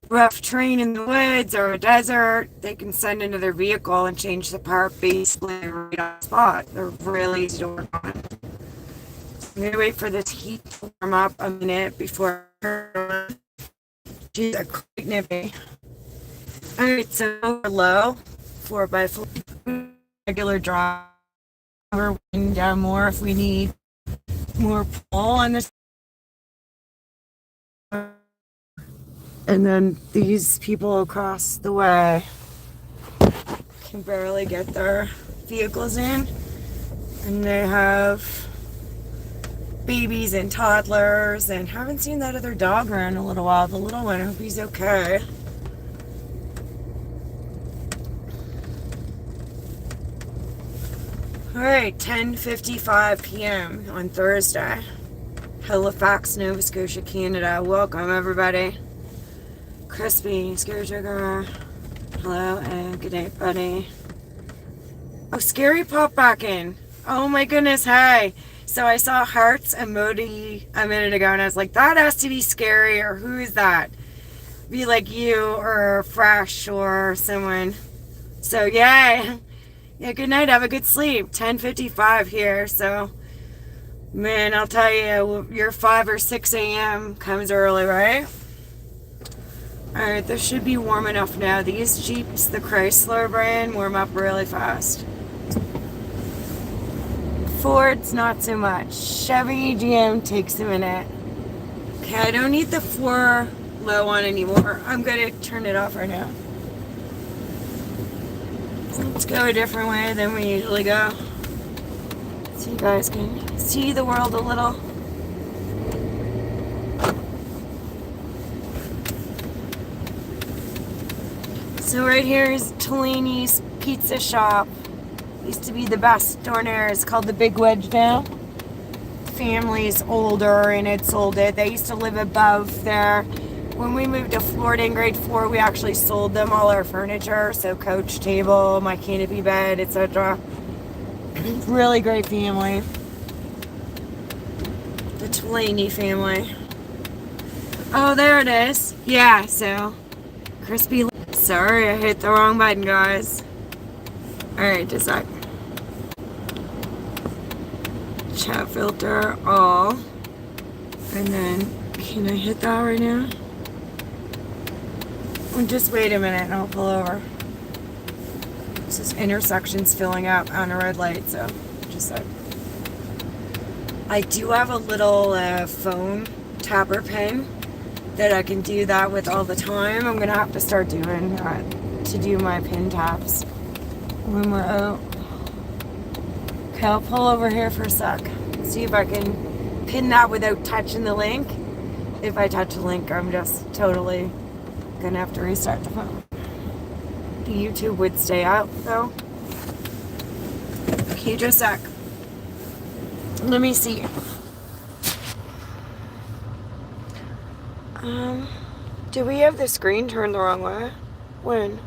Rough terrain in the woods or a desert, they can send another vehicle and change the part basically right on the spot. They're really easy to work on. I'm gonna wait for this heat to warm up a minute before. She's a quite nippy. Alright, so we're low, 4x4, regular drive. We're winding down more if we need more pull on this. And then these people across the way can barely get their vehicles in. And they have babies and toddlers, and haven't seen that other dog around in a little while. The little one, I hope he's okay. Alright, 10:55 p.m. on Thursday. Halifax, Nova Scotia, Canada. Welcome, everybody. Crispy, Scary Sugar. Hello and good night, buddy. Oh, Scary popped back in. Oh my goodness, hey. So I saw hearts emoji a minute ago and I was like, that has to be Scary, or who is that? Be like you or Fresh or someone. So yay. Yeah, good night. Have a good sleep. 10:55 here. So, man, I'll tell you, your 5 or 6 a.m. comes early, right? Alright, this should be warm enough now. These Jeeps, the Chrysler brand, warm up really fast. Ford's not so much. Chevy GM takes a minute. Okay, I don't need the 4 low on anymore. I'm going to turn it off right now. Let's go a different way than we usually go, so you guys can see the world a little. So right here is Tellini's Pizza Shop. Used to be the best donair. It's called the Big Wedge now. Family's older and it sold it. They used to live above there. When we moved to Florida in grade 4, we actually sold them all our furniture. So couch, table, my canopy bed, etc. Really great family. The Tellini family. Oh, there it is. Yeah, so crispy. Sorry, I hit the wrong button, guys. Alright, just a sec. Chat filter, all. And then, can I hit that right now? Just wait a minute and I'll pull over. This intersection's filling up on a red light, so just a sec. I do have a little phone tapper pen that I can do that with all the time. I'm gonna have to start doing that to do my pin taps when we're out. Okay, I'll pull over here for a sec. See if I can pin that without touching the link. If I touch the link, I'm just totally gonna have to restart the phone. The YouTube would stay out though. Okay, just a sec. Let me see. Do we have the screen turned the wrong way? When?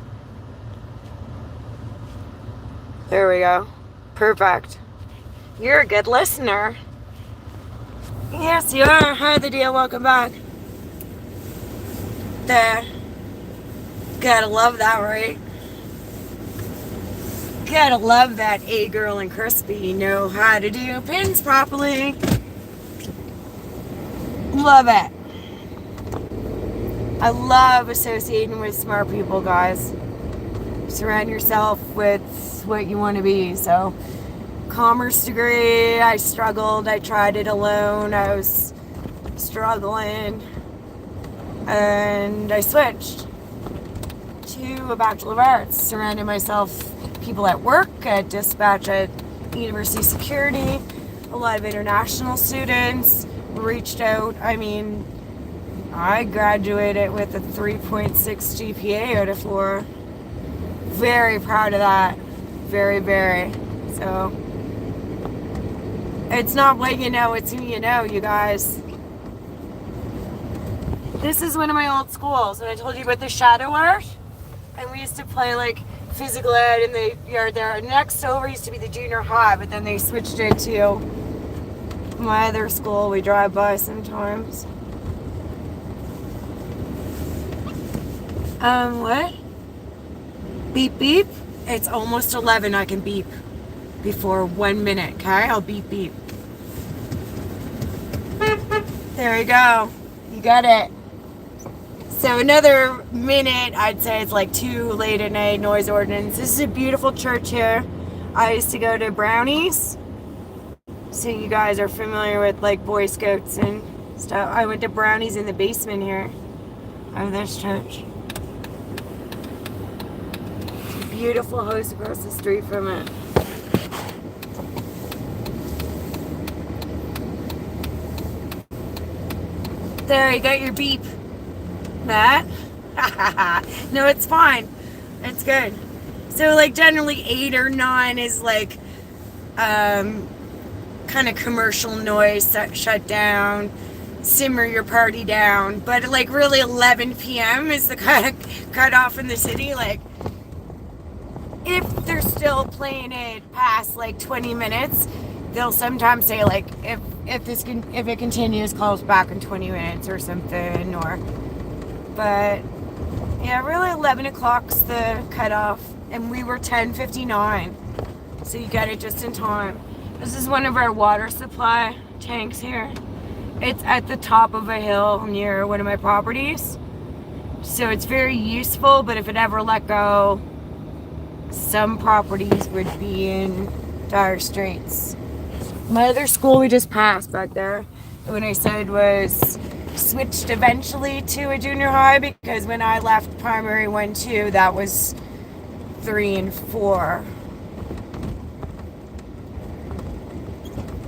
There we go. Perfect. You're a good listener. Yes, you are. Hi, the deal. Welcome back. There. Gotta love that, right? Gotta love that A-Girl and Crispy know how to do pins properly. Love it. I love associating with smart people, guys. Surround yourself with what you want to be. So, commerce degree, I struggled. I tried it alone. I was struggling. And I switched to a Bachelor of Arts. Surrounded myself with people at work, at dispatch, at university security. A lot of international students reached out. I mean, I graduated with a 3.6 GPA out of 4. Very proud of that. Very, very. So, it's not what you know, it's who you know, you guys. This is one of my old schools. When I told you about the shadow art, and we used to play like physical ed in the yard there. Next over used to be the junior high, but then they switched it to my other school. We drive by sometimes. What? Beep beep. It's almost 11. I can beep before 1 minute. Okay, I'll beep beep. There you go. You got it. So another minute, I'd say it's like 2 late at night noise ordinance. This is a beautiful church here. I used to go to Brownies. So you guys are familiar with like Boy Scouts and stuff. I went to Brownies in the basement here of this church. It's a beautiful house across the street from it. There, you got your beep. That? No, it's fine. It's good. So, like, generally 8 or 9 is like kind of commercial noise, shut down, simmer your party down. But, like, really 11 p.m. is the cut off in the city. Like, if they're still playing it past, like, 20 minutes, they'll sometimes say, like, if it continues, call us back in 20 minutes or something, or... But, yeah, really 11 o'clock's the cutoff, and we were 10:59, so you got it just in time. This is one of our water supply tanks here. It's at the top of a hill near one of my properties, so it's very useful, but if it ever let go, some properties would be in dire straits. My other school we just passed back there, when I said was... switched eventually to a junior high, because when I left primary 1-2, that was 3 and 4.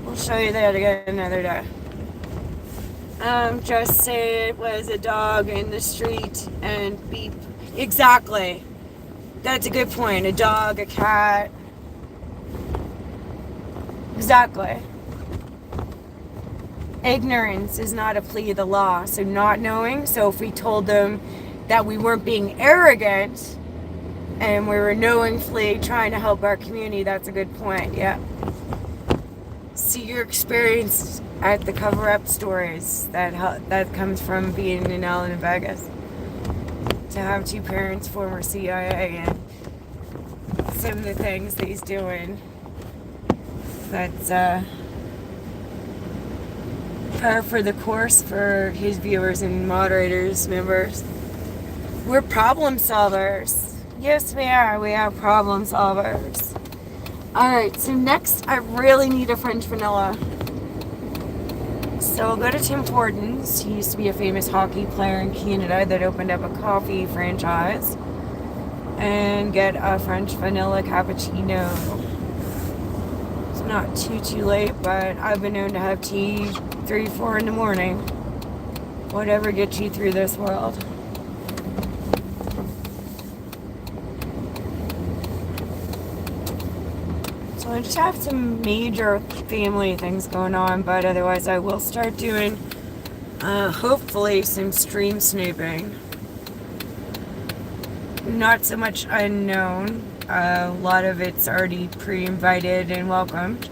We'll show you that again another day. Just say it was a dog in the street and beep. Exactly. That's a good point. A dog, a cat. Exactly. Ignorance is not a plea of the law, so not knowing. So if we told them that we weren't being arrogant and we were knowingly trying to help our community, that's a good point. Yeah. See your experience at the cover-up stories that comes from being in Allen and Vegas. To have 2 parents, former CIA, and some of the things that he's doing. That's par for the course for his viewers and moderators, members. We're problem solvers. Yes, we are. We are problem solvers. Alright, so next I really need a French vanilla. So I'll go to Tim Hortons. He used to be a famous hockey player in Canada that opened up a coffee franchise. And get a French vanilla cappuccino. It's not too late, but I've been known to have tea 3, 4 in the morning. Whatever gets you through this world. So I just have some major family things going on, but otherwise I will start doing, hopefully, some stream snooping. Not so much unknown. A lot of it's already pre-invited and welcomed.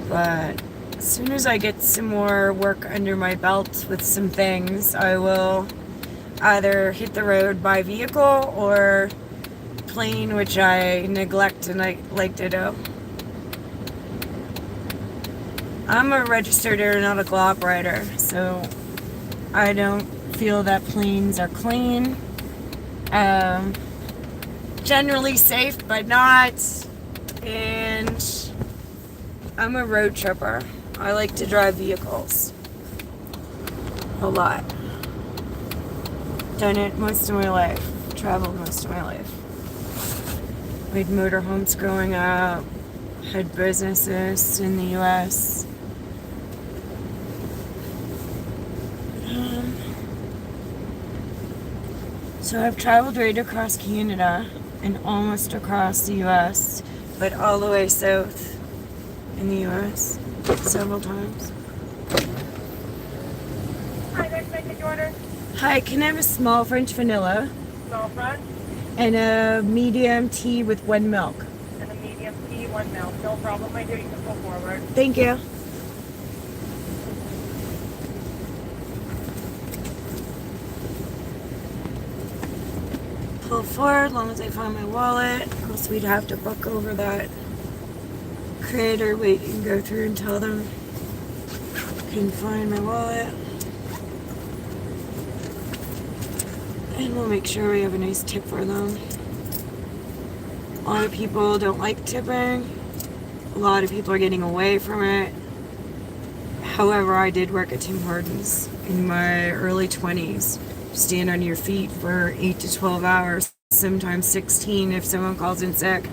But as soon as I get some more work under my belt with some things, I will either hit the road by vehicle or plane, which I neglect and I like to do. I'm a registered aeronautical operator, so I don't feel that planes are clean. Generally safe, but not. And I'm a road tripper. I like to drive vehicles a lot. Done it most of my life. Traveled most of my life. Made motorhomes growing up. Had businesses in the U.S. So I've traveled right across Canada and almost across the U.S., but all the way south in the U.S. several times. Hi, guys, can I take your order? Hi, can I have a small French vanilla Small front and a medium tea with 1 milk? and a medium tea, 1 milk. No problem, my dear. You can go forward. Thank you. Pull forward as long as I find my wallet, else we'd have to book over that creator, wait and go through and tell them I can find my wallet. And we'll make sure we have a nice tip for them. A lot of people don't like tipping. A lot of people are getting away from it. However, I did work at Tim Hortons in my early 20s. Stand on your feet for 8 to 12 hours, sometimes 16 if someone calls in sick.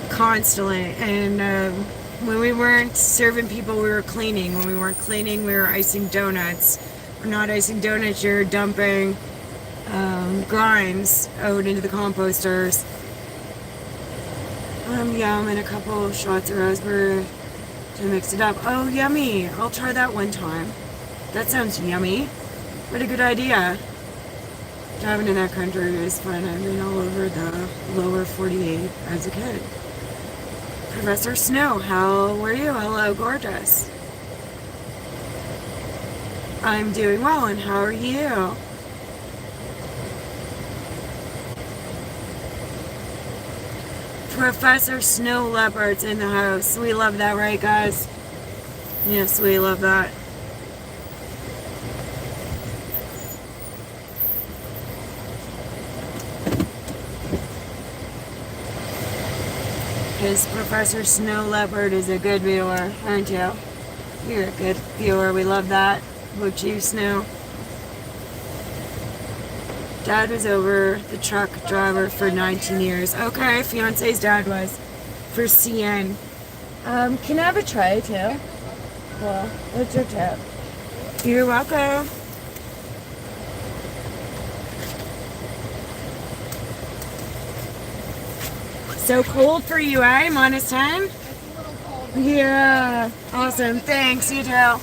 Constantly. And when we weren't serving people, we were cleaning. When we weren't cleaning, we were icing donuts. We're not icing donuts, you're dumping grinds out into the composters. Yum, and a couple shots of raspberry to mix it up. Oh, yummy. I'll try that one time. That sounds yummy. What a good idea. Driving in that country is fun. I've been all over the lower 48 as a kid. Professor Snow, how were you? Hello, gorgeous. I'm doing well, and how are you? Professor Snow Leopard's in the house. We love that, right, guys? Yes, we love that. Because Professor Snow Leopard is a good viewer, aren't you? You're a good viewer. We love that. About you, Snow. Dad was over the truck driver for 19 years. Okay, fiance's dad was. For CN. Can I have a tray, too? Well, what's your tip? You're welcome. So cold for you, eh? -10? Yeah. Awesome. Thanks. You too.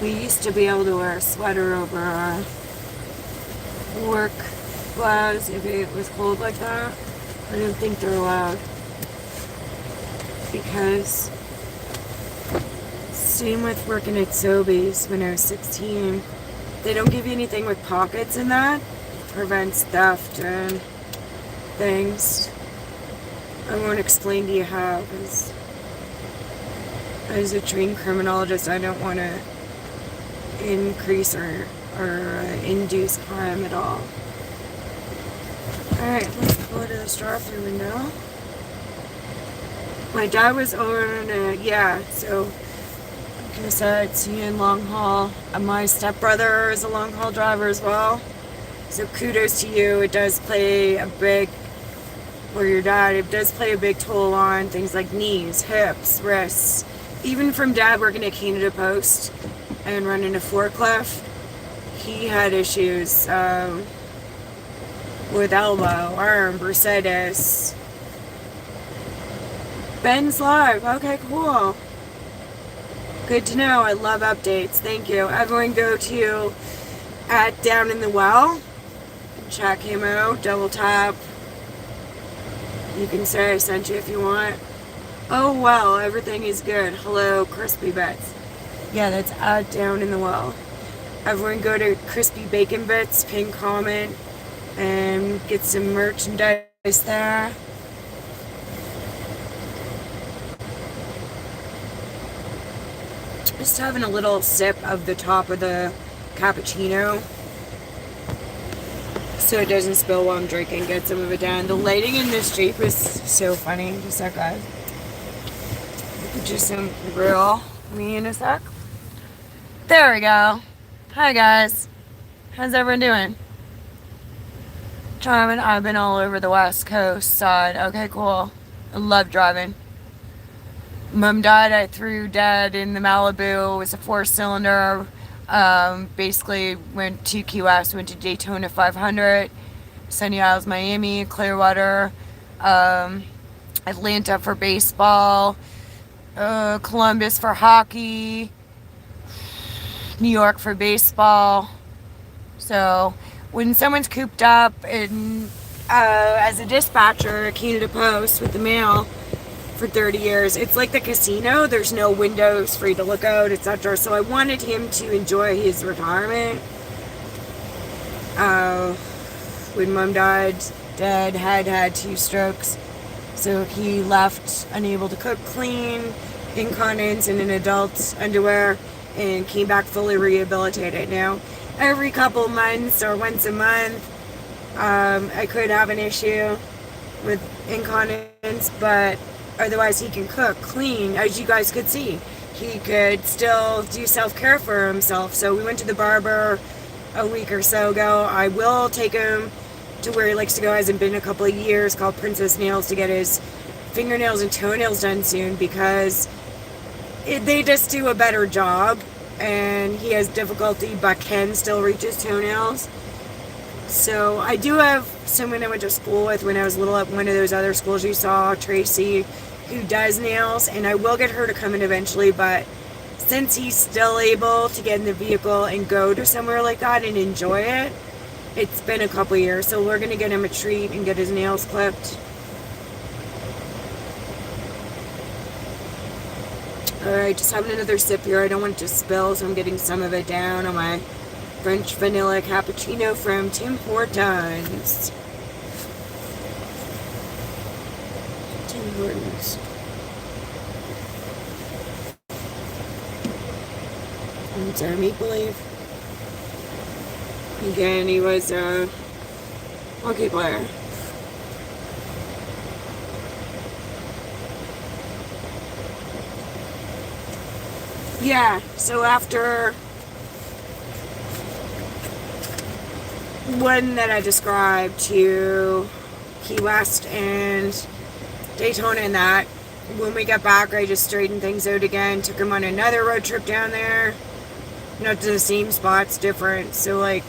We used to be able to wear a sweater over our work gloves if it was cold like that. I don't think they're allowed. Because same with working at Sobeys when I was 16. They don't give you anything with pockets in that. Prevents theft and things. I won't explain to you how, because as a trained criminologist, I don't want to increase or induce crime at all. Alright, let's go to this drive-thru window. My dad was on, yeah, so Like I said, see you in long haul. And my stepbrother is a long haul driver as well. So kudos to you. It does play a big, or your dad, it does play a big toll on things like knees, hips, wrists. Even from dad working at Canada Post and running a forklift, he had issues with elbow, arm, bursitis. Ben's live. Okay, cool. Good to know. I love updates. Thank you. Everyone go to at Down in the Well. Check him out. Double tap. You can say I sent you if you want. Oh well, everything is good. Hello, Crispy Bits. Yeah, that's at Down in the Well. Everyone go to Crispy Bacon Bits, pin comment, and get some merchandise there. Just having a little sip of the top of the cappuccino so it doesn't spill while I'm drinking. Get some of it down. The lighting in this Jeep is so funny. Just a sec, guys. Just some grill me in a sec. There we go. Hi guys. How's everyone doing? Driving. I've been all over the West Coast side. Okay, cool. I love driving. Mom died. I threw Dad in the Malibu. It was a 4-cylinder. Basically went to Key West, went to Daytona 500, Sunny Isles, Miami, Clearwater, Atlanta for baseball, Columbus for hockey, New York for baseball. So when someone's cooped up in, as a dispatcher at Canada Post with the mail for 30 years, it's like the casino. There's no windows for you to look out, etc. So I wanted him to enjoy his retirement. When Mom died, Dad had 2 strokes, so he left unable to cook, clean, incontinence, and in adult underwear, and came back fully rehabilitated. Now, every couple months or once a month, I could have an issue with incontinence, but otherwise he can cook, clean, as you guys could see. He could still do self-care for himself. So we went to the barber a week or so ago. I will take him to where he likes to go. Hasn't been in a couple of years, called Princess Nails, to get his fingernails and toenails done soon, because they just do a better job, and he has difficulty but can still reach his toenails. So I do have someone I went to school with when I was little at one of those other schools you saw, Tracy, who does nails, and I will get her to come in eventually, but since he's still able to get in the vehicle and go to somewhere like that and enjoy it, it's been a couple years, so we're going to get him a treat and get his nails clipped. Alright, just having another sip here. I don't want it to spill, so I'm getting some of it down on my French vanilla cappuccino from Tim Hortons. Tim Hortons. And it's our Maple Leaf. Again, he was a hockey player. Yeah, so after one that I described to Key West and Daytona and that, when we got back, I just straightened things out again, took him on another road trip down there. Not to the same spots, different. So like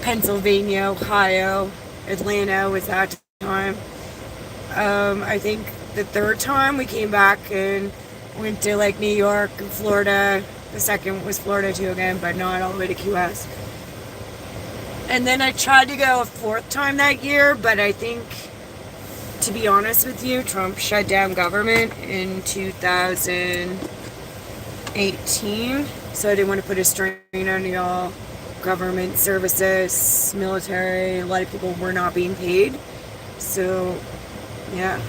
Pennsylvania, Ohio, Atlanta was that time. I think the third time we came back and went to like New York and Florida. The second was Florida too again, but not all the way to Key West. And then I tried to go a fourth time that year, but I think, to be honest with you, Trump shut down government in 2018. So I didn't want to put a strain on y'all. Government services, military, a lot of people were not being paid. So, yeah.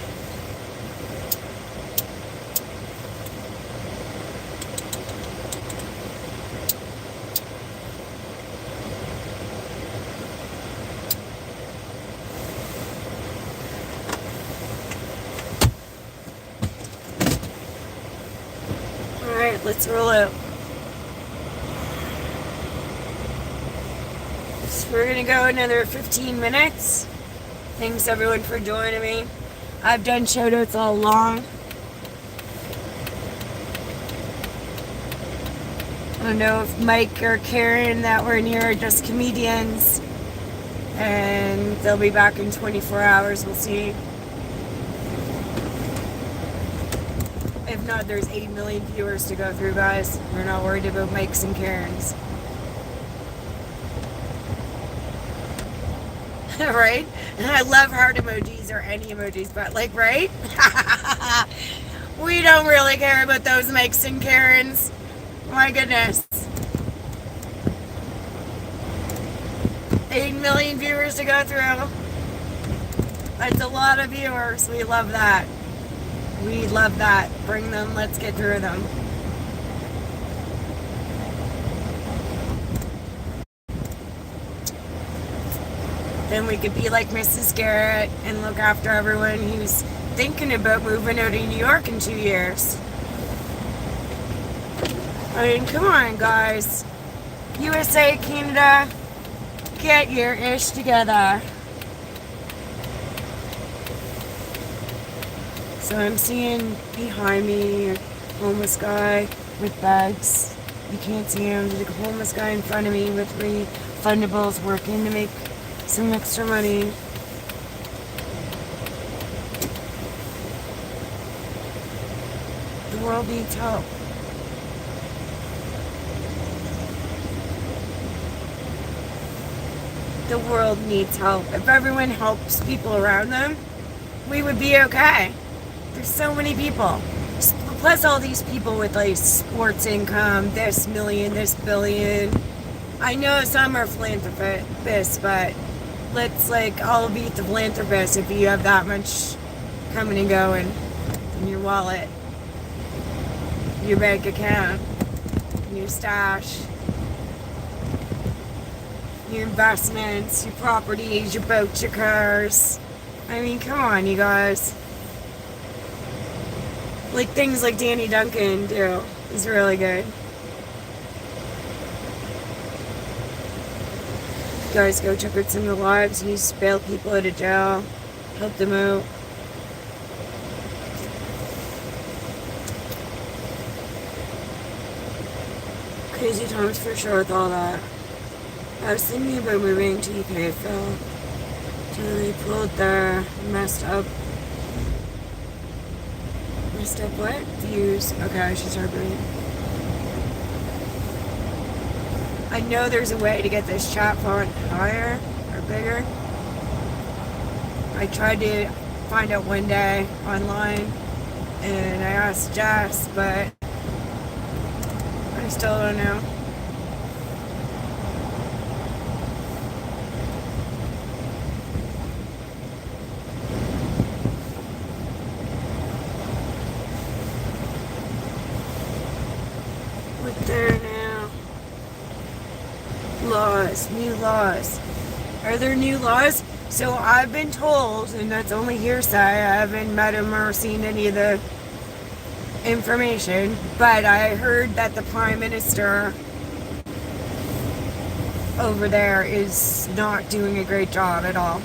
let's roll out. So we're gonna go another 15 minutes. Thanks everyone for joining me. I've done shout outs all along. I don't know if Mike or Karen that were in here are just comedians, and they'll be back in 24 hours. We'll see. If not, there's 8 million viewers to go through, guys. We're not worried about Mikes and Karens. Right? And I love heart emojis or any emojis, but like, right? We don't really care about those Mikes and Karens. My goodness. 8 million viewers to go through. That's a lot of viewers. We love that. We love that. Bring them. Let's get through them. Then we could be like Mrs. Garrett and look after everyone who's thinking about moving out of New York in 2 years. I mean, come on, guys. USA, Canada, get your ish together. So I'm seeing behind me a homeless guy with bags. You can't see him. There's a homeless guy in front of me with refundables working to make some extra money. The world needs help. The world needs help. If everyone helps people around them, we would be okay. There's so many people. Plus all these people with like sports income, this million, this billion. I know some are philanthropists, but let's like all be the philanthropists if you have that much coming and going in your wallet, your bank account, your stash, your investments, your properties, your boats, your cars. I mean, come on, you guys. Like things like Danny Duncan do is really good. You guys go check out some of the lives. You just bail people out of jail, help them out. Crazy times for sure with all that. I was thinking about moving to UK, Phil. Totally pulled there, messed up what? Views. Okay, I should start breathing. I know there's a way to get this chat font higher or bigger. I tried to find out one day online and I asked Jess, but I still don't know. There now. Laws, new laws. Are there new laws? So I've been told, and that's only hearsay, I haven't met him or seen any of the information, but I heard that the Prime Minister over there is not doing a great job at all.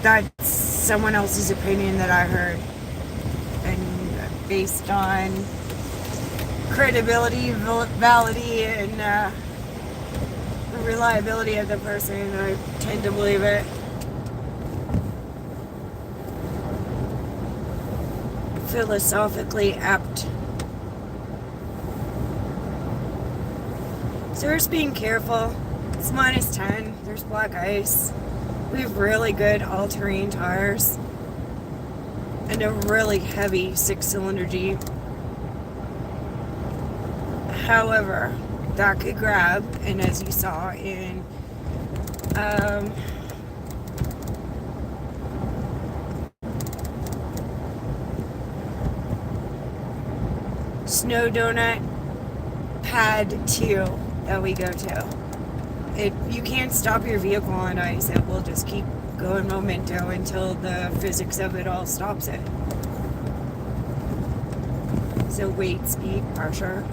That's someone else's opinion that I heard. And based on credibility, validity, and reliability of the person, I tend to believe it. Philosophically apt. So we're just being careful. It's -10. There's black ice. We have really good all-terrain tires. And a really heavy 6-cylinder Jeep. However, that could grab, and as you saw in Snow Donut Pad 2 that we go to. You can't stop your vehicle on ice. It will just keep going momento until the physics of it all stops it. So weight, speed, pressure.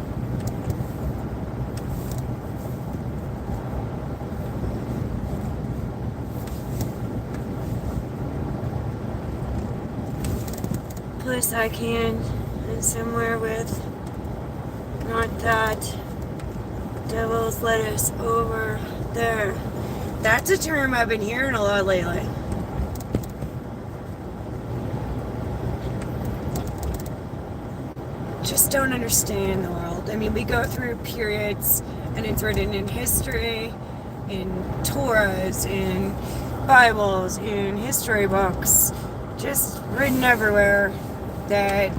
Plus I can live somewhere with not that devil's lettuce over there. That's a term I've been hearing a lot lately. Just don't understand the world. I mean, we go through periods, and it's written in history, in Torahs, in Bibles, in history books, just written everywhere, that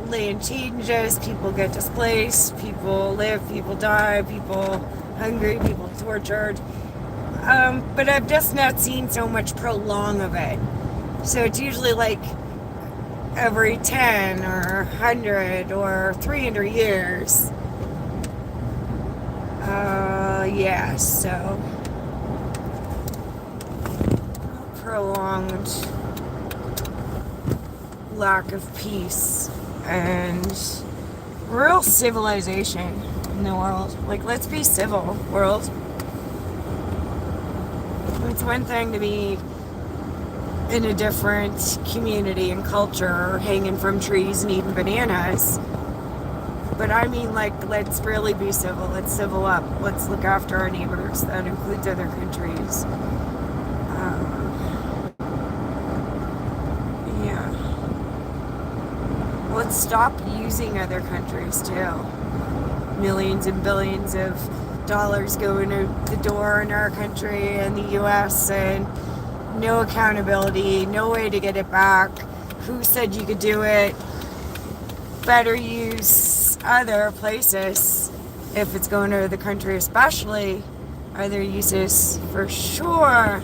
land changes, people get displaced, people live, people die, people hungry, people tortured. But I've just not seen so much prolong of it. So it's usually like every 10 or 100 or 300 years. Yeah, so prolonged lack of peace and real civilization in the world. Like, let's be civil, world. It's one thing to be in a different community and culture, hanging from trees and eating bananas. But I mean, like, let's really be civil. Let's civil up. Let's look after our neighbors. That includes other countries. Yeah. Let's stop using other countries, too. Millions and billions of dollars going out the door in our country and the U.S. and no accountability, no way to get it back. Who said you could do it? Better use other places if it's going to the country, especially other uses for sure.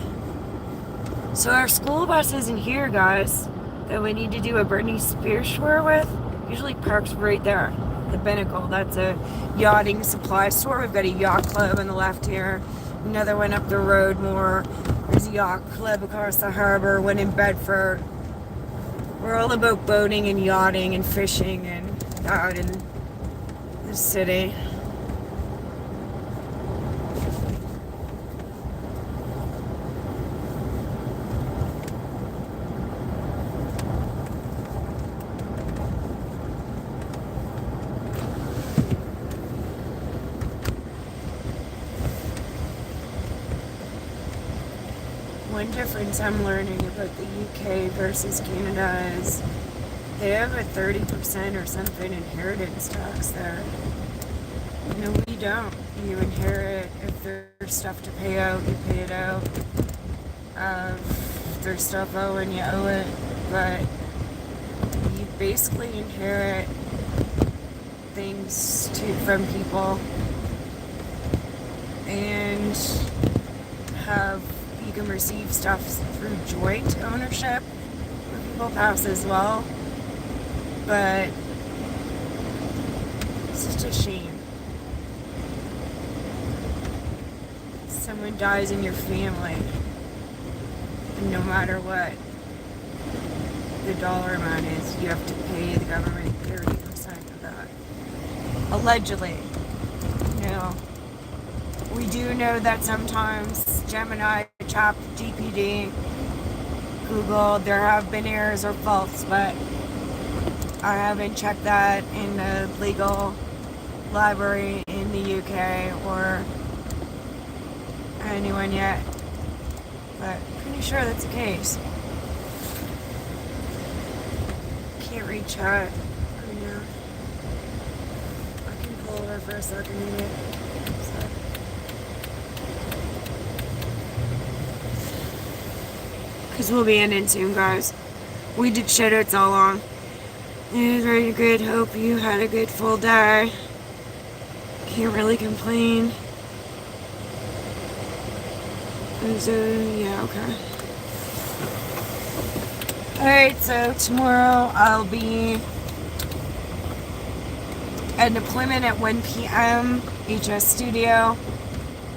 So our school bus isn't here, guys, that we need to do a Britney Spears tour with. Usually parks right there, the Binnacle. That's a yachting supply store. We've got a yacht club on the left here, another one up the road more. There's a yacht club across the harbor, one in Bedford. We're all about boating and yachting and fishing and out in the city. One difference I'm learning about the UK versus Canada is they have a 30% or something inheritance tax there. No, we don't. You inherit. If there's stuff to pay out, you pay it out. If there's stuff owing, you owe it. But you basically inherit things from people and you can receive stuff through joint ownership where people pass as well. But it's just a shame. Someone dies in your family, and no matter what the dollar amount is, you have to pay the government 30% of that. Allegedly. We do know that sometimes Gemini, GPT, Google, there have been errors or faults, but I haven't checked that in the legal library in the UK or anyone yet, but pretty sure that's the case. Can't read chat right now. I can pull over for a second and read it. Because we'll be ending soon, guys. We did shoutouts all along. It was very good. Hope you had a good full day. Can't really complain. And so, yeah, okay. Alright, so tomorrow I'll be at an appointment at 1 p.m. HS Studio.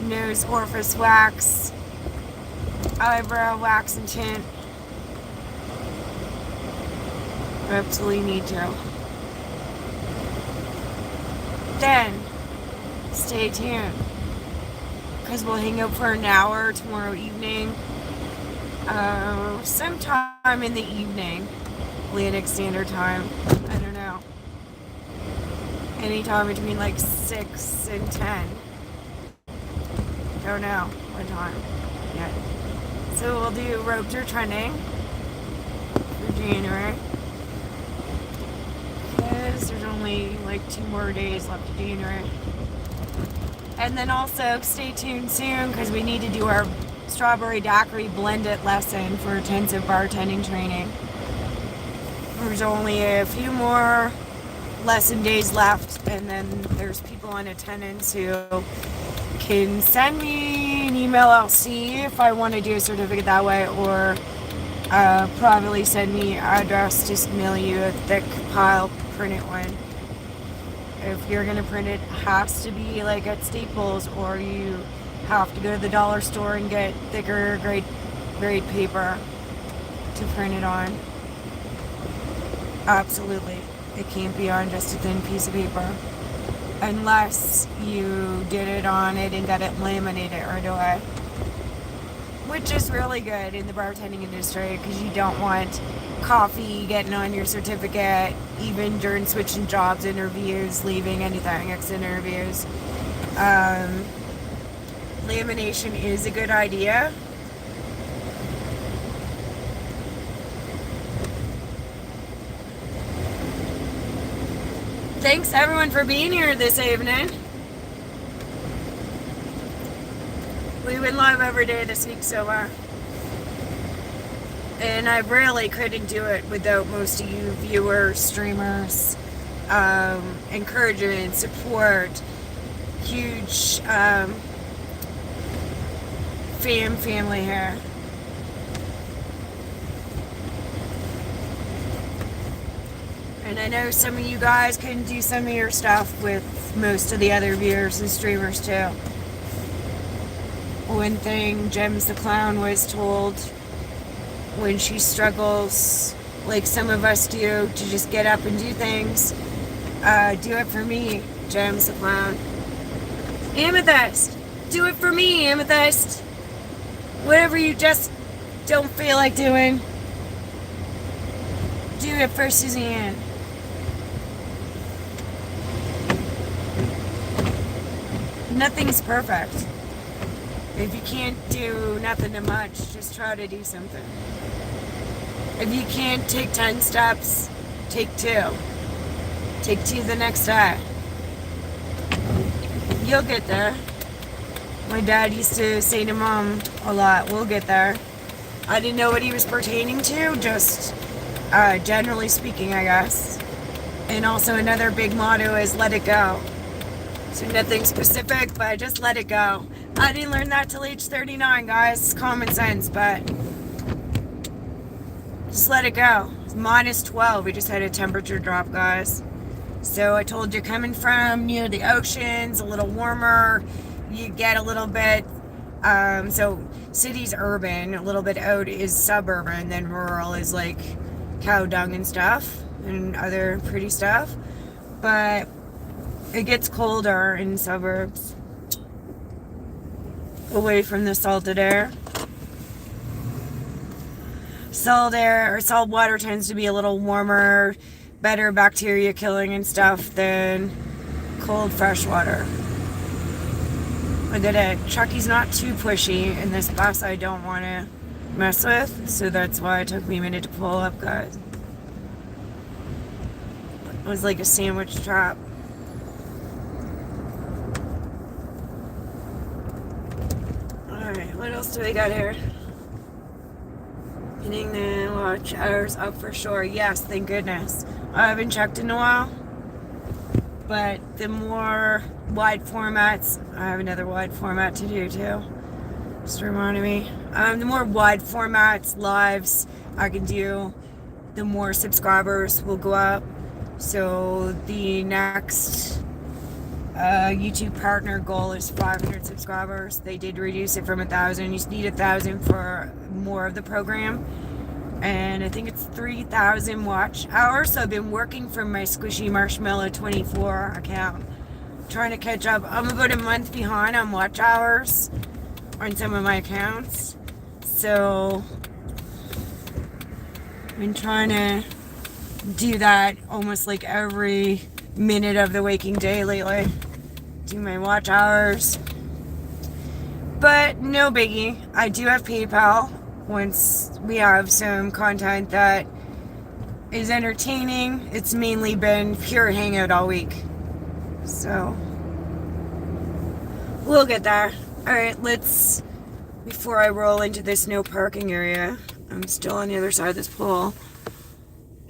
Nose orifice wax. Eyebrow wax and tint. I absolutely need to. then, stay tuned. Because we'll hang out for an hour tomorrow evening. Sometime in the evening. Atlantic Standard Time. I don't know. Anytime between like 6 and 10. Don't know what time yet. So we'll do ropes or trending for January. Because there's only like 2 more days left of January. And then also stay tuned soon because we need to do our strawberry daiquiri blended lesson for intensive bartending training. There's only a few more lesson days left, and then there's people on attendance who can send me an email. I'll see if I want to do a certificate that way, or probably send me an address, just mail you a thick pile, print it one. If you're going to print it, has to be like at Staples, or you have to go to the dollar store and get thicker grade paper to print it on. Absolutely. It can't be on just a thin piece of paper. Unless you did it on it and got it laminated right away. Which is really good in the bartending industry because you don't want coffee getting on your certificate, even during switching jobs, interviews, leaving, anything, exit interviews. Lamination is a good idea. Thanks everyone for being here this evening. We've been live every day this week so far. And I really couldn't do it without most of you viewers, streamers, encouragement, support, huge family here. And I know some of you guys couldn't do some of your stuff with most of the other viewers and streamers too. One thing Gems the Clown was told when she struggles, like some of us do, to just get up and do things, do it for me, Gems the Clown. Amethyst, do it for me, Amethyst. Whatever you just don't feel like doing, do it for Suzanne. Nothing's perfect. If you can't do nothing too much, just try to do something. If you can't take 10 steps, take 2. Take 2 the next day. You'll get there. My dad used to say to Mom a lot, we'll get there. I didn't know what he was pertaining to, just generally speaking, I guess. And also another big motto is let it go. So nothing specific, but just let it go. I didn't learn that till age 39, guys. It's common sense, but just let it go. It's minus 12. We just had a temperature drop, guys. So I told you, coming from near the oceans, a little warmer, you get a little bit, so city's urban, a little bit out is suburban, then rural is like cow dung and stuff, and other pretty stuff. But it gets colder in suburbs, away from the salted air. Salt air or salt water tends to be a little warmer, better bacteria killing and stuff than cold fresh water. I did it. Chucky's not too pushy, and this bus I don't want to mess with, so that's why it took me a minute to pull up, guys. It was like a sandwich trap. Alright, what else do we got here? Getting the watch hours up for sure. Yes, thank goodness. I haven't checked in a while. But the more wide formats, I have another wide format to do too. Just reminded me. The more wide formats, lives I can do, the more subscribers will go up. So the next YouTube partner goal is 500 subscribers. They did reduce it from 1,000. You need 1,000 for more of the program. And I think it's 3,000 watch hours. So I've been working from my Squishy Marshmallow 24 account. trying to catch up. I'm about a month behind on watch hours on some of my accounts. So I've been trying to do that almost like every minute of the waking day lately. Do my watch hours. But no biggie. I do have PayPal once we have some content that is entertaining. It's mainly been pure hangout all week. So we'll get there. Alright, before I roll into this no parking area, I'm still on the other side of this pole.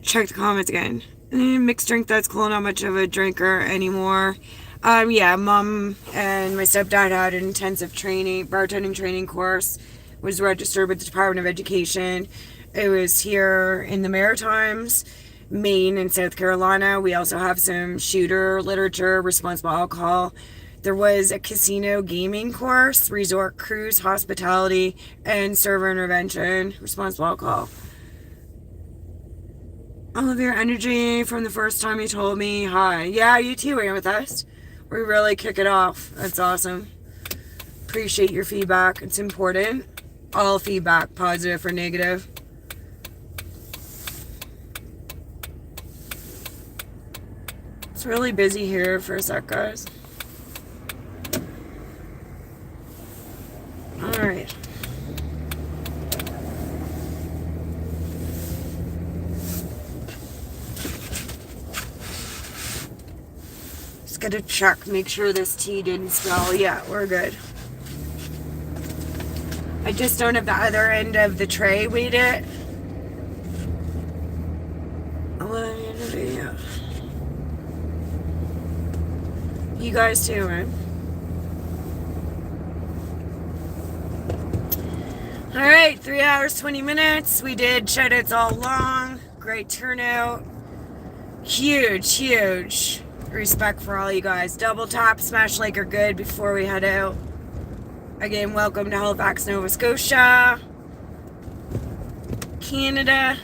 Check the comments again. Mixed drink, that's cool, not much of a drinker anymore. Yeah, Mom and my stepdad had an intensive bartending training course. Was registered with the Department of Education. It was here in the Maritimes, Maine, and South Carolina. We also have some shooter literature, responsible alcohol. There was a casino gaming course, resort cruise, hospitality, and server intervention, responsible alcohol. I love your energy from the first time you told me hi. Yeah, you too, are with us. We really kick it off. That's awesome. Appreciate your feedback. It's important. All feedback, positive or negative. It's really busy here for a sec, guys. Alright. Just gotta check, make sure this tea didn't spill. Yeah, we're good. I just don't have the other end of the tray weighted. Yeah. You guys too, right? Alright, 3 hours, 20 minutes. We did shoutouts all along. Great turnout. Huge respect for all you guys. Double tap, smash like are good before we head out. Again, welcome to Halifax, Nova Scotia, Canada.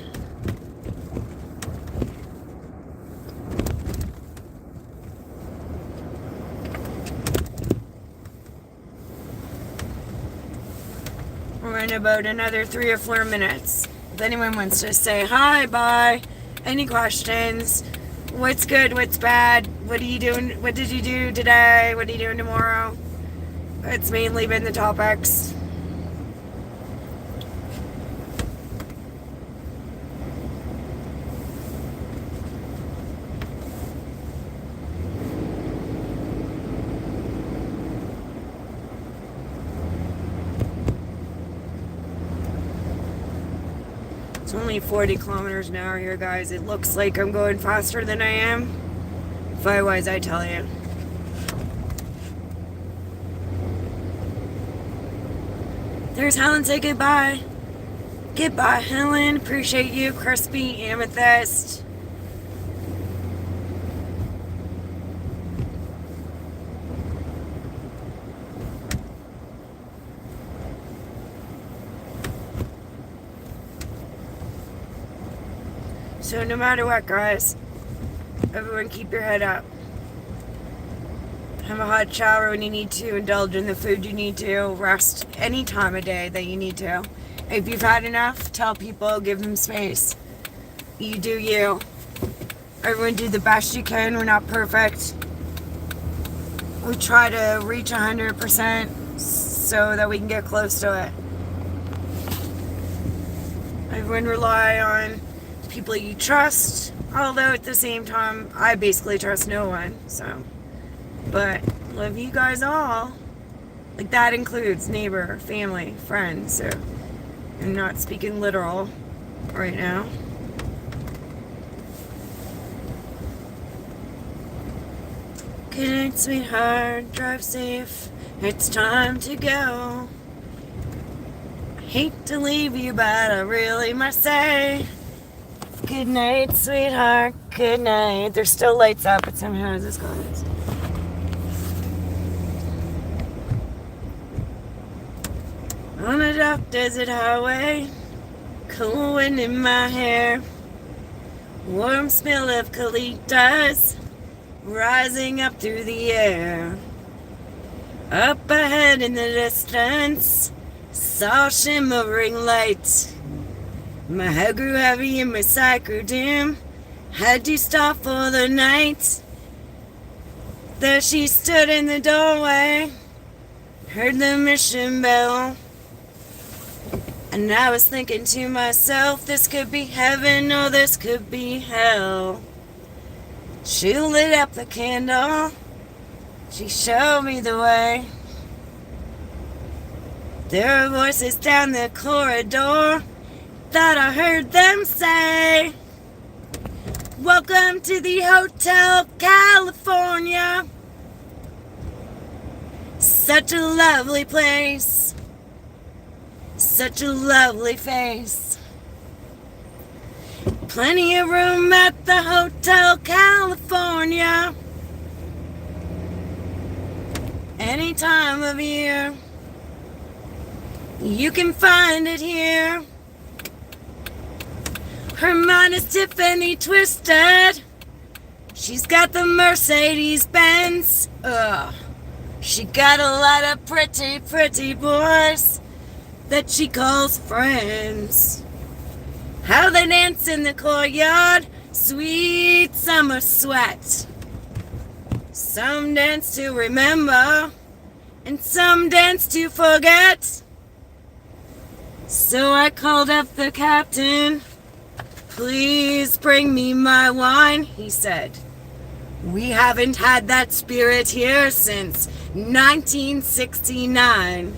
We're in about another 3 or 4 minutes. If anyone wants to say hi, bye, any questions, what's good, what's bad, what are you doing, what did you do today, what are you doing tomorrow? It's mainly been the topics. It's only 40 kilometers an hour here, guys. It looks like I'm going faster than I am. If I was, I tell you. There's Helen. Say goodbye. Goodbye, Helen. Appreciate you. Crispy Amethyst. So no matter what, guys, everyone keep your head up. Have a hot shower when you need to. Indulge in the food you need to. Rest any time of day that you need to. If you've had enough, tell people, give them space. You do you. Everyone do the best you can. We're not perfect. We try to reach 100% so that we can get close to it. Everyone rely on people you trust. Although at the same time, I basically trust no one. So. But love you guys all. Like that includes neighbor, family, friends. So I'm not speaking literal right now. Good night, sweetheart. Drive safe. It's time to go. I hate to leave you, but I really must say. Good night, sweetheart. Good night. There's still lights up at some houses, guys. On a dark desert highway, cool wind in my hair, warm smell of colitas, rising up through the air. Up ahead in the distance, saw shimmering light. My head grew heavy and my sight grew dim. Had to stop for the night. There she stood in the doorway, heard the mission bell. And I was thinking to myself, this could be heaven or this could be hell. She lit up the candle, she showed me the way. There were voices down the corridor, thought I heard them say, welcome to the Hotel California. Such a lovely place, such a lovely face. Plenty of room at the Hotel California. Any time of year, you can find it here. Her mind is Tiffany twisted. She's got the Mercedes Benz. She got a lot of pretty, pretty boys that she calls friends. How they dance in the courtyard, sweet summer sweat. Some dance to remember, and some dance to forget. So I called up the captain. Please bring me my wine, he said. We haven't had that spirit here since 1969.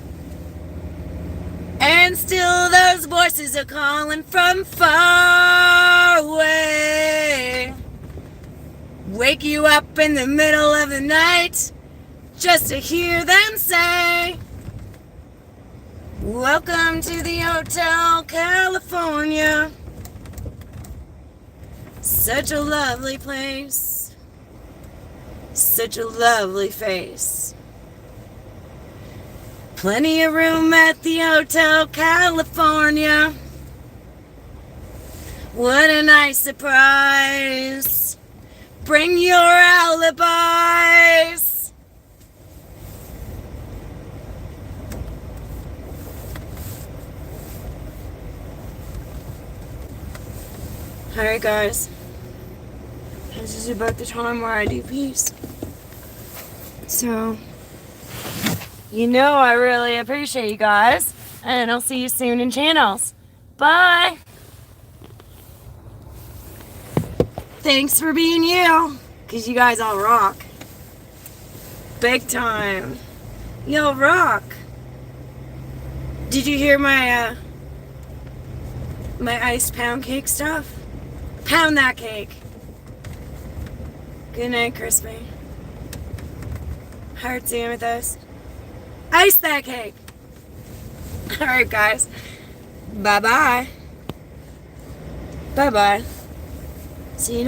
And still those voices are calling from far away. Wake you up in the middle of the night just to hear them say, welcome to the Hotel California. Such a lovely place, such a lovely face. Plenty of room at the Hotel California. What a nice surprise. Bring your alibis. Alright guys, this is about the time where I do peace. So, you know I really appreciate you guys, and I'll see you soon in channels. Bye! Thanks for being you, because you guys all rock. Big time. Y'all rock. Did you hear my iced pound cake stuff? Pound that cake. Good night, Crispy. Hearts amethyst. Ice that cake. Alright, guys. Bye-bye. Bye-bye. See you